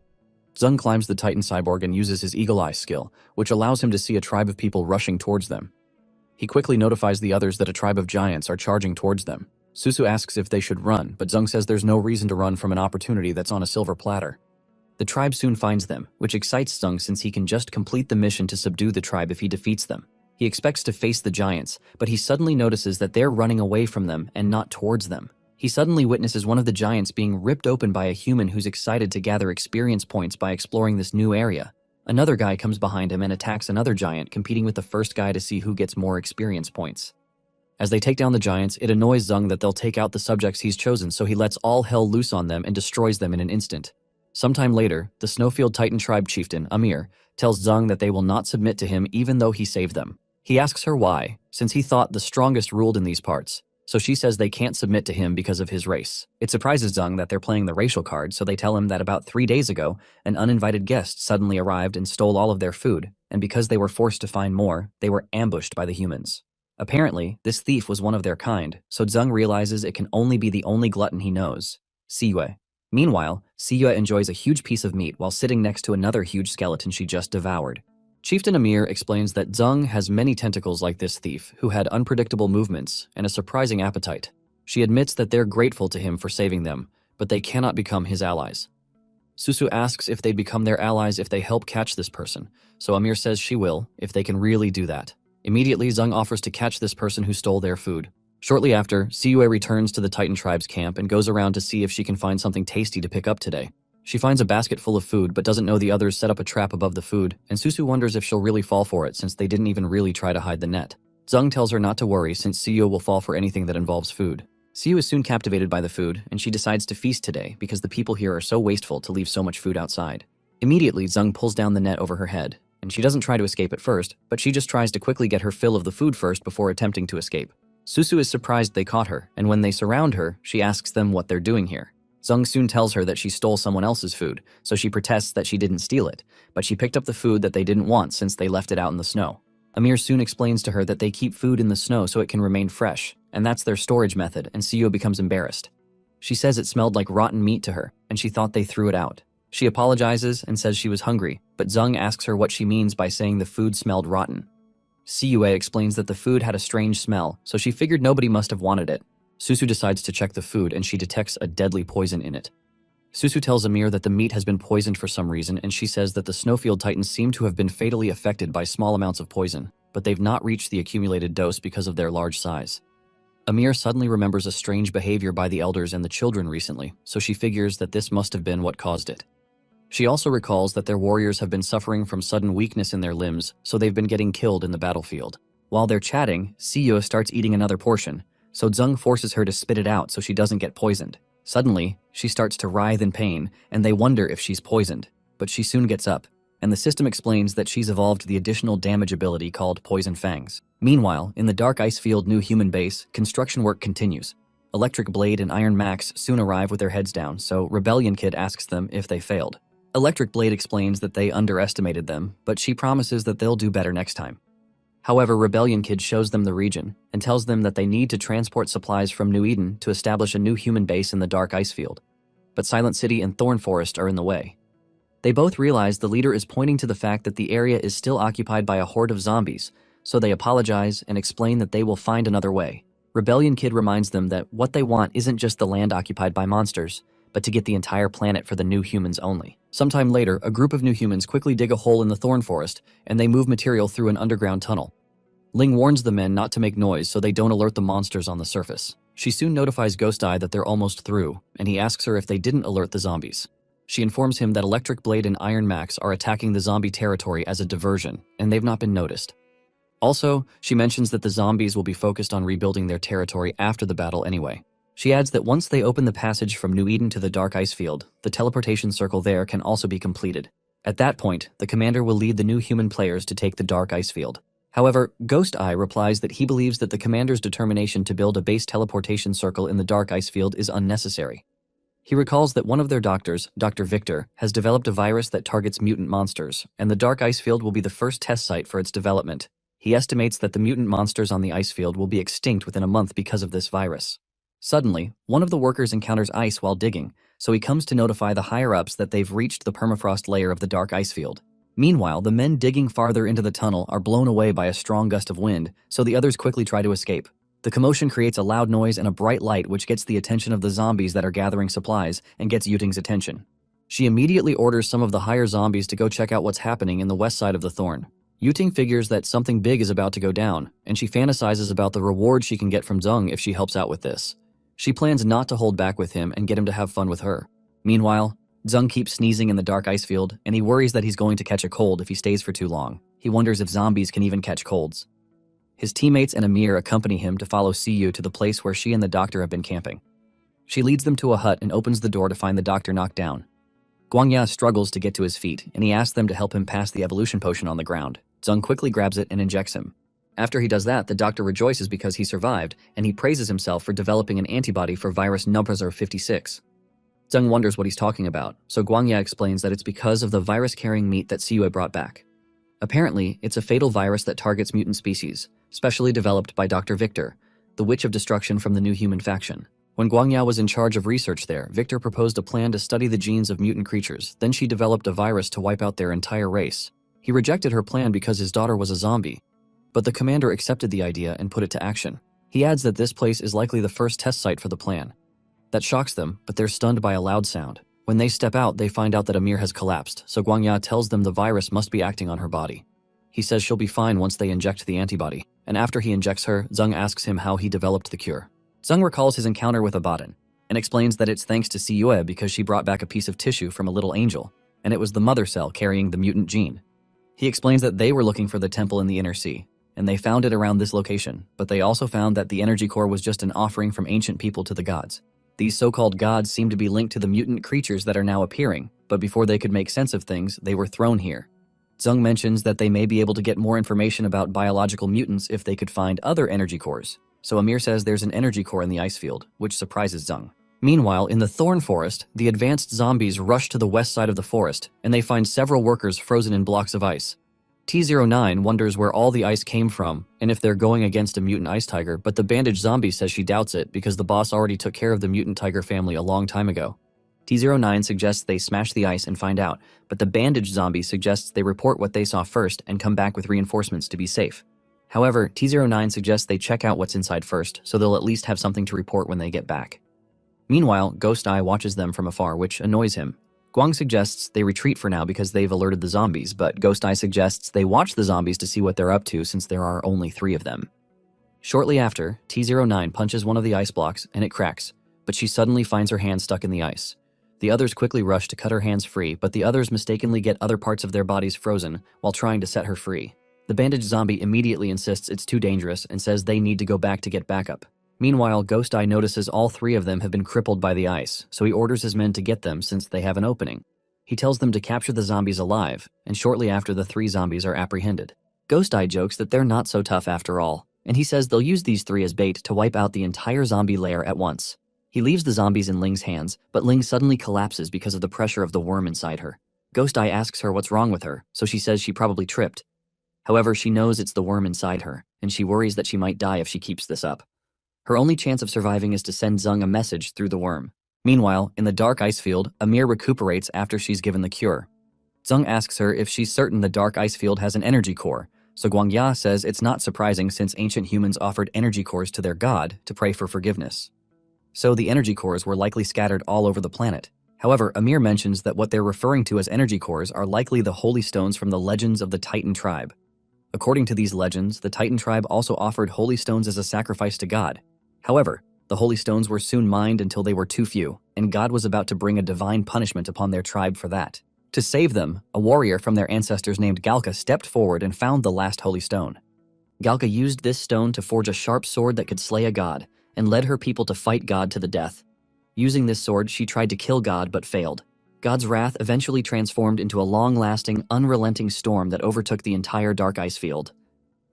Zung climbs the Titan cyborg and uses his Eagle Eye skill, which allows him to see a tribe of people rushing towards them. He quickly notifies the others that a tribe of giants are charging towards them. Susu asks if they should run, but Zung says there's no reason to run from an opportunity that's on a silver platter. The tribe soon finds them, which excites Zung since he can just complete the mission to subdue the tribe if he defeats them. He expects to face the giants, but he suddenly notices that they're running away from them and not towards them. He suddenly witnesses one of the giants being ripped open by a human who's excited to gather experience points by exploring this new area. Another guy comes behind him and attacks another giant, competing with the first guy to see who gets more experience points. As they take down the giants, it annoys Zung that they'll take out the subjects he's chosen, so he lets all hell loose on them and destroys them in an instant. Sometime later, the Snowfield Titan tribe chieftain, Amir, tells Zung that they will not submit to him even though he saved them. He asks her why, since he thought the strongest ruled in these parts. So she says they can't submit to him because of his race. It surprises Zung that they're playing the racial card, so they tell him that about 3 days ago, an uninvited guest suddenly arrived and stole all of their food, and because they were forced to find more, they were ambushed by the humans. Apparently, this thief was one of their kind, so Zung realizes it can only be the only glutton he knows, Siyue. Meanwhile, Siyue enjoys a huge piece of meat while sitting next to another huge skeleton she just devoured. Chieftain Amir explains that Zung has many tentacles like this thief, who had unpredictable movements and a surprising appetite. She admits that they're grateful to him for saving them, but they cannot become his allies. Susu asks if they'd become their allies if they help catch this person, so Amir says she will, if they can really do that. Immediately, Zung offers to catch this person who stole their food. Shortly after, Siyue returns to the Titan tribe's camp and goes around to see if she can find something tasty to pick up today. She finds a basket full of food but doesn't know the others set up a trap above the food, and Susu wonders if she'll really fall for it since they didn't even really try to hide the net. Zung tells her not to worry since Siyue will fall for anything that involves food. Siyue is soon captivated by the food, and she decides to feast today because the people here are so wasteful to leave so much food outside. Immediately, Zung pulls down the net over her head, and she doesn't try to escape at first, but she just tries to quickly get her fill of the food first before attempting to escape. Susu is surprised they caught her, and when they surround her, she asks them what they're doing here. Zung soon tells her that she stole someone else's food, so she protests that she didn't steal it, but she picked up the food that they didn't want since they left it out in the snow. Amir soon explains to her that they keep food in the snow so it can remain fresh, and that's their storage method, and Siyue becomes embarrassed. She says it smelled like rotten meat to her, and she thought they threw it out. She apologizes and says she was hungry, but Zung asks her what she means by saying the food smelled rotten. Siyue explains that the food had a strange smell, so she figured nobody must have wanted it. Susu decides to check the food and she detects a deadly poison in it. Susu tells Amir that the meat has been poisoned for some reason, and she says that the Snowfield Titans seem to have been fatally affected by small amounts of poison, but they've not reached the accumulated dose because of their large size. Amir suddenly remembers a strange behavior by the elders and the children recently, so she figures that this must have been what caused it. She also recalls that their warriors have been suffering from sudden weakness in their limbs, so they've been getting killed in the battlefield. While they're chatting, Siyue starts eating another portion, so Zung forces her to spit it out so she doesn't get poisoned. Suddenly, she starts to writhe in pain, and they wonder if she's poisoned, but she soon gets up. and the system explains that she's evolved the additional damage ability called Poison Fangs. Meanwhile, in the Dark Ice Field new human base, construction work continues. Electric Blade and Iron Max soon arrive with their heads down, so Rebellion Kid asks them if they failed. Electric Blade explains that they underestimated them, but she promises that they'll do better next time. However, Rebellion Kid shows them the region and tells them that they need to transport supplies from New Eden to establish a new human base in the Dark Ice Field. But Silent City and Thorn Forest are in the way. They both realize the leader is pointing to the fact that the area is still occupied by a horde of zombies, so they apologize and explain that they will find another way. Rebellion Kid reminds them that what they want isn't just the land occupied by monsters, but to get the entire planet for the new humans only. Sometime later, a group of new humans quickly dig a hole in the Thorn Forest, and they move material through an underground tunnel. Ling warns the men not to make noise so they don't alert the monsters on the surface. She soon notifies Ghost Eye that they're almost through, and he asks her if they didn't alert the zombies. She informs him that Electric Blade and Iron Max are attacking the zombie territory as a diversion, and they've not been noticed. Also, she mentions that the zombies will be focused on rebuilding their territory after the battle anyway. She adds that once they open the passage from New Eden to the Dark Ice Field, the teleportation circle there can also be completed. At that point, the commander will lead the new human players to take the Dark Ice Field. However, Ghost Eye replies that he believes that the commander's determination to build a base teleportation circle in the Dark Ice Field is unnecessary. He recalls that one of their doctors, Dr. Victor, has developed a virus that targets mutant monsters, and the Dark Ice Field will be the first test site for its development. He estimates that the mutant monsters on the ice field will be extinct within a month because of this virus. Suddenly, one of the workers encounters ice while digging, so he comes to notify the higher-ups that they've reached the permafrost layer of the Dark Ice Field. Meanwhile, the men digging farther into the tunnel are blown away by a strong gust of wind, so the others quickly try to escape. The commotion creates a loud noise and a bright light which gets the attention of the zombies that are gathering supplies and gets Yuting's attention. She immediately orders some of the higher zombies to go check out what's happening in the west side of the Thorn. Yuting figures that something big is about to go down, and she fantasizes about the reward she can get from Zeng if she helps out with this. She plans not to hold back with him and get him to have fun with her. Meanwhile, Zeng keeps sneezing in the Dark Ice Field, and he worries that he's going to catch a cold if he stays for too long. He wonders if zombies can even catch colds. His teammates and Amir accompany him to follow Siyu to the place where she and the doctor have been camping. She leads them to a hut and opens the door to find the doctor knocked down. Guangya struggles to get to his feet, and he asks them to help him pass the evolution potion on the ground. Zeng quickly grabs it and injects him. After he does that, the doctor rejoices because he survived, and he praises himself for developing an antibody for virus Nubrazor 56. Zeng wonders what he's talking about, so Guangya explains that it's because of the virus-carrying meat that Siyu brought back. Apparently, it's a fatal virus that targets mutant species, specially developed by Dr. Victor, the Witch of Destruction from the New Human faction. When Guangya was in charge of research there, Victor proposed a plan to study the genes of mutant creatures, then she developed a virus to wipe out their entire race. He rejected her plan because his daughter was a zombie, but the commander accepted the idea and put it to action. He adds that this place is likely the first test site for the plan. That shocks them, but they're stunned by a loud sound. When they step out, they find out that Amir has collapsed, so Guangya tells them the virus must be acting on her body. He says she'll be fine once they inject the antibody, and after he injects her, Zeng asks him how he developed the cure. Zeng recalls his encounter with Abaddon, and explains that it's thanks to Siyue because she brought back a piece of tissue from a little angel, and it was the mother cell carrying the mutant gene. He explains that they were looking for the temple in the Inner Sea, and they found it around this location, but they also found that the energy core was just an offering from ancient people to the gods. These so-called gods seem to be linked to the mutant creatures that are now appearing, but before they could make sense of things, they were thrown here. Zeng mentions that they may be able to get more information about biological mutants if they could find other energy cores, so Amir says there's an energy core in the ice field, which surprises Zeng. Meanwhile, in the Thorn Forest, the advanced zombies rush to the west side of the forest, and they find several workers frozen in blocks of ice. T09 wonders where all the ice came from and if they're going against a mutant ice tiger, but the bandaged zombie says she doubts it because the boss already took care of the mutant tiger family a long time ago. T09 suggests they smash the ice and find out, but the bandaged zombie suggests they report what they saw first and come back with reinforcements to be safe. However, T09 suggests they check out what's inside first, so they'll at least have something to report when they get back. Meanwhile, Ghost Eye watches them from afar, which annoys him. Guang suggests they retreat for now because they've alerted the zombies, but Ghost Eye suggests they watch the zombies to see what they're up to since there are only 3 of them. Shortly after, T09 punches one of the ice blocks and it cracks, but she suddenly finds her hand stuck in the ice. The others quickly rush to cut her hands free, but the others mistakenly get other parts of their bodies frozen while trying to set her free. The bandaged zombie immediately insists it's too dangerous and says they need to go back to get backup. Meanwhile, Ghost Eye notices all 3 of them have been crippled by the ice, so he orders his men to get them since they have an opening. He tells them to capture the zombies alive, and shortly after the 3 zombies are apprehended. Ghost Eye jokes that they're not so tough after all, and he says they'll use these 3 as bait to wipe out the entire zombie lair at once. He leaves the zombies in Ling's hands, but Ling suddenly collapses because of the pressure of the worm inside her. Ghost Eye asks her what's wrong with her, so she says she probably tripped. However, she knows it's the worm inside her, and she worries that she might die if she keeps this up. Her only chance of surviving is to send Zung a message through the worm. Meanwhile, in the dark ice field, Amir recuperates after she's given the cure. Zung asks her if she's certain the dark ice field has an energy core, so Guangya says it's not surprising since ancient humans offered energy cores to their god to pray for forgiveness. So the energy cores were likely scattered all over the planet. However, Amir mentions that what they're referring to as energy cores are likely the holy stones from the legends of the Titan tribe. According to these legends, the Titan tribe also offered holy stones as a sacrifice to God. However, the holy stones were soon mined until they were too few, and God was about to bring a divine punishment upon their tribe for that. To save them, a warrior from their ancestors named Galka stepped forward and found the last holy stone. Galka used this stone to forge a sharp sword that could slay a god, and led her people to fight God to the death. Using this sword, she tried to kill God but failed. God's wrath eventually transformed into a long-lasting, unrelenting storm that overtook the entire dark ice field.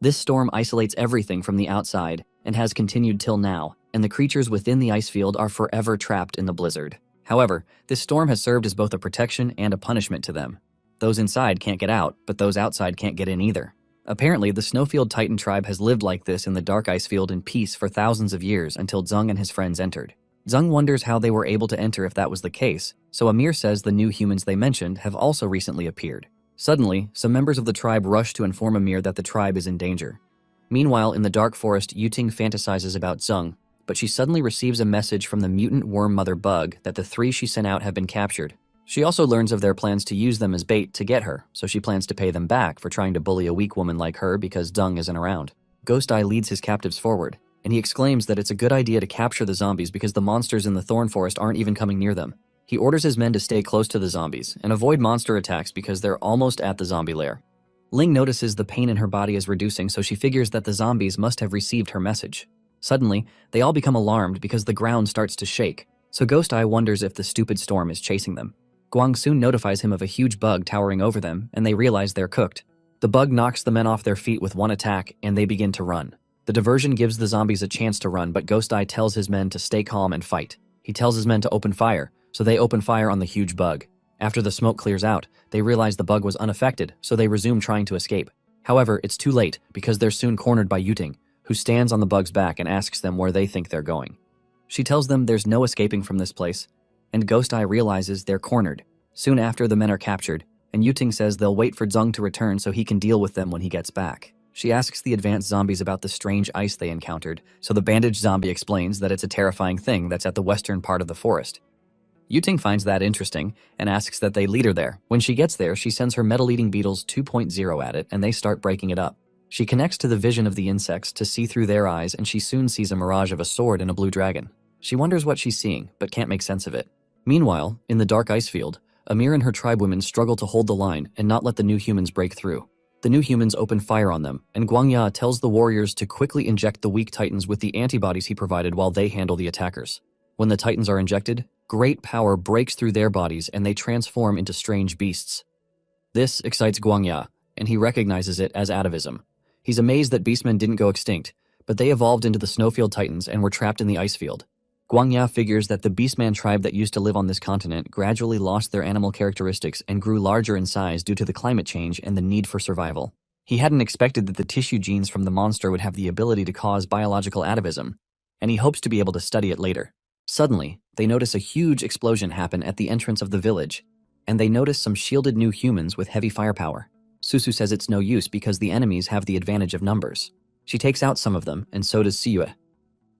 This storm isolates everything from the outside and has continued till now, and the creatures within the ice field are forever trapped in the blizzard. However, this storm has served as both a protection and a punishment to them. Those inside can't get out, but those outside can't get in either. Apparently, the Snowfield Titan tribe has lived like this in the dark ice field in peace for thousands of years until Zung and his friends entered. Zung wonders how they were able to enter if that was the case, so Amir says the new humans they mentioned have also recently appeared. Suddenly, some members of the tribe rush to inform Amir that the tribe is in danger. Meanwhile, in the dark forest, Yuting fantasizes about Zung, but she suddenly receives a message from the mutant worm mother bug that the 3 she sent out have been captured. She also learns of their plans to use them as bait to get her, so she plans to pay them back for trying to bully a weak woman like her because Zung isn't around. Ghost Eye leads his captives forward, and he exclaims that it's a good idea to capture the zombies because the monsters in the thorn forest aren't even coming near them. He orders his men to stay close to the zombies and avoid monster attacks because they're almost at the zombie lair. Ling notices the pain in her body is reducing, so she figures that the zombies must have received her message. Suddenly, they all become alarmed because the ground starts to shake, so Ghost Eye wonders if the stupid storm is chasing them. Guang soon notifies him of a huge bug towering over them, and they realize they're cooked. The bug knocks the men off their feet with one attack, and they begin to run. The diversion gives the zombies a chance to run, but Ghost Eye tells his men to stay calm and fight. He tells his men to open fire, so they open fire on the huge bug. After the smoke clears out, they realize the bug was unaffected, so they resume trying to escape. However, it's too late because they're soon cornered by Yuting, who stands on the bug's back and asks them where they think they're going. She tells them there's no escaping from this place, and Ghost Eye realizes they're cornered. Soon after, the men are captured, and Yuting says they'll wait for Zung to return so he can deal with them when he gets back. She asks the advanced zombies about the strange ice they encountered, so the bandaged zombie explains that it's a terrifying thing that's at the western part of the forest. Yuting finds that interesting and asks that they lead her there. When she gets there, she sends her metal-eating beetles 2.0 at it, and they start breaking it up. She connects to the vision of the insects to see through their eyes, and she soon sees a mirage of a sword and a blue dragon. She wonders what she's seeing, but can't make sense of it. Meanwhile, in the dark ice field, Amir and her tribewomen struggle to hold the line and not let the new humans break through. The new humans open fire on them, and Guangya tells the warriors to quickly inject the weak titans with the antibodies he provided while they handle the attackers. When the titans are injected, great power breaks through their bodies and they transform into strange beasts. This excites Guangya, and he recognizes it as atavism. He's amazed that beastmen didn't go extinct, but they evolved into the Snowfield Titans and were trapped in the ice field. Guangya figures that the Beastman tribe that used to live on this continent gradually lost their animal characteristics and grew larger in size due to the climate change and the need for survival. He hadn't expected that the tissue genes from the monster would have the ability to cause biological atavism, and he hopes to be able to study it later. Suddenly, they notice a huge explosion happen at the entrance of the village, and they notice some shielded new humans with heavy firepower. Susu says it's no use because the enemies have the advantage of numbers. She takes out some of them, and so does Siyue.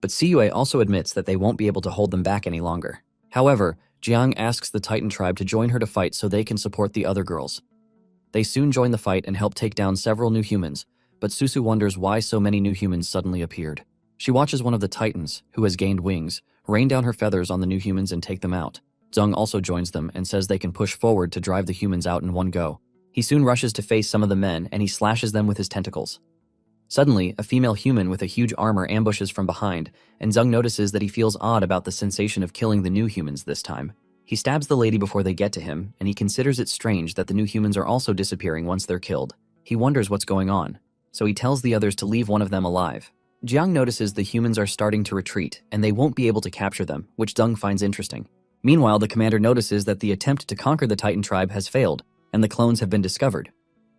But Siyue also admits that they won't be able to hold them back any longer. However, Jiang asks the Titan tribe to join her to fight so they can support the other girls. They soon join the fight and help take down several new humans, but Susu wonders why so many new humans suddenly appeared. She watches one of the Titans, who has gained wings, rain down her feathers on the new humans and take them out. Zung also joins them and says they can push forward to drive the humans out in one go. He soon rushes to face some of the men and he slashes them with his tentacles. Suddenly, a female human with a huge armor ambushes from behind, and Zung notices that he feels odd about the sensation of killing the new humans this time. He stabs the lady before they get to him, and he considers it strange that the new humans are also disappearing once they're killed. He wonders what's going on, so he tells the others to leave one of them alive. Jiang notices the humans are starting to retreat, and they won't be able to capture them, which Zeng finds interesting. Meanwhile, the commander notices that the attempt to conquer the Titan tribe has failed, and the clones have been discovered.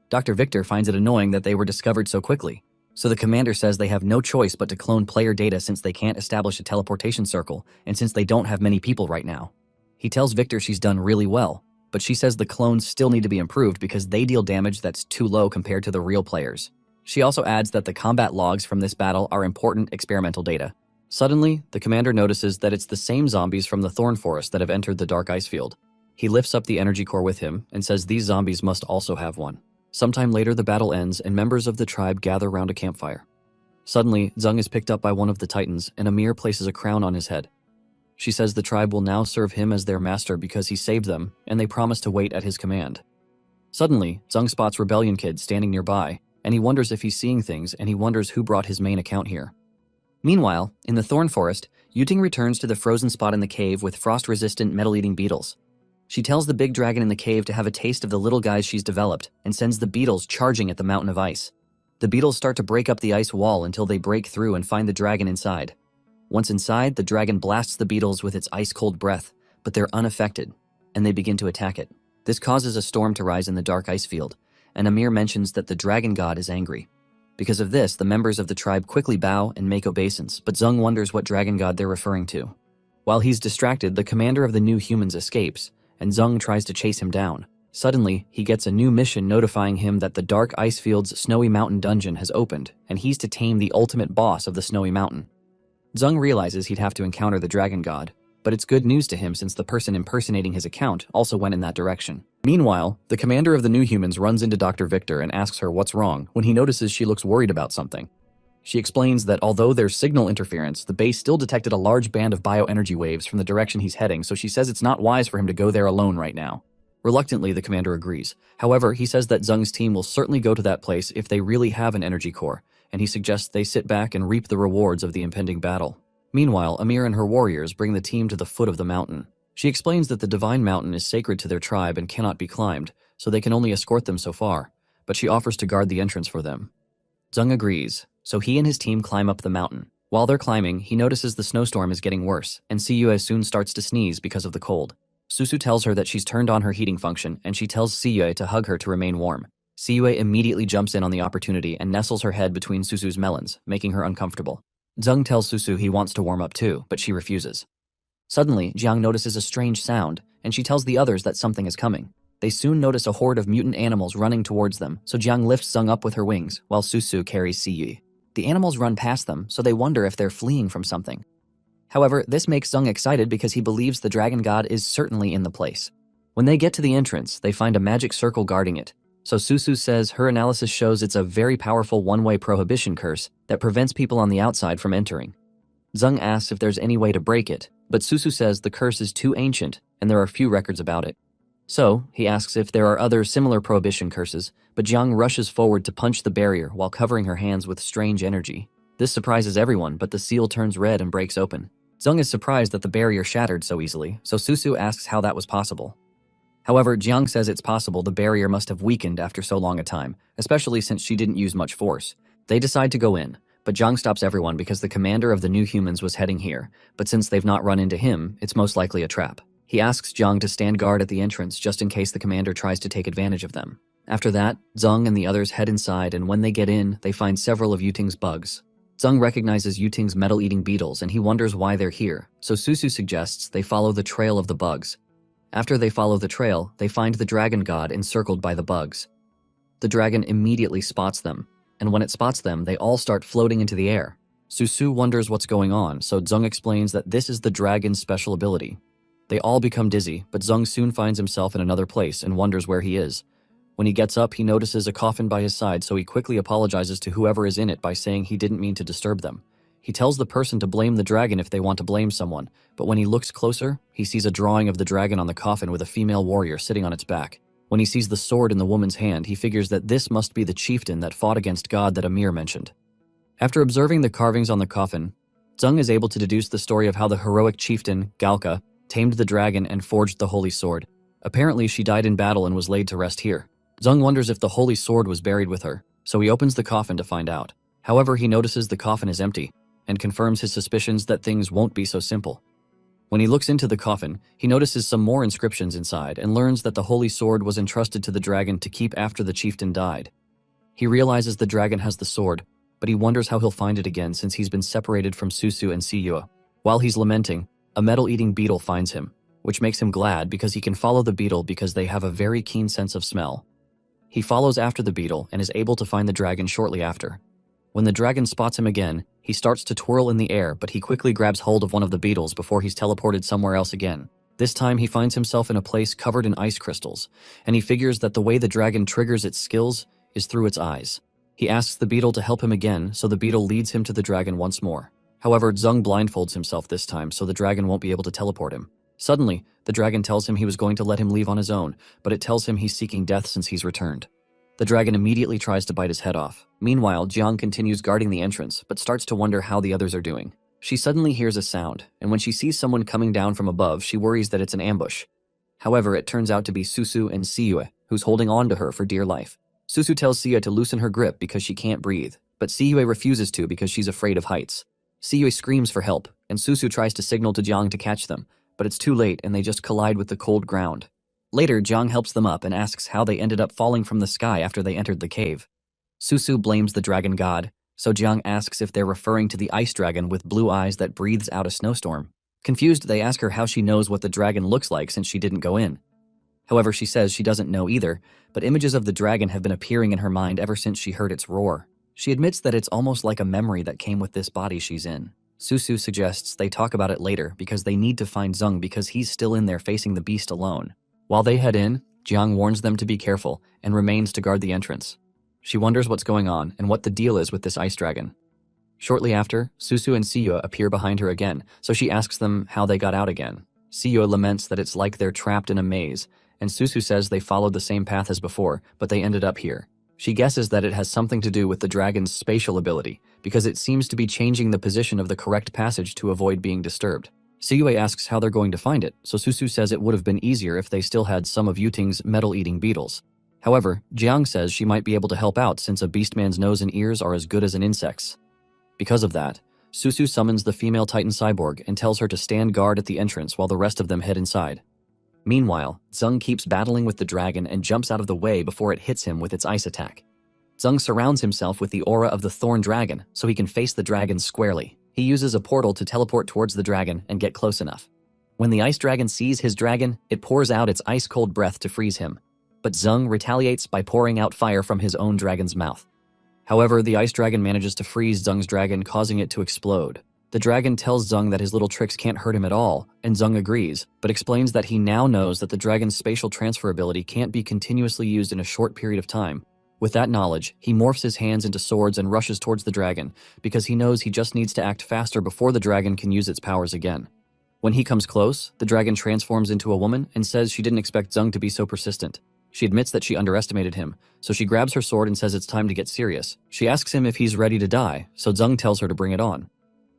Dr. Victor finds it annoying that they were discovered so quickly, so the commander says they have no choice but to clone player data since they can't establish a teleportation circle, and since they don't have many people right now. He tells Victor she's done really well, but she says the clones still need to be improved because they deal damage that's too low compared to the real players. She also adds that the combat logs from this battle are important experimental data. Suddenly, the commander notices that it's the same zombies from the Thorn Forest that have entered the Dark Ice Field. He lifts up the energy core with him and says these zombies must also have one. Sometime later, the battle ends and members of the tribe gather around a campfire. Suddenly, Zeng is picked up by one of the Titans and Amir places a crown on his head. She says the tribe will now serve him as their master because he saved them, and they promise to wait at his command. Suddenly, Zeng spots Rebellion Kid standing nearby, and he wonders if he's seeing things, and he wonders who brought his main account here. Meanwhile, in the Thorn Forest, Yuting returns to the frozen spot in the cave with frost-resistant metal-eating beetles. She tells the big dragon in the cave to have a taste of the little guys she's developed and sends the beetles charging at the mountain of ice. The beetles start to break up the ice wall until they break through and find the dragon inside. Once inside, the dragon blasts the beetles with its ice-cold breath, but they're unaffected, and they begin to attack it. This causes a storm to rise in the Dark Ice Field, and Amir mentions that the dragon god is angry. Because of this, the members of the tribe quickly bow and make obeisance, but Zeng wonders what dragon god they're referring to. While he's distracted, the commander of the new humans escapes, and Zeng tries to chase him down. Suddenly, he gets a new mission notifying him that the Dark Ice Field's Snowy Mountain dungeon has opened, and he's to tame the ultimate boss of the Snowy Mountain. Zeng realizes he'd have to encounter the dragon god, but it's good news to him since the person impersonating his account also went in that direction. Meanwhile, the commander of the new humans runs into Dr. Victor and asks her what's wrong when he notices she looks worried about something. She explains that although there's signal interference, the base still detected a large band of bioenergy waves from the direction he's heading, so she says it's not wise for him to go there alone right now. Reluctantly, the commander agrees. However, he says that Zeng's team will certainly go to that place if they really have an energy core, and he suggests they sit back and reap the rewards of the impending battle. Meanwhile, Amir and her warriors bring the team to the foot of the mountain. She explains that the Divine Mountain is sacred to their tribe and cannot be climbed, so they can only escort them so far, but she offers to guard the entrance for them. Zeng agrees, so he and his team climb up the mountain. While they're climbing, he notices the snowstorm is getting worse, and Siyue soon starts to sneeze because of the cold. Susu tells her that she's turned on her heating function, and she tells Siyue to hug her to remain warm. Siyue immediately jumps in on the opportunity and nestles her head between Susu's melons, making her uncomfortable. Zeng tells Susu he wants to warm up too, but she refuses. Suddenly, Jiang notices a strange sound, and she tells the others that something is coming. They soon notice a horde of mutant animals running towards them, so Jiang lifts Zeng up with her wings, while Susu carries Siyue. The animals run past them, so they wonder if they're fleeing from something. However, this makes Zeng excited because he believes the dragon god is certainly in the place. When they get to the entrance, they find a magic circle guarding it. So Susu says her analysis shows it's a very powerful one-way prohibition curse that prevents people on the outside from entering. Zeng asks if there's any way to break it, but Susu says the curse is too ancient and there are few records about it. So, he asks if there are other similar prohibition curses, but Jiang rushes forward to punch the barrier while covering her hands with strange energy. This surprises everyone, but the seal turns red and breaks open. Zeng is surprised that the barrier shattered so easily, so Susu asks how that was possible. However, Jiang says it's possible the barrier must have weakened after so long a time, especially since she didn't use much force. They decide to go in, but Jiang stops everyone because the commander of the new humans was heading here, but since they've not run into him, it's most likely a trap. He asks Jiang to stand guard at the entrance just in case the commander tries to take advantage of them. After that, Zeng and the others head inside, and when they get in, they find several of Yuting's bugs. Zeng recognizes Yuting's metal-eating beetles and he wonders why they're here, so Susu suggests they follow the trail of the bugs. After they follow the trail, they find the dragon god encircled by the bugs. The dragon immediately spots them, and when it spots them, they all start floating into the air. Susu wonders what's going on, so Zeng explains that this is the dragon's special ability. They all become dizzy, but Zeng soon finds himself in another place and wonders where he is. When he gets up, he notices a coffin by his side, so he quickly apologizes to whoever is in it by saying he didn't mean to disturb them. He tells the person to blame the dragon if they want to blame someone, but when he looks closer, he sees a drawing of the dragon on the coffin with a female warrior sitting on its back. When he sees the sword in the woman's hand, he figures that this must be the chieftain that fought against God that Amir mentioned. After observing the carvings on the coffin, Zeng is able to deduce the story of how the heroic chieftain, Galka, tamed the dragon, and forged the holy sword. Apparently, she died in battle and was laid to rest here. Zung wonders if the holy sword was buried with her, so he opens the coffin to find out. However, he notices the coffin is empty, and confirms his suspicions that things won't be so simple. When he looks into the coffin, he notices some more inscriptions inside and learns that the holy sword was entrusted to the dragon to keep after the chieftain died. He realizes the dragon has the sword, but he wonders how he'll find it again since he's been separated from Susu and Siyue. While he's lamenting, a metal-eating beetle finds him, which makes him glad because he can follow the beetle because they have a very keen sense of smell. He follows after the beetle and is able to find the dragon shortly after. When the dragon spots him again, he starts to twirl in the air, but he quickly grabs hold of one of the beetles before he's teleported somewhere else again. This time he finds himself in a place covered in ice crystals, and he figures that the way the dragon triggers its skills is through its eyes. He asks the beetle to help him again, so the beetle leads him to the dragon once more. However, Zung blindfolds himself this time, so the dragon won't be able to teleport him. Suddenly, the dragon tells him he was going to let him leave on his own, but it tells him he's seeking death since he's returned. The dragon immediately tries to bite his head off. Meanwhile, Jiang continues guarding the entrance, but starts to wonder how the others are doing. She suddenly hears a sound, and when she sees someone coming down from above, she worries that it's an ambush. However, it turns out to be Susu and Siyue, who's holding on to her for dear life. Susu tells Siyue to loosen her grip because she can't breathe, but Siyue refuses to because she's afraid of heights. Siyue screams for help, and Susu tries to signal to Jiang to catch them, but it's too late and they just collide with the cold ground. Later, Jiang helps them up and asks how they ended up falling from the sky after they entered the cave. Susu blames the dragon god, so Jiang asks if they're referring to the ice dragon with blue eyes that breathes out a snowstorm. Confused, they ask her how she knows what the dragon looks like since she didn't go in. However, she says she doesn't know either, but images of the dragon have been appearing in her mind ever since she heard its roar. She admits that it's almost like a memory that came with this body she's in. Susu suggests they talk about it later because they need to find Zung because he's still in there facing the beast alone. While they head in, Jiang warns them to be careful and remains to guard the entrance. She wonders what's going on and what the deal is with this ice dragon. Shortly after, Susu and Siyue appear behind her again, so she asks them how they got out again. Siyue laments that it's like they're trapped in a maze, and Susu says they followed the same path as before, but they ended up here. She guesses that it has something to do with the dragon's spatial ability, because it seems to be changing the position of the correct passage to avoid being disturbed. Siyue asks how they're going to find it, so Susu says it would have been easier if they still had some of Yuting's metal-eating beetles. However, Jiang says she might be able to help out since a beastman's nose and ears are as good as an insect's. Because of that, Susu summons the female Titan cyborg and tells her to stand guard at the entrance while the rest of them head inside. Meanwhile, Zung keeps battling with the dragon and jumps out of the way before it hits him with its ice attack. Zung surrounds himself with the aura of the thorn dragon so he can face the dragon squarely. He uses a portal to teleport towards the dragon and get close enough. When the ice dragon sees his dragon, it pours out its ice-cold breath to freeze him. But Zung retaliates by pouring out fire from his own dragon's mouth. However, the ice dragon manages to freeze Zung's dragon, causing it to explode. The dragon tells Zung that his little tricks can't hurt him at all, and Zung agrees, but explains that he now knows that the dragon's spatial transfer ability can't be continuously used in a short period of time. With that knowledge, he morphs his hands into swords and rushes towards the dragon, because he knows he just needs to act faster before the dragon can use its powers again. When he comes close, the dragon transforms into a woman and says she didn't expect Zung to be so persistent. She admits that she underestimated him, so she grabs her sword and says it's time to get serious. She asks him if he's ready to die, so Zung tells her to bring it on.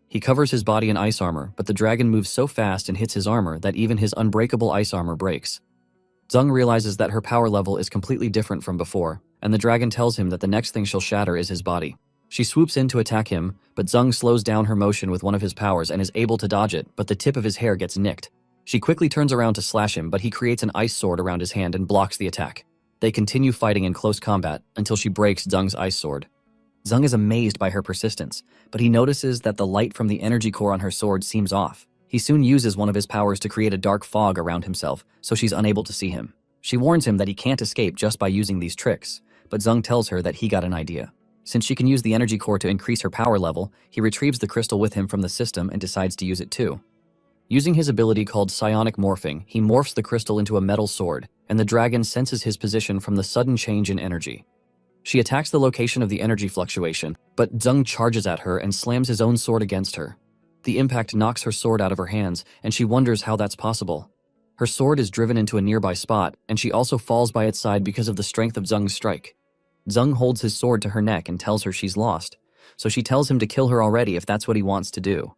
He covers his body in ice armor, but the dragon moves so fast and hits his armor that even his unbreakable ice armor breaks. Zung realizes that her power level is completely different from before, and the dragon tells him that the next thing she'll shatter is his body. She swoops in to attack him, but Zung slows down her motion with one of his powers and is able to dodge it, but the tip of his hair gets nicked. She quickly turns around to slash him, but he creates an ice sword around his hand and blocks the attack. They continue fighting in close combat until she breaks Zung's ice sword. Zung is amazed by her persistence, but he notices that the light from the energy core on her sword seems off. He soon uses one of his powers to create a dark fog around himself, so she's unable to see him. She warns him that he can't escape just by using these tricks, but Zung tells her that he got an idea. Since she can use the energy core to increase her power level, he retrieves the crystal with him from the system and decides to use it too. Using his ability called psionic morphing, he morphs the crystal into a metal sword, and the dragon senses his position from the sudden change in energy. She attacks the location of the energy fluctuation, but Zung charges at her and slams his own sword against her. The impact knocks her sword out of her hands, and she wonders how that's possible. Her sword is driven into a nearby spot, and she also falls by its side because of the strength of Zung's strike. Zung holds his sword to her neck and tells her she's lost, so she tells him to kill her already if that's what he wants to do.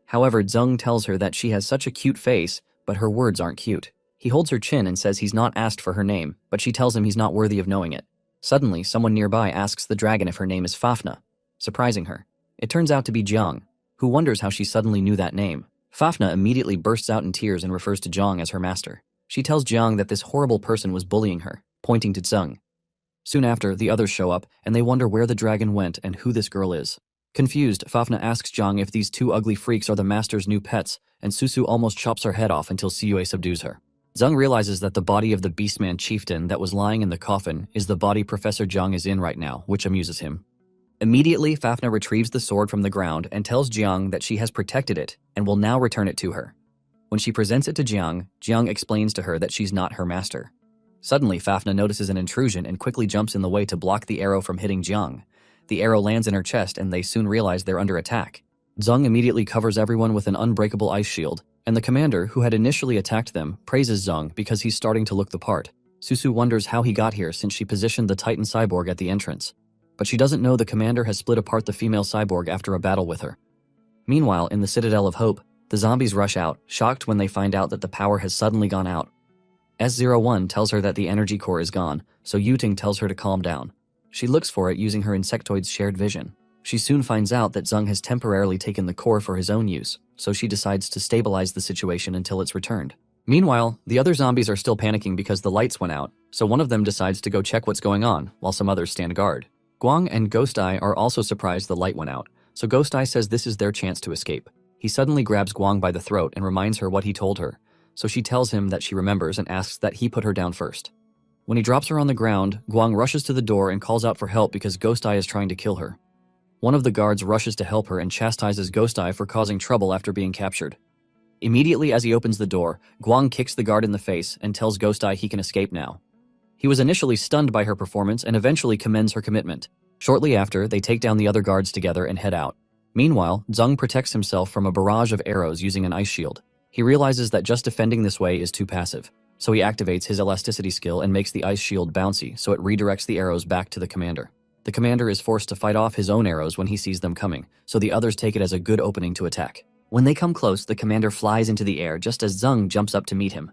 However, Zung tells her that she has such a cute face, but her words aren't cute. He holds her chin and says he's not asked for her name, but she tells him he's not worthy of knowing it. Suddenly, someone nearby asks the dragon if her name is Fafnir, surprising her. It turns out to be Jiang, who wonders how she suddenly knew that name. Fafnir immediately bursts out in tears and refers to Jiang as her master. She tells Jiang that this horrible person was bullying her, pointing to Zeng. Soon after, the others show up, and they wonder where the dragon went and who this girl is. Confused, Fafnir asks Jiang if these two ugly freaks are the master's new pets, and Susu almost chops her head off until Siyue subdues her. Zeng realizes that the body of the Beastman chieftain that was lying in the coffin is the body Professor Jiang is in right now, which amuses him. Immediately, Fafnir retrieves the sword from the ground and tells Jiang that she has protected it and will now return it to her. When she presents it to Jiang, Jiang explains to her that she's not her master. Suddenly, Fafnir notices an intrusion and quickly jumps in the way to block the arrow from hitting Jiang. The arrow lands in her chest and they soon realize they're under attack. Zeng immediately covers everyone with an unbreakable ice shield, and the commander, who had initially attacked them, praises Zeng because he's starting to look the part. Susu wonders how he got here since she positioned the Titan cyborg at the entrance. But she doesn't know the commander has split apart the female cyborg after a battle with her. Meanwhile, in the Citadel of Hope, the zombies rush out, shocked when they find out that the power has suddenly gone out. S01 tells her that the energy core is gone, so Yuting tells her to calm down. She looks for it using her insectoid's shared vision. She soon finds out that Zeng has temporarily taken the core for his own use, so she decides to stabilize the situation until it's returned. Meanwhile, the other zombies are still panicking because the lights went out, so one of them decides to go check what's going on, while some others stand guard. Guang and Ghost Eye are also surprised the light went out, so Ghost Eye says this is their chance to escape. He suddenly grabs Guang by the throat and reminds her what he told her, so she tells him that she remembers and asks that he put her down first. When he drops her on the ground, Guang rushes to the door and calls out for help because Ghost Eye is trying to kill her. One of the guards rushes to help her and chastises Ghost Eye for causing trouble after being captured. Immediately as he opens the door, Guang kicks the guard in the face and tells Ghost Eye he can escape now. He was initially stunned by her performance and eventually commends her commitment. Shortly after, they take down the other guards together and head out. Meanwhile, Zeng protects himself from a barrage of arrows using an ice shield. He realizes that just defending this way is too passive, so he activates his elasticity skill and makes the ice shield bouncy so it redirects the arrows back to the commander. The commander is forced to fight off his own arrows when he sees them coming, so the others take it as a good opening to attack. When they come close, the commander flies into the air just as Zeng jumps up to meet him.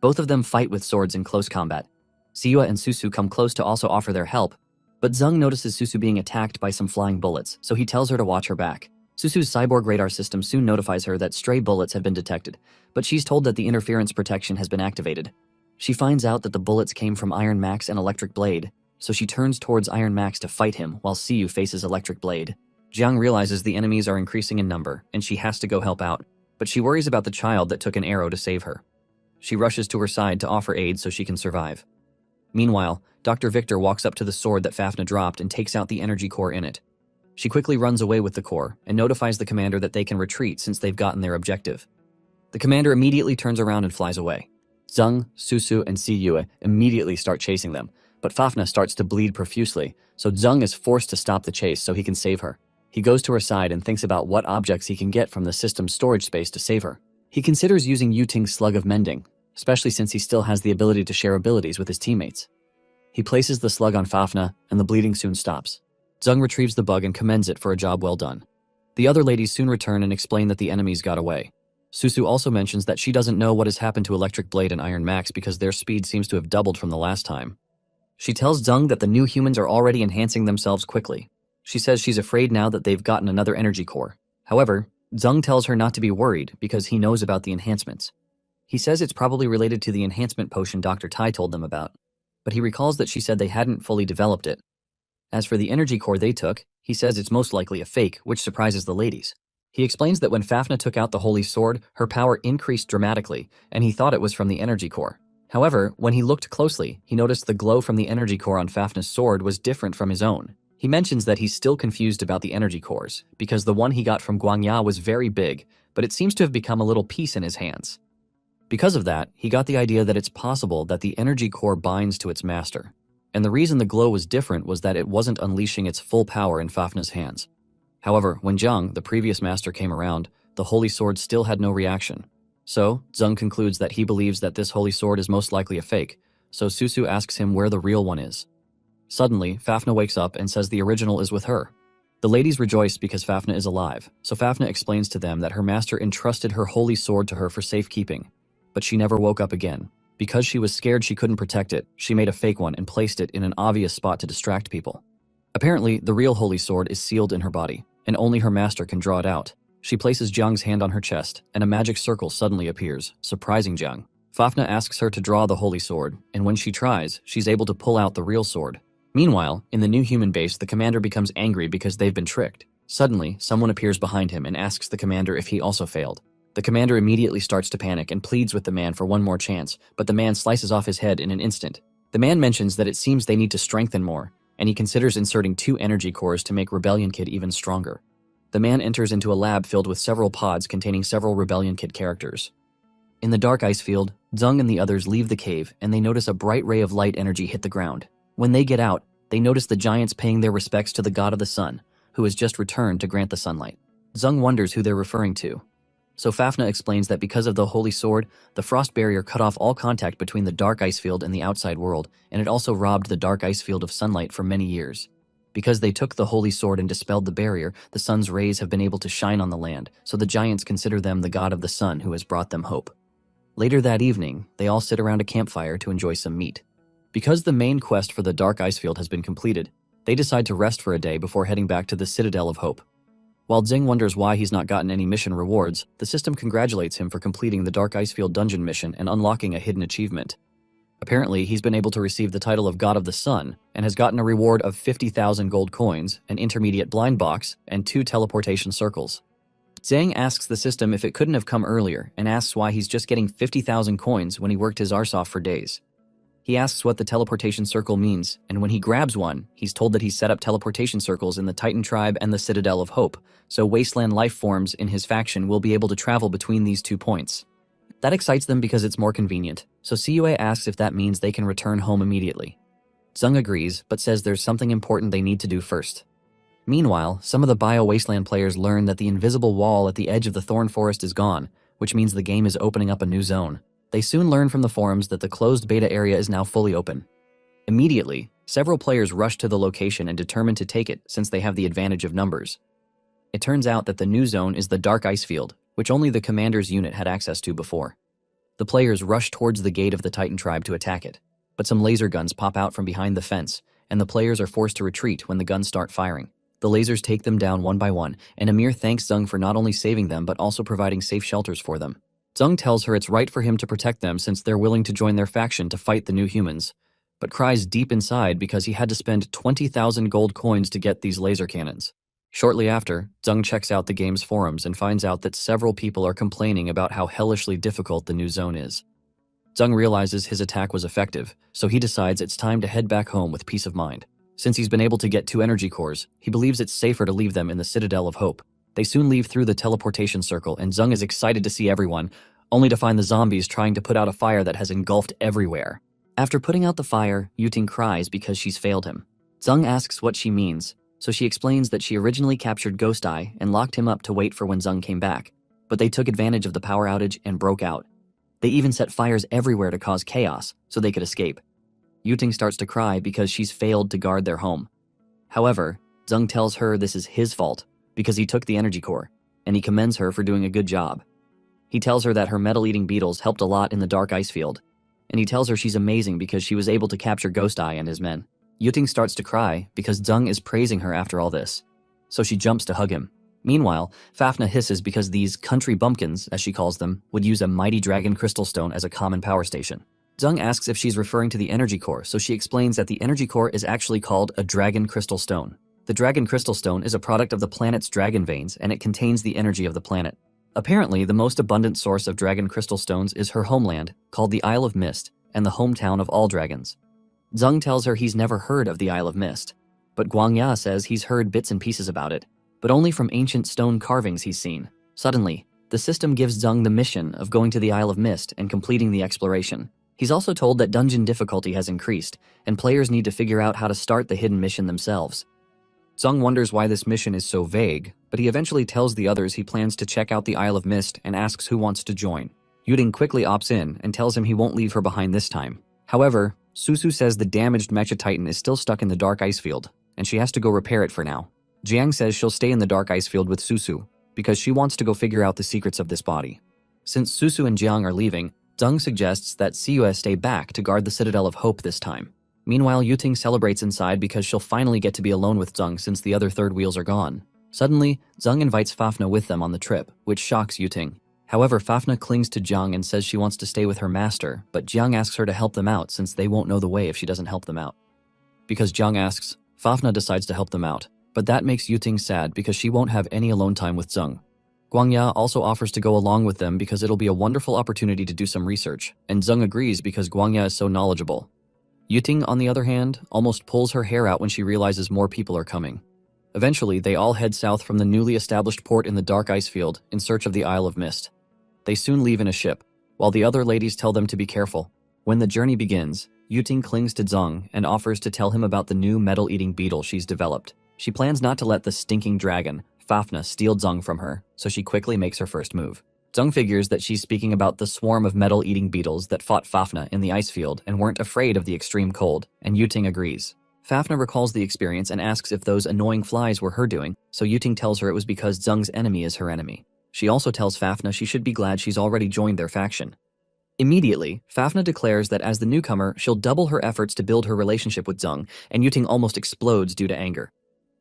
Both of them fight with swords in close combat. Siyue and Susu come close to also offer their help, but Zeng notices Susu being attacked by some flying bullets, so he tells her to watch her back. Susu's cyborg radar system soon notifies her that stray bullets have been detected, but she's told that the interference protection has been activated. She finds out that the bullets came from Iron Max and Electric Blade, so she turns towards Iron Max to fight him while Siyu faces Electric Blade. Jiang realizes the enemies are increasing in number and she has to go help out, but she worries about the child that took an arrow to save her. She rushes to her side to offer aid so she can survive. Meanwhile, Dr. Victor walks up to the sword that Fafnir dropped and takes out the energy core in it. She quickly runs away with the core and notifies the commander that they can retreat since they've gotten their objective. The commander immediately turns around and flies away. Zeng, Susu, and Siyue immediately start chasing them, but Fafnir starts to bleed profusely, so Zeng is forced to stop the chase so he can save her. He goes to her side and thinks about what objects he can get from the system's storage space to save her. He considers using Yuting's Slug of Mending, especially since he still has the ability to share abilities with his teammates. He places the slug on Fafnir, and the bleeding soon stops. Zeng retrieves the bug and commends it for a job well done. The other ladies soon return and explain that the enemies got away. Susu also mentions that she doesn't know what has happened to Electric Blade and Iron Max because their speed seems to have doubled from the last time. She tells Zeng that the new humans are already enhancing themselves quickly. She says she's afraid now that they've gotten another energy core. However, Zeng tells her not to be worried because he knows about the enhancements. He says it's probably related to the enhancement potion Dr. Tai told them about, but he recalls that she said they hadn't fully developed it. As for the energy core they took, he says it's most likely a fake, which surprises the ladies. He explains that when Fafnir took out the Holy Sword, her power increased dramatically, and he thought it was from the energy core. However, when he looked closely, he noticed the glow from the energy core on Fafnir's sword was different from his own. He mentions that he's still confused about the energy cores, because the one he got from Guangya was very big, but it seems to have become a little piece in his hands. Because of that, he got the idea that it's possible that the energy core binds to its master. And the reason the glow was different was that it wasn't unleashing its full power in Fafnir's hands. However, when Zhang, the previous master, came around, the Holy Sword still had no reaction. So, Zeng concludes that he believes that this Holy Sword is most likely a fake, so Susu asks him where the real one is. Suddenly, Fafnir wakes up and says the original is with her. The ladies rejoice because Fafnir is alive, so Fafnir explains to them that her master entrusted her Holy Sword to her for safekeeping. but she never woke up again. Because she was scared she couldn't protect it, she made a fake one and placed it in an obvious spot to distract people. Apparently, the real holy sword is sealed in her body, and only her master can draw it out. She places Jiang's hand on her chest, and a magic circle suddenly appears, surprising Jiang. Fafnir asks her to draw the holy sword, and when she tries, she's able to pull out the real sword. Meanwhile, in the new human base, the commander becomes angry because they've been tricked. Suddenly, someone appears behind him and asks the commander if he also failed. The commander immediately starts to panic and pleads with the man for one more chance, but the man slices off his head in an instant. The man mentions that it seems they need to strengthen more, and he considers inserting 2 energy cores to make Rebellion Kid even stronger. The man enters into a lab filled with several pods containing several Rebellion Kid characters. In the dark ice field, Zeng and the others leave the cave and they notice a bright ray of light energy hit the ground. When they get out, they notice the giants paying their respects to the god of the sun, who has just returned to grant the sunlight. Zeng wonders who they're referring to. So Fafnir explains that because of the holy sword, the frost barrier cut off all contact between the dark ice field and the outside world, and it also robbed the dark ice field of sunlight for many years. Because they took the holy sword and dispelled the barrier, the sun's rays have been able to shine on the land, so the giants consider them the god of the sun who has brought them hope. Later that evening, they all sit around a campfire to enjoy some meat. Because the main quest for the dark ice field has been completed, they decide to rest for a day before heading back to the Citadel of Hope. While Zeng wonders why he's not gotten any mission rewards, the system congratulates him for completing the Dark Icefield dungeon mission and unlocking a hidden achievement. Apparently, he's been able to receive the title of God of the Sun and has gotten a reward of 50,000 gold coins, an intermediate blind box, and 2 teleportation circles. Zeng asks the system if it couldn't have come earlier and asks why he's just getting 50,000 coins when he worked his arse off for days. He asks what the teleportation circle means, and when he grabs one, he's told that he's set up teleportation circles in the Titan tribe and the Citadel of Hope, so wasteland life forms in his faction will be able to travel between these 2 points. That excites them because it's more convenient, so Cue asks if that means they can return home immediately. Zeng agrees, but says there's something important they need to do first. Meanwhile, some of the Bio-Wasteland players learn that the invisible wall at the edge of the Thorn Forest is gone, which means the game is opening up a new zone. They soon learn from the forums that the closed beta area is now fully open. Immediately, several players rush to the location and determine to take it since they have the advantage of numbers. It turns out that the new zone is the Dark Ice Field, which only the commander's unit had access to before. The players rush towards the gate of the Titan tribe to attack it, but some laser guns pop out from behind the fence, and the players are forced to retreat when the guns start firing. The lasers take them down one by one, and Amir thanks Zeng for not only saving them but also providing safe shelters for them. Zeng tells her it's right for him to protect them since they're willing to join their faction to fight the new humans, but cries deep inside because he had to spend 20,000 gold coins to get these laser cannons. Shortly after, Zeng checks out the game's forums and finds out that several people are complaining about how hellishly difficult the new zone is. Zeng realizes his attack was effective, so he decides it's time to head back home with peace of mind. Since he's been able to get 2 energy cores, he believes it's safer to leave them in the Citadel of Hope. They soon leave through the teleportation circle, and Zeng is excited to see everyone, only to find the zombies trying to put out a fire that has engulfed everywhere. After putting out the fire, Yuting cries because she's failed him. Zeng asks what she means, so she explains that she originally captured Ghost Eye and locked him up to wait for when Zeng came back, but they took advantage of the power outage and broke out. They even set fires everywhere to cause chaos so they could escape. Yuting starts to cry because she's failed to guard their home. However, Zeng tells her this is his fault because he took the energy core, and he commends her for doing a good job. He tells her that her metal-eating beetles helped a lot in the Dark Ice Field, and he tells her she's amazing because she was able to capture Ghost Eye and his men. Yuting starts to cry because Zeng is praising her after all this, so she jumps to hug him. Meanwhile, Fafnir hisses because these country bumpkins, as she calls them, would use a mighty dragon crystal stone as a common power station. Zeng asks if she's referring to the energy core, so she explains that the energy core is actually called a dragon crystal stone. The dragon crystal stone is a product of the planet's dragon veins, and it contains the energy of the planet. Apparently, the most abundant source of dragon crystal stones is her homeland, called the Isle of Mist, and the hometown of all dragons. Zeng tells her he's never heard of the Isle of Mist, but Guangya says he's heard bits and pieces about it, but only from ancient stone carvings he's seen. Suddenly, the system gives Zeng the mission of going to the Isle of Mist and completing the exploration. He's also told that dungeon difficulty has increased, and players need to figure out how to start the hidden mission themselves. Zeng wonders why this mission is so vague, but he eventually tells the others he plans to check out the Isle of Mist and asks who wants to join. Yuting quickly opts in and tells him he won't leave her behind this time. However, Susu says the damaged Mecha Titan is still stuck in the Dark Ice Field, and she has to go repair it for now. Jiang says she'll stay in the Dark Ice Field with Susu, because she wants to go figure out the secrets of this body. Since Susu and Jiang are leaving, Zeng suggests that Siyue stay back to guard the Citadel of Hope this time. Meanwhile, Yuting celebrates inside because she'll finally get to be alone with Zeng since the other third wheels are gone. Suddenly, Zeng invites Fafna with them on the trip, which shocks Yuting. However, Fafna clings to Jiang and says she wants to stay with her master, but Jiang asks her to help them out since they won't know the way if she doesn't help them out. Because Jiang asks, Fafna decides to help them out, but that makes Yuting sad because she won't have any alone time with Zeng. Guangya also offers to go along with them because it'll be a wonderful opportunity to do some research, and Zeng agrees because Guangya is so knowledgeable. Yuting, on the other hand, almost pulls her hair out when she realizes more people are coming. Eventually, they all head south from the newly established port in the dark ice field in search of the Isle of Mist. They soon leave in a ship, while the other ladies tell them to be careful. When the journey begins, Yuting clings to Zeng and offers to tell him about the new metal-eating beetle she's developed. She plans not to let the stinking dragon, Fafna, steal Zeng from her, so she quickly makes her first move. Zeng figures that she's speaking about the swarm of metal-eating beetles that fought Fafna in the ice field and weren't afraid of the extreme cold, and Yuting agrees. Fafna recalls the experience and asks if those annoying flies were her doing, so Yuting tells her it was because Zeng's enemy is her enemy. She also tells Fafna she should be glad she's already joined their faction. Immediately, Fafna declares that as the newcomer, she'll double her efforts to build her relationship with Zeng, and Yuting almost explodes due to anger.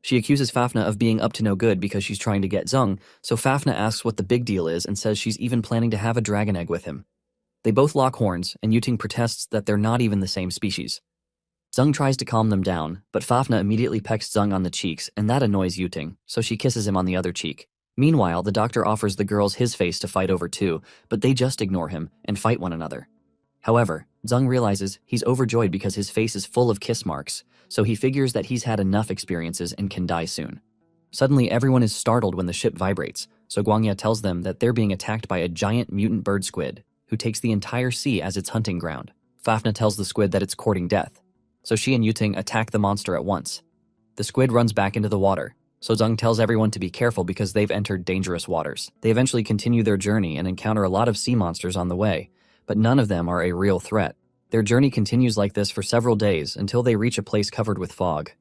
She accuses Fafna of being up to no good because she's trying to get Zeng, so Fafna asks what the big deal is and says she's even planning to have a dragon egg with him. They both lock horns, and Yuting protests that they're not even the same species. Zeng tries to calm them down, but Fafna immediately pecks Zeng on the cheeks, and that annoys Yuting, so she kisses him on the other cheek. Meanwhile, the doctor offers the girls his face to fight over too, but they just ignore him and fight one another. However, Zeng realizes he's overjoyed because his face is full of kiss marks, so he figures that he's had enough experiences and can die soon. Suddenly, everyone is startled when the ship vibrates, so Guangya tells them that they're being attacked by a giant mutant bird squid, who takes the entire sea as its hunting ground. Fafna tells the squid that it's courting death, so she and Yuting attack the monster at once. The squid runs back into the water, so Zeng tells everyone to be careful because they've entered dangerous waters. They eventually continue their journey and encounter a lot of sea monsters on the way, but none of them are a real threat. Their journey continues like this for several days until they reach a place covered with fog.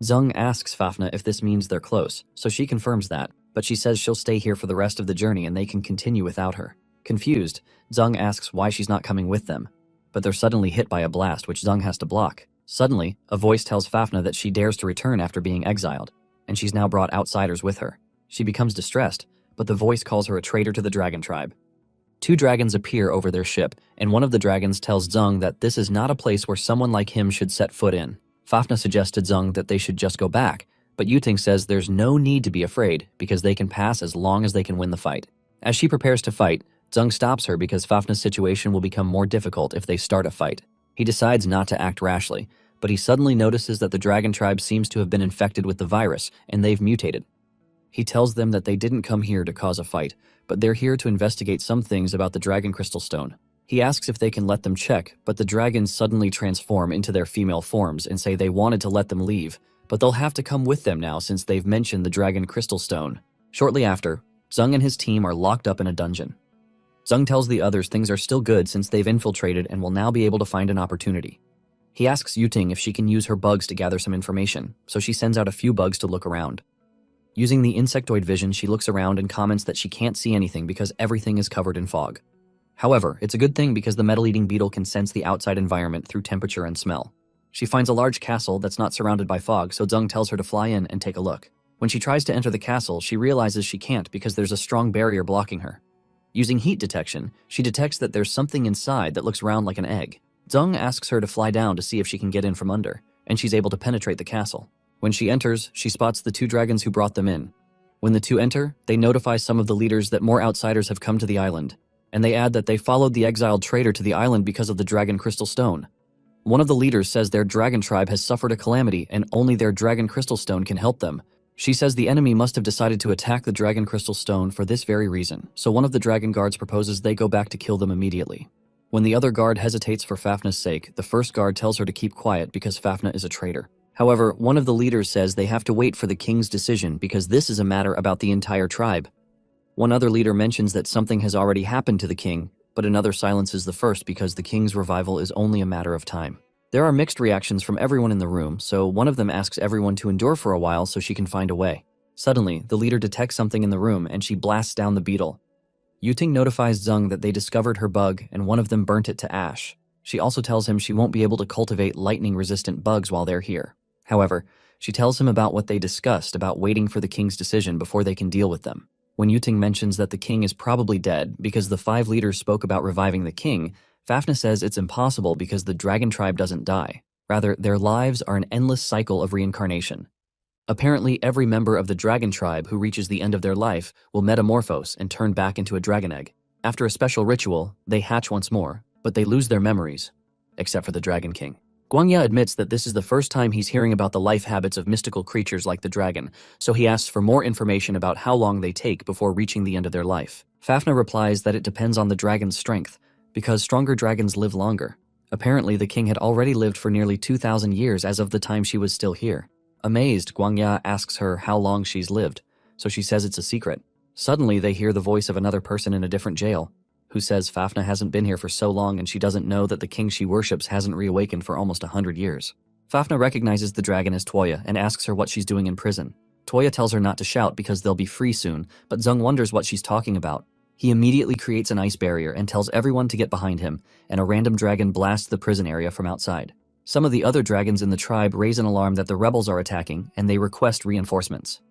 Zeng asks Fafna if this means they're close, so she confirms that, but she says she'll stay here for the rest of the journey and they can continue without her. Confused, Zeng asks why she's not coming with them, but they're suddenly hit by a blast which Zeng has to block. Suddenly, a voice tells Fafna that she dares to return after being exiled, and she's now brought outsiders with her. She becomes distressed, but the voice calls her a traitor to the dragon tribe. Two dragons appear over their ship, and one of the dragons tells Zeng that this is not a place where someone like him should set foot in. Fafna suggests to Zeng that they should just go back, but Yuting says there's no need to be afraid because they can pass as long as they can win the fight. As she prepares to fight, Zeng stops her because Fafna's situation will become more difficult if they start a fight. He decides not to act rashly, but he suddenly notices that the dragon tribe seems to have been infected with the virus, and they've mutated. He tells them that they didn't come here to cause a fight, but they're here to investigate some things about the dragon crystal stone. He asks if they can let them check, but the dragons suddenly transform into their female forms and say they wanted to let them leave, but they'll have to come with them now since they've mentioned the dragon crystal stone. Shortly after, Zeng and his team are locked up in a dungeon. Zeng tells the others things are still good since they've infiltrated and will now be able to find an opportunity. He asks Yuting if she can use her bugs to gather some information, so she sends out a few bugs to look around. Using the insectoid vision, she looks around and comments that she can't see anything because everything is covered in fog. However, it's a good thing because the metal-eating beetle can sense the outside environment through temperature and smell. She finds a large castle that's not surrounded by fog, so Zeng tells her to fly in and take a look. When she tries to enter the castle, she realizes she can't because there's a strong barrier blocking her. Using heat detection, she detects that there's something inside that looks round like an egg. Zeng asks her to fly down to see if she can get in from under, and she's able to penetrate the castle. When she enters, she spots the two dragons who brought them in. When the two enter, they notify some of the leaders that more outsiders have come to the island, and they add that they followed the exiled traitor to the island because of the dragon crystal stone. One of the leaders says their dragon tribe has suffered a calamity and only their dragon crystal stone can help them. She says the enemy must have decided to attack the dragon crystal stone for this very reason, so one of the dragon guards proposes they go back to kill them immediately. When the other guard hesitates for Fafna's sake, the first guard tells her to keep quiet because Fafna is a traitor. However, one of the leaders says they have to wait for the king's decision because this is a matter about the entire tribe. One other leader mentions that something has already happened to the king, but another silences the first because the king's revival is only a matter of time. There are mixed reactions from everyone in the room, so one of them asks everyone to endure for a while so she can find a way. Suddenly, the leader detects something in the room and she blasts down the beetle. Yuting notifies Zeng that they discovered her bug and one of them burnt it to ash. She also tells him she won't be able to cultivate lightning-resistant bugs while they're here. However, she tells him about what they discussed about waiting for the king's decision before they can deal with them. When Yuting mentions that the king is probably dead because the 5 leaders spoke about reviving the king, Fafnir says it's impossible because the dragon tribe doesn't die. Rather, their lives are an endless cycle of reincarnation. Apparently, every member of the dragon tribe who reaches the end of their life will metamorphose and turn back into a dragon egg. After a special ritual, they hatch once more, but they lose their memories, except for the Dragon King. Guangya admits that this is the first time he's hearing about the life habits of mystical creatures like the dragon, so he asks for more information about how long they take before reaching the end of their life. Fafnir replies that it depends on the dragon's strength, because stronger dragons live longer. Apparently, the king had already lived for nearly 2,000 years as of the time she was still here. Amazed, Guangya asks her how long she's lived, so she says it's a secret. Suddenly, they hear the voice of another person in a different jail, who says Fafnir hasn't been here for so long and she doesn't know that the king she worships hasn't reawakened for almost 100 years. Fafnir recognizes the dragon as Toya and asks her what she's doing in prison. Toya tells her not to shout because they'll be free soon, but Zeng wonders what she's talking about. He immediately creates an ice barrier and tells everyone to get behind him, and a random dragon blasts the prison area from outside. Some of the other dragons in the tribe raise an alarm that the rebels are attacking, and they request reinforcements.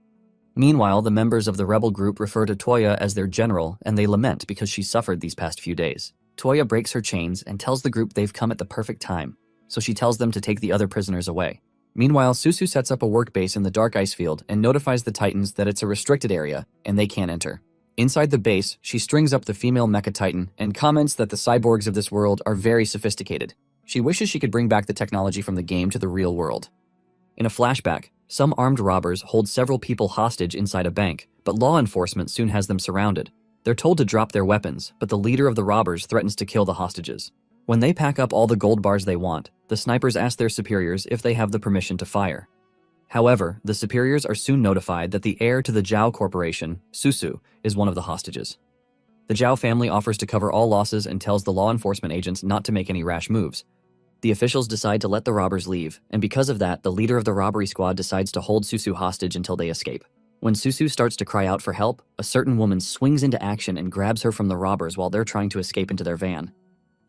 Meanwhile, the members of the rebel group refer to Toya as their general, and they lament because she suffered these past few days. Toya breaks her chains and tells the group they've come at the perfect time, so she tells them to take the other prisoners away. Meanwhile, Susu sets up a work base in the dark ice field and notifies the Titans that it's a restricted area and they can't enter. Inside the base, she strings up the female mecha Titan and comments that the cyborgs of this world are very sophisticated. She wishes she could bring back the technology from the game to the real world. In a flashback, some armed robbers hold several people hostage inside a bank, but law enforcement soon has them surrounded. They're told to drop their weapons, but the leader of the robbers threatens to kill the hostages. When they pack up all the gold bars they want, the snipers ask their superiors if they have the permission to fire. However, the superiors are soon notified that the heir to the Zhao Corporation, Susu, is one of the hostages. The Zhao family offers to cover all losses and tells the law enforcement agents not to make any rash moves. The officials decide to let the robbers leave, and because of that, the leader of the robbery squad decides to hold Susu hostage until they escape. When Susu starts to cry out for help, a certain woman swings into action and grabs her from the robbers while they're trying to escape into their van.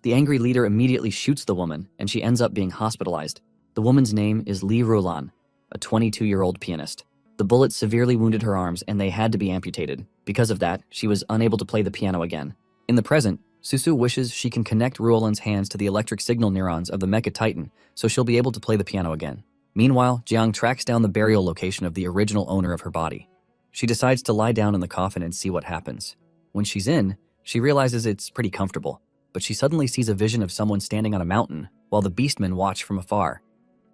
The angry leader immediately shoots the woman, and she ends up being hospitalized. The woman's name is Li Rulan, a 22-year-old pianist. The bullet severely wounded her arms, and they had to be amputated. Because of that, she was unable to play the piano again. In the present, Susu wishes she can connect Ruolan's hands to the electric signal neurons of the Mecha Titan, so she'll be able to play the piano again. Meanwhile, Jiang tracks down the burial location of the original owner of her body. She decides to lie down in the coffin and see what happens. When she's in, she realizes it's pretty comfortable, but she suddenly sees a vision of someone standing on a mountain, while the beastmen watch from afar.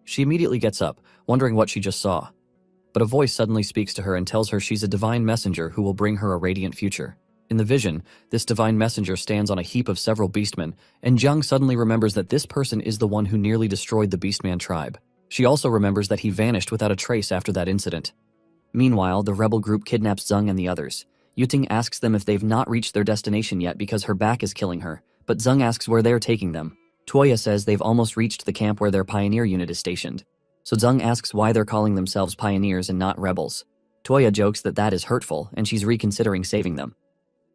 She immediately gets up, wondering what she just saw. But a voice suddenly speaks to her and tells her she's a divine messenger who will bring her a radiant future. In the vision, this divine messenger stands on a heap of several beastmen, and Jiang suddenly remembers that this person is the one who nearly destroyed the Beastman tribe. She also remembers that he vanished without a trace after that incident. Meanwhile, the rebel group kidnaps Zeng and the others. Yuting asks them if they've not reached their destination yet because her back is killing her, but Zeng asks where they're taking them. Toya says they've almost reached the camp where their pioneer unit is stationed. So Zeng asks why they're calling themselves pioneers and not rebels. Toya jokes that that is hurtful, and she's reconsidering saving them.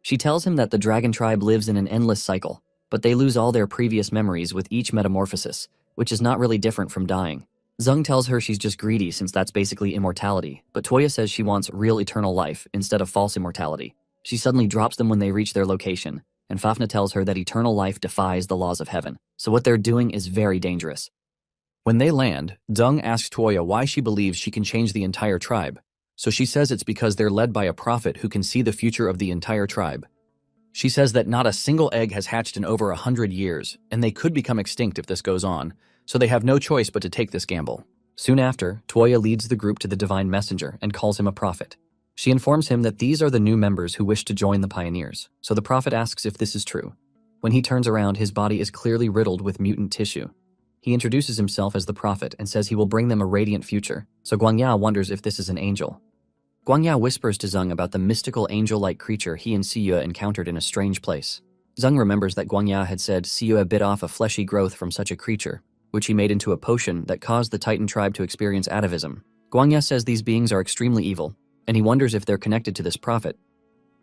She tells him that the dragon tribe lives in an endless cycle, but they lose all their previous memories with each metamorphosis, which is not really different from dying. Zeng tells her she's just greedy since that's basically immortality, but Toya says she wants real eternal life instead of false immortality. She suddenly drops them when they reach their location, and Fafnir tells her that eternal life defies the laws of heaven, so what they're doing is very dangerous. When they land, Zeng asks Toya why she believes she can change the entire tribe. So she says it's because they're led by a prophet who can see the future of the entire tribe. She says that not a single egg has hatched in over 100 years, and they could become extinct if this goes on, so they have no choice but to take this gamble. Soon after, Toya leads the group to the divine messenger and calls him a prophet. She informs him that these are the new members who wish to join the pioneers, so the prophet asks if this is true. When he turns around, his body is clearly riddled with mutant tissue. He introduces himself as the prophet and says he will bring them a radiant future, so Guangya wonders if this is an angel. Guangya whispers to Zeng about the mystical angel-like creature he and Siyue encountered in a strange place. Zeng remembers that Guangya had said Siyue bit off a fleshy growth from such a creature, which he made into a potion that caused the Titan tribe to experience atavism. Guangya says these beings are extremely evil, and he wonders if they're connected to this prophet.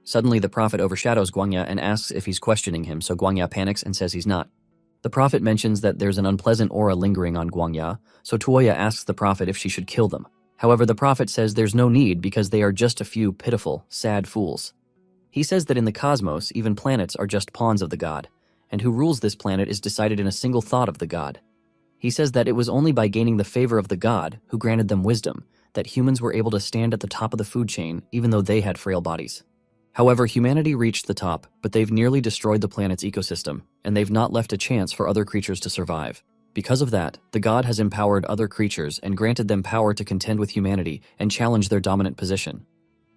Suddenly, the prophet overshadows Guangya and asks if he's questioning him, so Guangya panics and says he's not. The prophet mentions that there's an unpleasant aura lingering on Guangya, so Tuoya asks the prophet if she should kill them. However, the prophet says there's no need because they are just a few pitiful, sad fools. He says that in the cosmos, even planets are just pawns of the god, and who rules this planet is decided in a single thought of the god. He says that it was only by gaining the favor of the god, who granted them wisdom, that humans were able to stand at the top of the food chain even though they had frail bodies. However, humanity reached the top, but they've nearly destroyed the planet's ecosystem, and they've not left a chance for other creatures to survive. Because of that, the god has empowered other creatures and granted them power to contend with humanity and challenge their dominant position.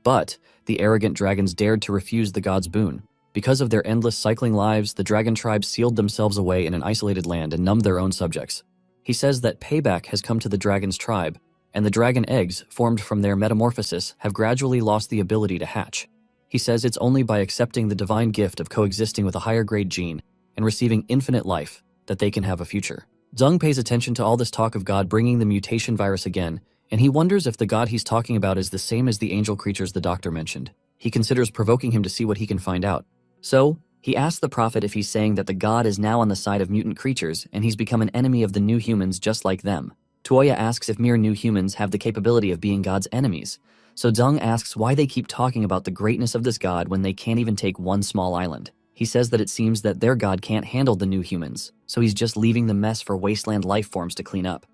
But the arrogant dragons dared to refuse the god's boon. Because of their endless cycling lives, the dragon tribe sealed themselves away in an isolated land and numbed their own subjects. He says that payback has come to the dragon's tribe, and the dragon eggs, formed from their metamorphosis, have gradually lost the ability to hatch. He says it's only by accepting the divine gift of coexisting with a higher grade gene and receiving infinite life that they can have a future. Zheng pays attention to all this talk of God bringing the mutation virus again, and he wonders if the god he's talking about is the same as the angel creatures the doctor mentioned. He considers provoking him to see what he can find out. So, he asks the prophet if he's saying that the god is now on the side of mutant creatures and he's become an enemy of the new humans just like them. Tuoya asks if mere new humans have the capability of being God's enemies. So Zheng asks why they keep talking about the greatness of this god when they can't even take one small island. He says that it seems that their god can't handle the new humans, so he's just leaving the mess for wasteland life forms to clean up.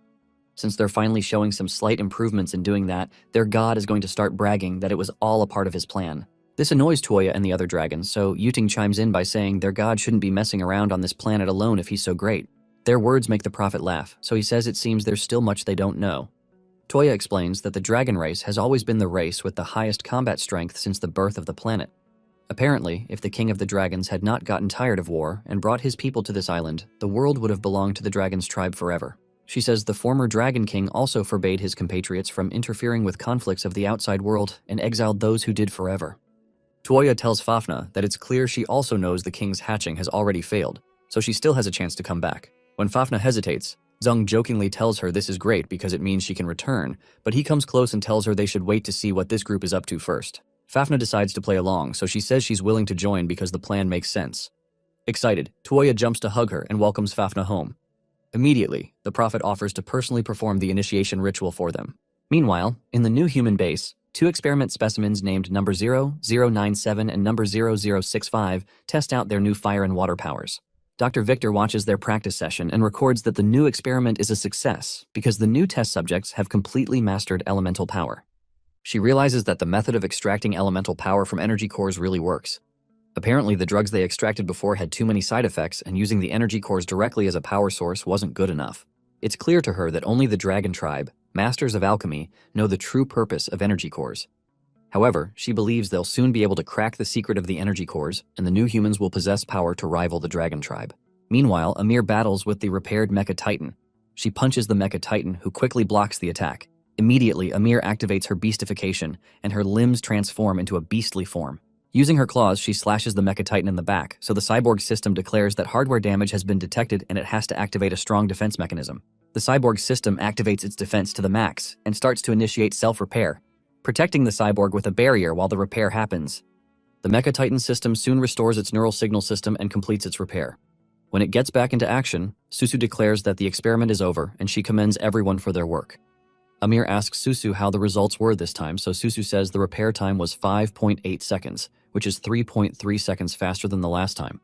Since they're finally showing some slight improvements in doing that, their god is going to start bragging that it was all a part of his plan. This annoys Tuoya and the other dragons, so Yuting chimes in by saying their god shouldn't be messing around on this planet alone if he's so great. Their words make the prophet laugh, so he says it seems there's still much they don't know. Tuoya explains that the dragon race has always been the race with the highest combat strength since the birth of the planet. Apparently, if the king of the dragons had not gotten tired of war and brought his people to this island, the world would have belonged to the dragon's tribe forever. She says the former dragon king also forbade his compatriots from interfering with conflicts of the outside world and exiled those who did forever. Tuoya tells Fafnir that it's clear she also knows the king's hatching has already failed, so she still has a chance to come back. When Fafnir hesitates, Zheng jokingly tells her this is great because it means she can return, but he comes close and tells her they should wait to see what this group is up to first. Fafnir decides to play along, so she says she's willing to join because the plan makes sense. Excited, Tuoya jumps to hug her and welcomes Fafnir home. Immediately, the prophet offers to personally perform the initiation ritual for them. Meanwhile, in the new human base, 2 experiment specimens named number 0097 and number 0065 test out their new fire and water powers. Dr. Victor watches their practice session and records that the new experiment is a success because the new test subjects have completely mastered elemental power. She realizes that the method of extracting elemental power from energy cores really works. Apparently, the drugs they extracted before had too many side effects, and using the energy cores directly as a power source wasn't good enough. It's clear to her that only the dragon tribe, masters of alchemy, know the true purpose of energy cores. However, she believes they'll soon be able to crack the secret of the energy cores, and the new humans will possess power to rival the dragon tribe. Meanwhile, Amir battles with the repaired Mecha Titan. She punches the Mecha Titan, who quickly blocks the attack. Immediately, Amir activates her beastification, and her limbs transform into a beastly form. Using her claws, she slashes the Mecha Titan in the back, so the cyborg system declares that hardware damage has been detected and it has to activate a strong defense mechanism. The cyborg system activates its defense to the max and starts to initiate self-repair, protecting the cyborg with a barrier while the repair happens. The Mecha Titan system soon restores its neural signal system and completes its repair. When it gets back into action, Susu declares that the experiment is over and she commends everyone for their work. Amir asks Susu how the results were this time, so Susu says the repair time was 5.8 seconds, which is 3.3 seconds faster than the last time.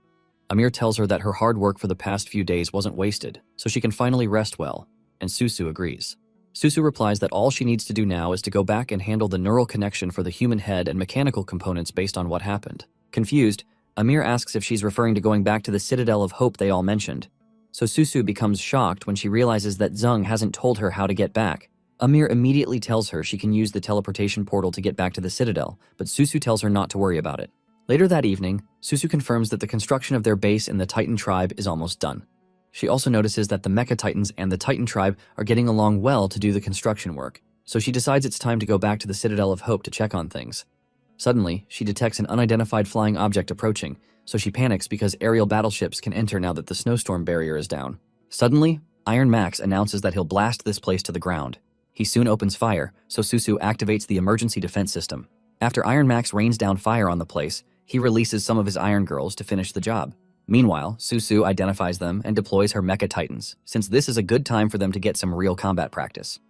Amir tells her that her hard work for the past few days wasn't wasted, so she can finally rest well, and Susu agrees. Susu replies that all she needs to do now is to go back and handle the neural connection for the human head and mechanical components based on what happened. Confused, Amir asks if she's referring to going back to the Citadel of Hope they all mentioned. So Susu becomes shocked when she realizes that Zheng hasn't told her how to get back. Amir immediately tells her she can use the teleportation portal to get back to the Citadel, but Susu tells her not to worry about it. Later that evening, Susu confirms that the construction of their base in the Titan tribe is almost done. She also notices that the Mecha Titans and the Titan tribe are getting along well to do the construction work, so she decides it's time to go back to the Citadel of Hope to check on things. Suddenly, she detects an unidentified flying object approaching, so she panics because aerial battleships can enter now that the snowstorm barrier is down. Suddenly, Iron Max announces that he'll blast this place to the ground. He soon opens fire, so Susu activates the emergency defense system. After Iron Max rains down fire on the place, he releases some of his Iron Girls to finish the job. Meanwhile, Susu identifies them and deploys her Mecha Titans, since this is a good time for them to get some real combat practice.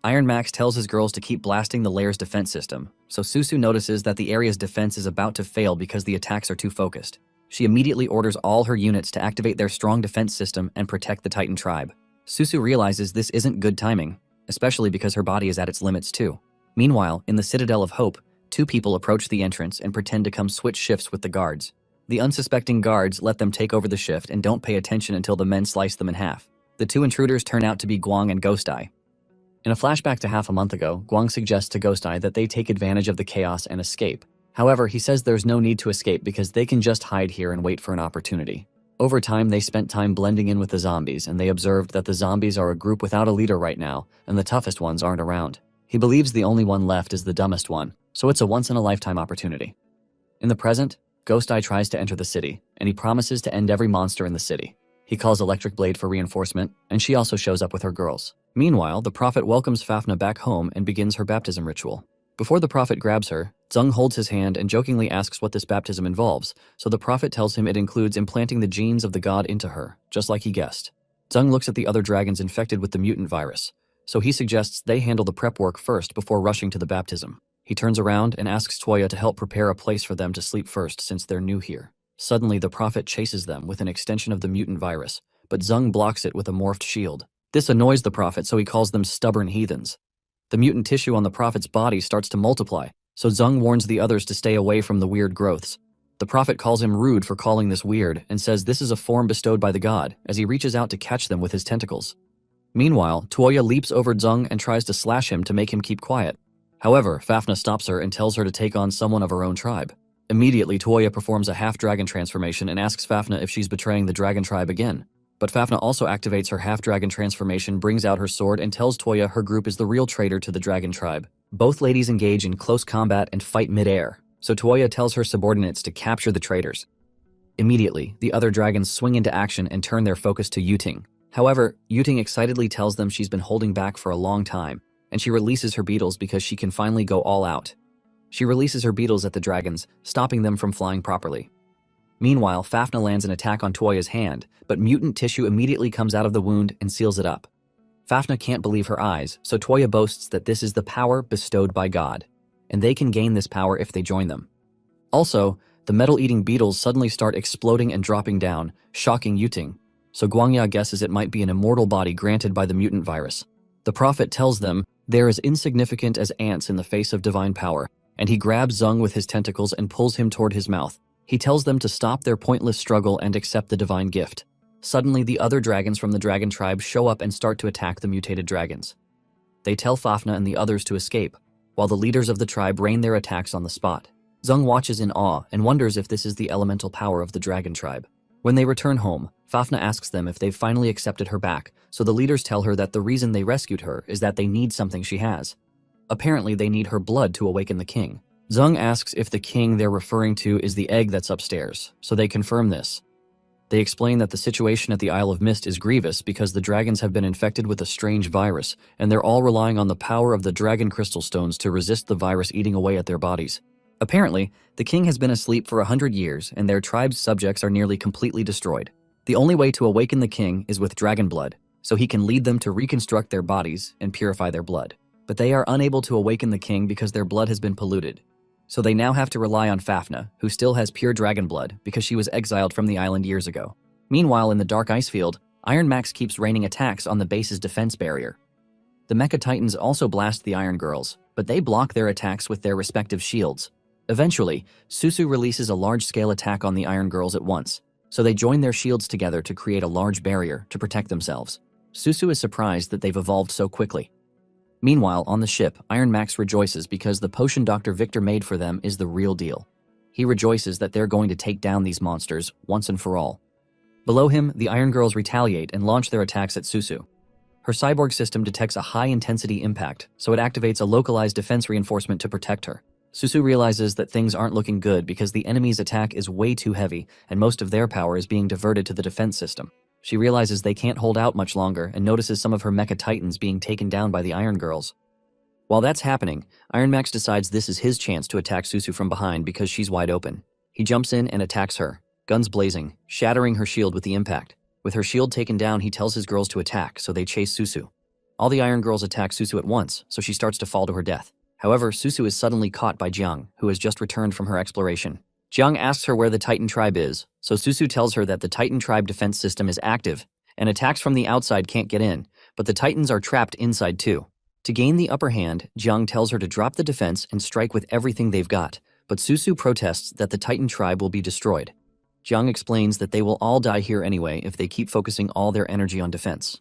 Iron Max tells his girls to keep blasting the layer's defense system, so Susu notices that the area's defense is about to fail because the attacks are too focused. She immediately orders all her units to activate their strong defense system and protect the Titan tribe. Susu realizes this isn't good timing, especially because her body is at its limits too. Meanwhile, in the Citadel of Hope, two people approach the entrance and pretend to come switch shifts with the guards. The unsuspecting guards let them take over the shift and don't pay attention until the men slice them in half. The two intruders turn out to be Guang and Ghost Eye. In a flashback to half a month ago, Guang suggests to Ghost Eye that they take advantage of the chaos and escape. However, he says there's no need to escape because they can just hide here and wait for an opportunity. Over time, they spent time blending in with the zombies, and they observed that the zombies are a group without a leader right now, and the toughest ones aren't around. He believes the only one left is the dumbest one, so it's a once-in-a-lifetime opportunity. In the present, Ghost Eye tries to enter the city, and he promises to end every monster in the city. He calls Electric Blade for reinforcement, and she also shows up with her girls. Meanwhile, the Prophet welcomes Fafnir back home and begins her baptism ritual. Before the Prophet grabs her, Zung holds his hand and jokingly asks what this baptism involves, so the Prophet tells him it includes implanting the genes of the god into her, just like he guessed. Zung looks at the other dragons infected with the mutant virus, so he suggests they handle the prep work first before rushing to the baptism. He turns around and asks Toya to help prepare a place for them to sleep first since they're new here. Suddenly, the Prophet chases them with an extension of the mutant virus, but Zung blocks it with a morphed shield. This annoys the Prophet, so he calls them stubborn heathens. The mutant tissue on the Prophet's body starts to multiply, so Zung warns the others to stay away from the weird growths. The Prophet calls him rude for calling this weird and says this is a form bestowed by the god as he reaches out to catch them with his tentacles. Meanwhile, Toya leaps over Zung and tries to slash him to make him keep quiet. However, Fafnir stops her and tells her to take on someone of her own tribe. Immediately, Toya performs a half-dragon transformation and asks Fafnir if she's betraying the dragon tribe again. But Fafnir also activates her half-dragon transformation, brings out her sword, and tells Toya her group is the real traitor to the dragon tribe. Both ladies engage in close combat and fight mid-air, so Toya tells her subordinates to capture the traitors. Immediately, the other dragons swing into action and turn their focus to Yuting. However, Yuting excitedly tells them she's been holding back for a long time, and she releases her beetles because she can finally go all out. She releases her beetles at the dragons, stopping them from flying properly. Meanwhile, Fafnir lands an attack on Toya's hand, but mutant tissue immediately comes out of the wound and seals it up. Fafnir can't believe her eyes, so Toya boasts that this is the power bestowed by God, and they can gain this power if they join them. Also, the metal-eating beetles suddenly start exploding and dropping down, shocking Yuting, so Guangya guesses it might be an immortal body granted by the mutant virus. The Prophet tells them they're as insignificant as ants in the face of divine power, and he grabs Zung with his tentacles and pulls him toward his mouth. He tells them to stop their pointless struggle and accept the divine gift. Suddenly, the other dragons from the dragon tribe show up and start to attack the mutated dragons. They tell Fafnir and the others to escape, while the leaders of the tribe rain their attacks on the spot. Zung watches in awe and wonders if this is the elemental power of the dragon tribe. When they return home, Fafnir asks them if they've finally accepted her back, so the leaders tell her that the reason they rescued her is that they need something she has. Apparently, they need her blood to awaken the king. Zung asks if the king they're referring to is the egg that's upstairs, so they confirm this. They explain that the situation at the Isle of Mist is grievous because the dragons have been infected with a strange virus, and they're all relying on the power of the dragon crystal stones to resist the virus eating away at their bodies. Apparently, the king has been asleep for 100 years, and their tribe's subjects are nearly completely destroyed. The only way to awaken the king is with dragon blood, so he can lead them to reconstruct their bodies and purify their blood. But they are unable to awaken the king because their blood has been polluted. So they now have to rely on Fafnir, who still has pure dragon blood because she was exiled from the island years ago. Meanwhile, in the Dark Ice Field, Iron Max keeps raining attacks on the base's defense barrier. The Mecha Titans also blast the Iron Girls, but they block their attacks with their respective shields. Eventually, Susu releases a large-scale attack on the Iron Girls at once, so they join their shields together to create a large barrier to protect themselves. Susu is surprised that they've evolved so quickly. Meanwhile, on the ship, Iron Max rejoices because the potion Dr. Victor made for them is the real deal. He rejoices that they're going to take down these monsters once and for all. Below him, the Iron Girls retaliate and launch their attacks at Susu. Her cyborg system detects a high-intensity impact, so it activates a localized defense reinforcement to protect her. Susu realizes that things aren't looking good because the enemy's attack is way too heavy and most of their power is being diverted to the defense system. She realizes they can't hold out much longer and notices some of her Mecha Titans being taken down by the Iron Girls. While that's happening, Iron Max decides this is his chance to attack Susu from behind because she's wide open. He jumps in and attacks her, guns blazing, shattering her shield with the impact. With her shield taken down, he tells his girls to attack, so they chase Susu. All the Iron Girls attack Susu at once, so she starts to fall to her death. However, Susu is suddenly caught by Jiang, who has just returned from her exploration. Jiang asks her where the Titan tribe is, so Susu tells her that the Titan tribe defense system is active, and attacks from the outside can't get in, but the Titans are trapped inside too. To gain the upper hand, Jiang tells her to drop the defense and strike with everything they've got, but Susu protests that the Titan tribe will be destroyed. Jiang explains that they will all die here anyway if they keep focusing all their energy on defense.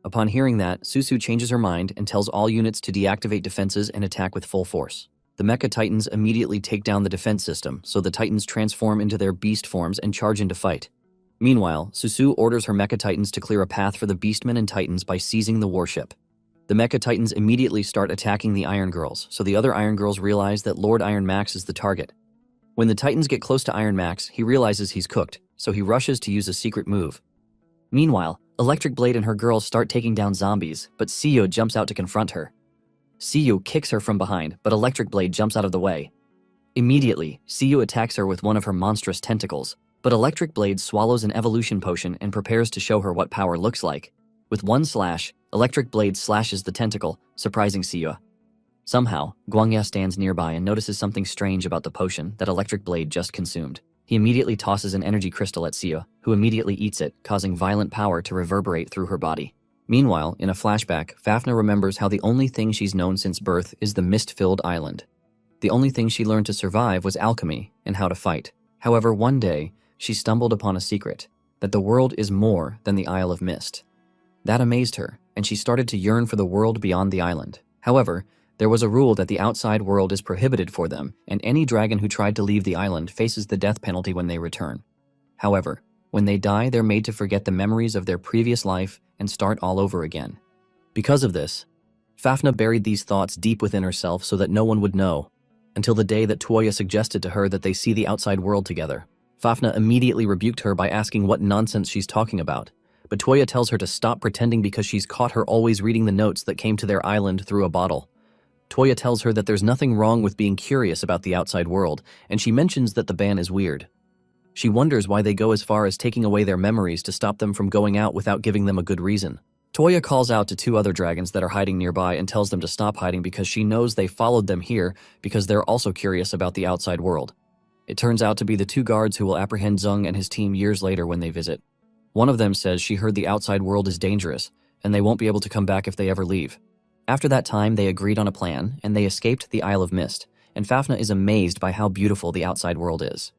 Upon hearing that, Susu changes her mind and tells all units to deactivate defenses and attack with full force. The Mecha Titans immediately take down the defense system, so the Titans transform into their beast forms and charge into fight. Meanwhile, Susu orders her Mecha Titans to clear a path for the Beastmen and Titans by seizing the warship. The Mecha Titans immediately start attacking the Iron Girls, so the other Iron Girls realize that Lord Iron Max is the target. When the Titans get close to Iron Max, he realizes he's cooked, so he rushes to use a secret move. Meanwhile, Electric Blade and her girls start taking down zombies, but Siyo jumps out to confront her. Siyo kicks her from behind, but Electric Blade jumps out of the way. Immediately, Siyo attacks her with one of her monstrous tentacles, but Electric Blade swallows an evolution potion and prepares to show her what power looks like. With one slash, Electric Blade slashes the tentacle, surprising Siyo. Somehow, Guangya stands nearby and notices something strange about the potion that Electric Blade just consumed. He immediately tosses an energy crystal at Siyo, who immediately eats it, causing violent power to reverberate through her body. Meanwhile, in a flashback, Fafnir remembers how the only thing she's known since birth is the mist-filled island. The only thing she learned to survive was alchemy and how to fight. However, one day, she stumbled upon a secret, that the world is more than the Isle of Mist. That amazed her, and she started to yearn for the world beyond the island. However, there was a rule that the outside world is prohibited for them, and any dragon who tried to leave the island faces the death penalty when they return. However, when they die, they're made to forget the memories of their previous life and start all over again. Because of this, Fafnir buried these thoughts deep within herself so that no one would know, until the day that Tuoya suggested to her that they see the outside world together. Fafnir immediately rebuked her by asking what nonsense she's talking about, but Tuoya tells her to stop pretending because she's caught her always reading the notes that came to their island through a bottle. Tuoya tells her that there's nothing wrong with being curious about the outside world, and she mentions that the ban is weird. She wonders why they go as far as taking away their memories to stop them from going out without giving them a good reason. Tuoya calls out to two other dragons that are hiding nearby and tells them to stop hiding because she knows they followed them here because they're also curious about the outside world. It turns out to be the two guards who will apprehend Zeng and his team years later when they visit. One of them says she heard the outside world is dangerous, and they won't be able to come back if they ever leave. After that time, they agreed on a plan, and they escaped the Isle of Mist, and Fafnir is amazed by how beautiful the outside world is.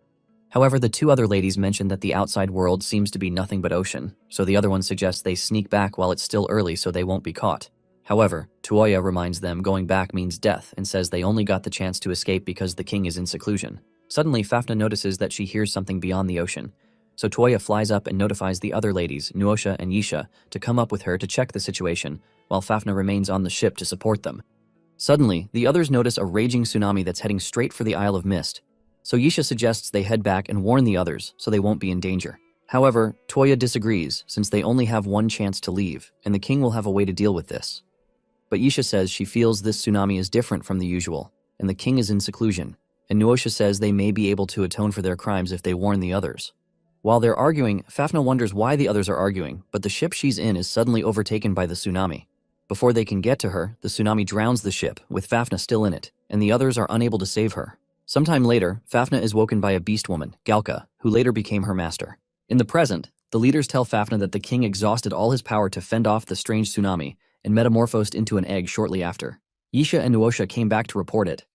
However, the two other ladies mention that the outside world seems to be nothing but ocean, so the other one suggests they sneak back while it's still early so they won't be caught. However, Tuoya reminds them going back means death and says they only got the chance to escape because the king is in seclusion. Suddenly, Fafnir notices that she hears something beyond the ocean, so Tuoya flies up and notifies the other ladies, Nuosha and Yisha, to come up with her to check the situation, while Fafnir remains on the ship to support them. Suddenly, the others notice a raging tsunami that's heading straight for the Isle of Mist, so Yisha suggests they head back and warn the others so they won't be in danger. However, Tuoya disagrees since they only have one chance to leave, and the king will have a way to deal with this. But Yisha says she feels this tsunami is different from the usual, and the king is in seclusion, and Nuosha says they may be able to atone for their crimes if they warn the others. While they're arguing, Fafnir wonders why the others are arguing, but the ship she's in is suddenly overtaken by the tsunami. Before they can get to her, the tsunami drowns the ship, with Fafnir still in it, and the others are unable to save her. Sometime later, Fafnir is woken by a beast woman, Galka, who later became her master. In the present, the leaders tell Fafnir that the king exhausted all his power to fend off the strange tsunami and metamorphosed into an egg shortly after. Yisha and Nuosha came back to report it,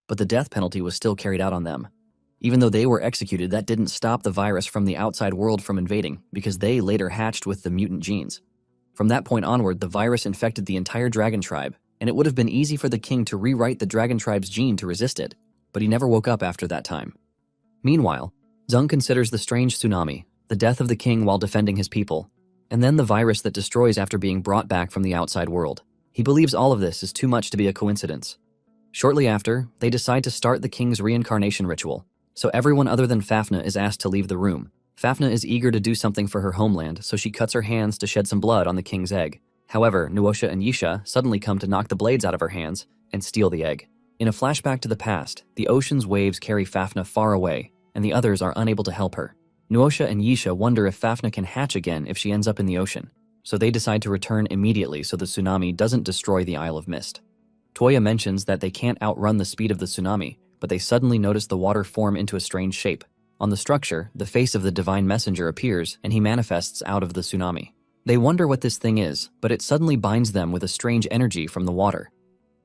but the death penalty was still carried out on them. Even though they were executed, that didn't stop the virus from the outside world from invading, because they later hatched with the mutant genes. From that point onward, the virus infected the entire dragon tribe, and it would have been easy for the king to rewrite the dragon tribe's gene to resist it, but he never woke up after that time. Meanwhile, Zeng considers the strange tsunami, the death of the king while defending his people, and then the virus that destroys after being brought back from the outside world. He believes all of this is too much to be a coincidence. Shortly after, they decide to start the king's reincarnation ritual, so everyone other than Fafnir is asked to leave the room. Fafnir is eager to do something for her homeland, so she cuts her hands to shed some blood on the king's egg. However, Nuosha and Yisha suddenly come to knock the blades out of her hands, and steal the egg. In a flashback to the past, the ocean's waves carry Fafnir far away, and the others are unable to help her. Nuosha and Yisha wonder if Fafnir can hatch again if she ends up in the ocean, so they decide to return immediately so the tsunami doesn't destroy the Isle of Mist. Toya mentions that they can't outrun the speed of the tsunami, but they suddenly notice the water form into a strange shape. On the structure, the face of the divine messenger appears and he manifests out of the tsunami. They wonder what this thing is, but it suddenly binds them with a strange energy from the water.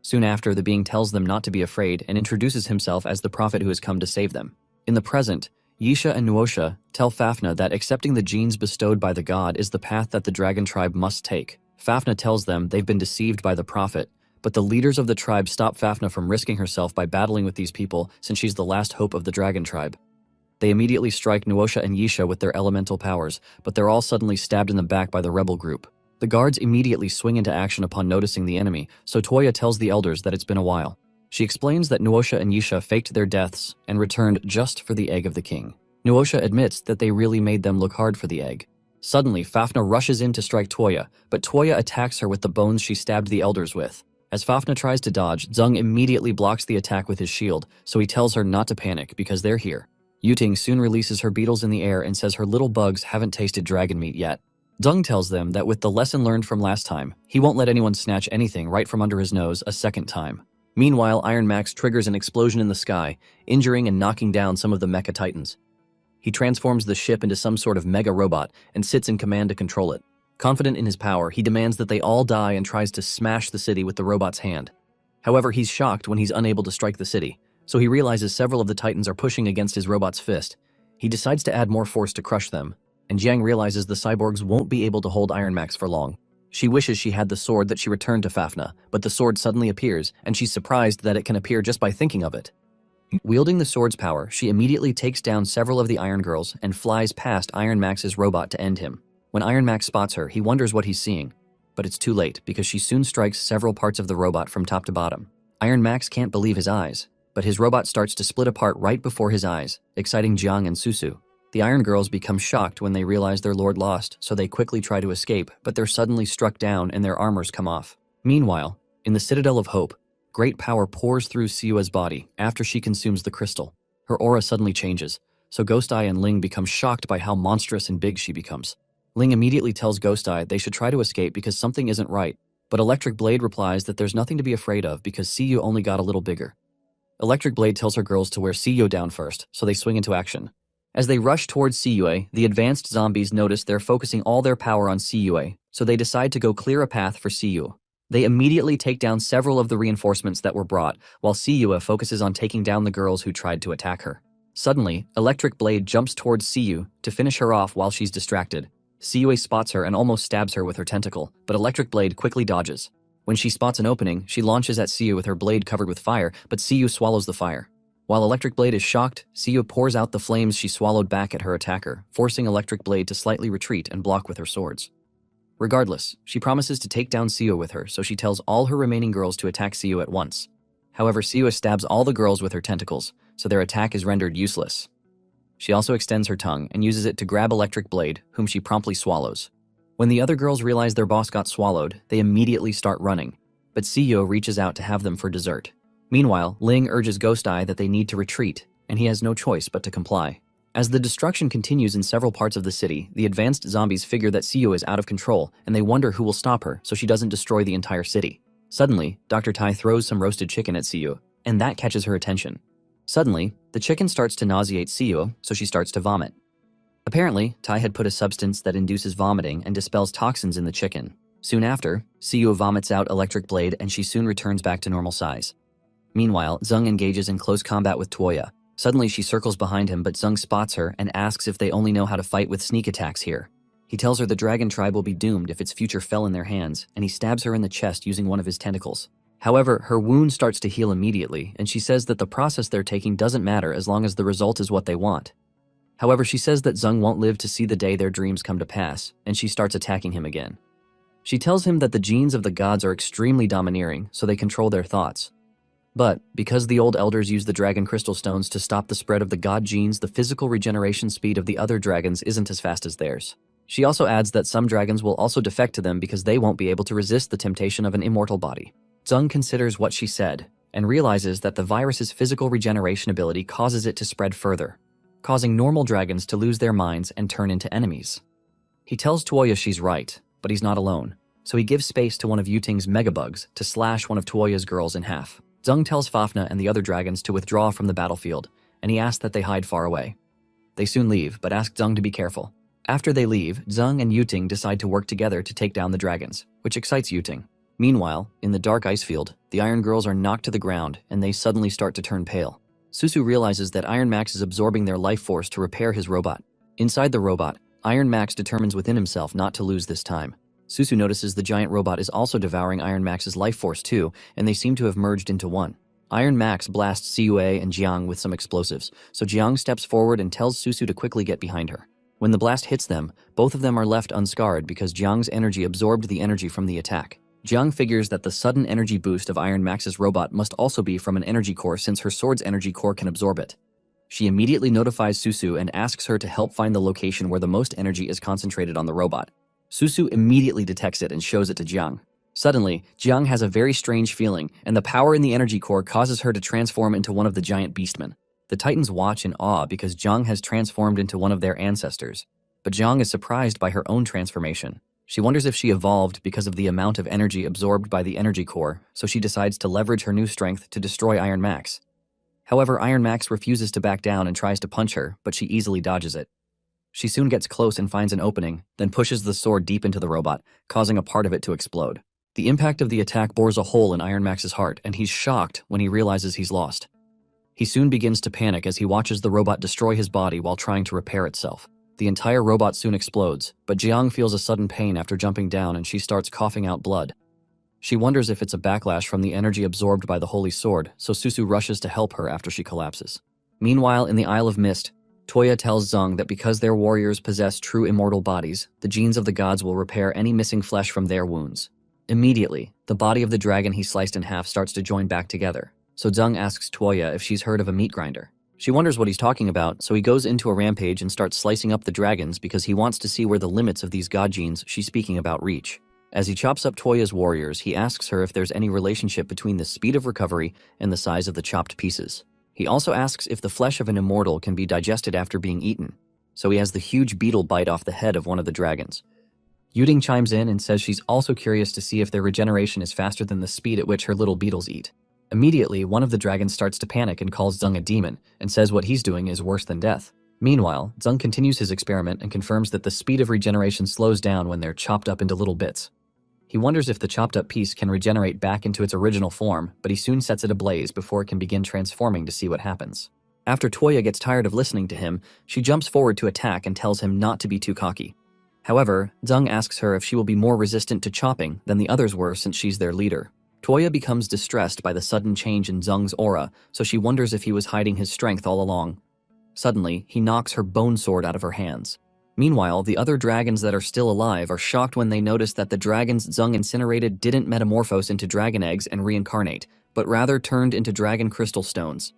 Soon after, the being tells them not to be afraid and introduces himself as the prophet who has come to save them. In the present, Yisha and Nuosha tell Fafnir that accepting the genes bestowed by the god is the path that the dragon tribe must take. Fafnir tells them they've been deceived by the prophet, but the leaders of the tribe stop Fafnir from risking herself by battling with these people since she's the last hope of the dragon tribe. They immediately strike Nuosha and Yisha with their elemental powers, but they're all suddenly stabbed in the back by the rebel group. The guards immediately swing into action upon noticing the enemy, so Toya tells the elders that it's been a while. She explains that Nuosha and Yisha faked their deaths and returned just for the egg of the king. Nuosha admits that they really made them look hard for the egg. Suddenly, Fafnir rushes in to strike Toya, but Toya attacks her with the bones she stabbed the elders with. As Fafnir tries to dodge, Zung immediately blocks the attack with his shield, so he tells her not to panic because they're here. Yuting soon releases her beetles in the air and says her little bugs haven't tasted dragon meat yet. Zung tells them that with the lesson learned from last time, he won't let anyone snatch anything right from under his nose a second time. Meanwhile, Iron Max triggers an explosion in the sky, injuring and knocking down some of the mecha titans. He transforms the ship into some sort of mega robot and sits in command to control it. Confident in his power, he demands that they all die and tries to smash the city with the robot's hand. However, he's shocked when he's unable to strike the city, so he realizes several of the titans are pushing against his robot's fist. He decides to add more force to crush them, and Jiang realizes the cyborgs won't be able to hold Iron Max for long. She wishes she had the sword that she returned to Fafnir, but the sword suddenly appears, and she's surprised that it can appear just by thinking of it. Wielding the sword's power, she immediately takes down several of the Iron Girls and flies past Iron Max's robot to end him. When Iron Max spots her, he wonders what he's seeing, but it's too late because she soon strikes several parts of the robot from top to bottom. Iron Max can't believe his eyes, but his robot starts to split apart right before his eyes, exciting Jiang and Susu. The Iron Girls become shocked when they realize their lord lost, so they quickly try to escape, but they're suddenly struck down and their armors come off. Meanwhile, in the Citadel of Hope, great power pours through Siua's body after she consumes the crystal. Her aura suddenly changes, so Ghost Eye and Ling become shocked by how monstrous and big she becomes. Ling immediately tells Ghost Eye they should try to escape because something isn't right, but Electric Blade replies that there's nothing to be afraid of because Siu only got a little bigger. Electric Blade tells her girls to wear Siu down first, so they swing into action. As they rush towards Siu, the advanced zombies notice they're focusing all their power on Siu, so they decide to go clear a path for Siu. They immediately take down several of the reinforcements that were brought, while Siu focuses on taking down the girls who tried to attack her. Suddenly, Electric Blade jumps towards Siu to finish her off while she's distracted. Siu spots her and almost stabs her with her tentacle, but Electric Blade quickly dodges. When she spots an opening, she launches at Siu with her blade covered with fire, but Siu swallows the fire. While Electric Blade is shocked, Siu pours out the flames she swallowed back at her attacker, forcing Electric Blade to slightly retreat and block with her swords. Regardless, she promises to take down Siu with her, so she tells all her remaining girls to attack Siu at once. However, Siu stabs all the girls with her tentacles, so their attack is rendered useless. She also extends her tongue and uses it to grab Electric Blade, whom she promptly swallows. When the other girls realize their boss got swallowed, they immediately start running, but Siu reaches out to have them for dessert. Meanwhile, Ling urges Ghost Eye that they need to retreat, and he has no choice but to comply. As the destruction continues in several parts of the city, the advanced zombies figure that Siu is out of control, and they wonder who will stop her so she doesn't destroy the entire city. Suddenly, Dr. Tai throws some roasted chicken at Siu, and that catches her attention. Suddenly, the chicken starts to nauseate Siu, so she starts to vomit. Apparently, Tai had put a substance that induces vomiting and dispels toxins in the chicken. Soon after, Siu vomits out Electric Blade and she soon returns back to normal size. Meanwhile, Zung engages in close combat with Toya. Suddenly, she circles behind him, but Zung spots her and asks if they only know how to fight with sneak attacks here. He tells her the dragon tribe will be doomed if its future fell in their hands, and he stabs her in the chest using one of his tentacles. However, her wound starts to heal immediately, and she says that the process they're taking doesn't matter as long as the result is what they want. However, she says that Zung won't live to see the day their dreams come to pass, and she starts attacking him again. She tells him that the genes of the gods are extremely domineering, so they control their thoughts. But, because the old elders use the dragon crystal stones to stop the spread of the god genes, the physical regeneration speed of the other dragons isn't as fast as theirs. She also adds that some dragons will also defect to them because they won't be able to resist the temptation of an immortal body. Zung considers what she said and realizes that the virus's physical regeneration ability causes it to spread further, causing normal dragons to lose their minds and turn into enemies. He tells Tuoya she's right, but he's not alone, so he gives space to one of Yuting's megabugs to slash one of Tuoya's girls in half. Zung tells Fafnir and the other dragons to withdraw from the battlefield, and he asks that they hide far away. They soon leave, but ask Zung to be careful. After they leave, Zung and Yuting decide to work together to take down the dragons, which excites Yuting. Meanwhile, in the dark ice field, the Iron Girls are knocked to the ground and they suddenly start to turn pale. Susu realizes that Iron Max is absorbing their life force to repair his robot. Inside the robot, Iron Max determines within himself not to lose this time. Susu notices the giant robot is also devouring Iron Max's life force too, and they seem to have merged into one. Iron Max blasts Cue and Jiang with some explosives, so Jiang steps forward and tells Susu to quickly get behind her. When the blast hits them, both of them are left unscarred because Jiang's energy absorbed the energy from the attack. Jiang figures that the sudden energy boost of Iron Max's robot must also be from an energy core since her sword's energy core can absorb it. She immediately notifies Susu and asks her to help find the location where the most energy is concentrated on the robot. Susu immediately detects it and shows it to Jiang. Suddenly, Jiang has a very strange feeling, and the power in the energy core causes her to transform into one of the giant beastmen. The Titans watch in awe because Jiang has transformed into one of their ancestors, but Jiang is surprised by her own transformation. She wonders if she evolved because of the amount of energy absorbed by the energy core, so she decides to leverage her new strength to destroy Iron Max. However, Iron Max refuses to back down and tries to punch her, but she easily dodges it. She soon gets close and finds an opening, then pushes the sword deep into the robot, causing a part of it to explode. The impact of the attack bores a hole in Iron Max's heart, and he's shocked when he realizes he's lost. He soon begins to panic as he watches the robot destroy his body while trying to repair itself. The entire robot soon explodes, but Jiang feels a sudden pain after jumping down and she starts coughing out blood. She wonders if it's a backlash from the energy absorbed by the Holy Sword, so Susu rushes to help her after she collapses. Meanwhile, in the Isle of Mist, Toya tells Zung that because their warriors possess true immortal bodies, the genes of the gods will repair any missing flesh from their wounds. Immediately, the body of the dragon he sliced in half starts to join back together, so Zung asks Toya if she's heard of a meat grinder. She wonders what he's talking about, so he goes into a rampage and starts slicing up the dragons because he wants to see where the limits of these god genes she's speaking about reach. As he chops up Toya's warriors, he asks her if there's any relationship between the speed of recovery and the size of the chopped pieces. He also asks if the flesh of an immortal can be digested after being eaten, so he has the huge beetle bite off the head of one of the dragons. Yuting chimes in and says she's also curious to see if their regeneration is faster than the speed at which her little beetles eat. Immediately, one of the dragons starts to panic and calls Zung a demon, and says what he's doing is worse than death. Meanwhile, Zung continues his experiment and confirms that the speed of regeneration slows down when they're chopped up into little bits. He wonders if the chopped up piece can regenerate back into its original form, but he soon sets it ablaze before it can begin transforming to see what happens. After Toya gets tired of listening to him, she jumps forward to attack and tells him not to be too cocky. However, Zung asks her if she will be more resistant to chopping than the others were since she's their leader. Toya becomes distressed by the sudden change in Zung's aura, so she wonders if he was hiding his strength all along. Suddenly, he knocks her bone sword out of her hands. Meanwhile, the other dragons that are still alive are shocked when they notice that the dragons Zung incinerated didn't metamorphose into dragon eggs and reincarnate, but rather turned into dragon crystal stones.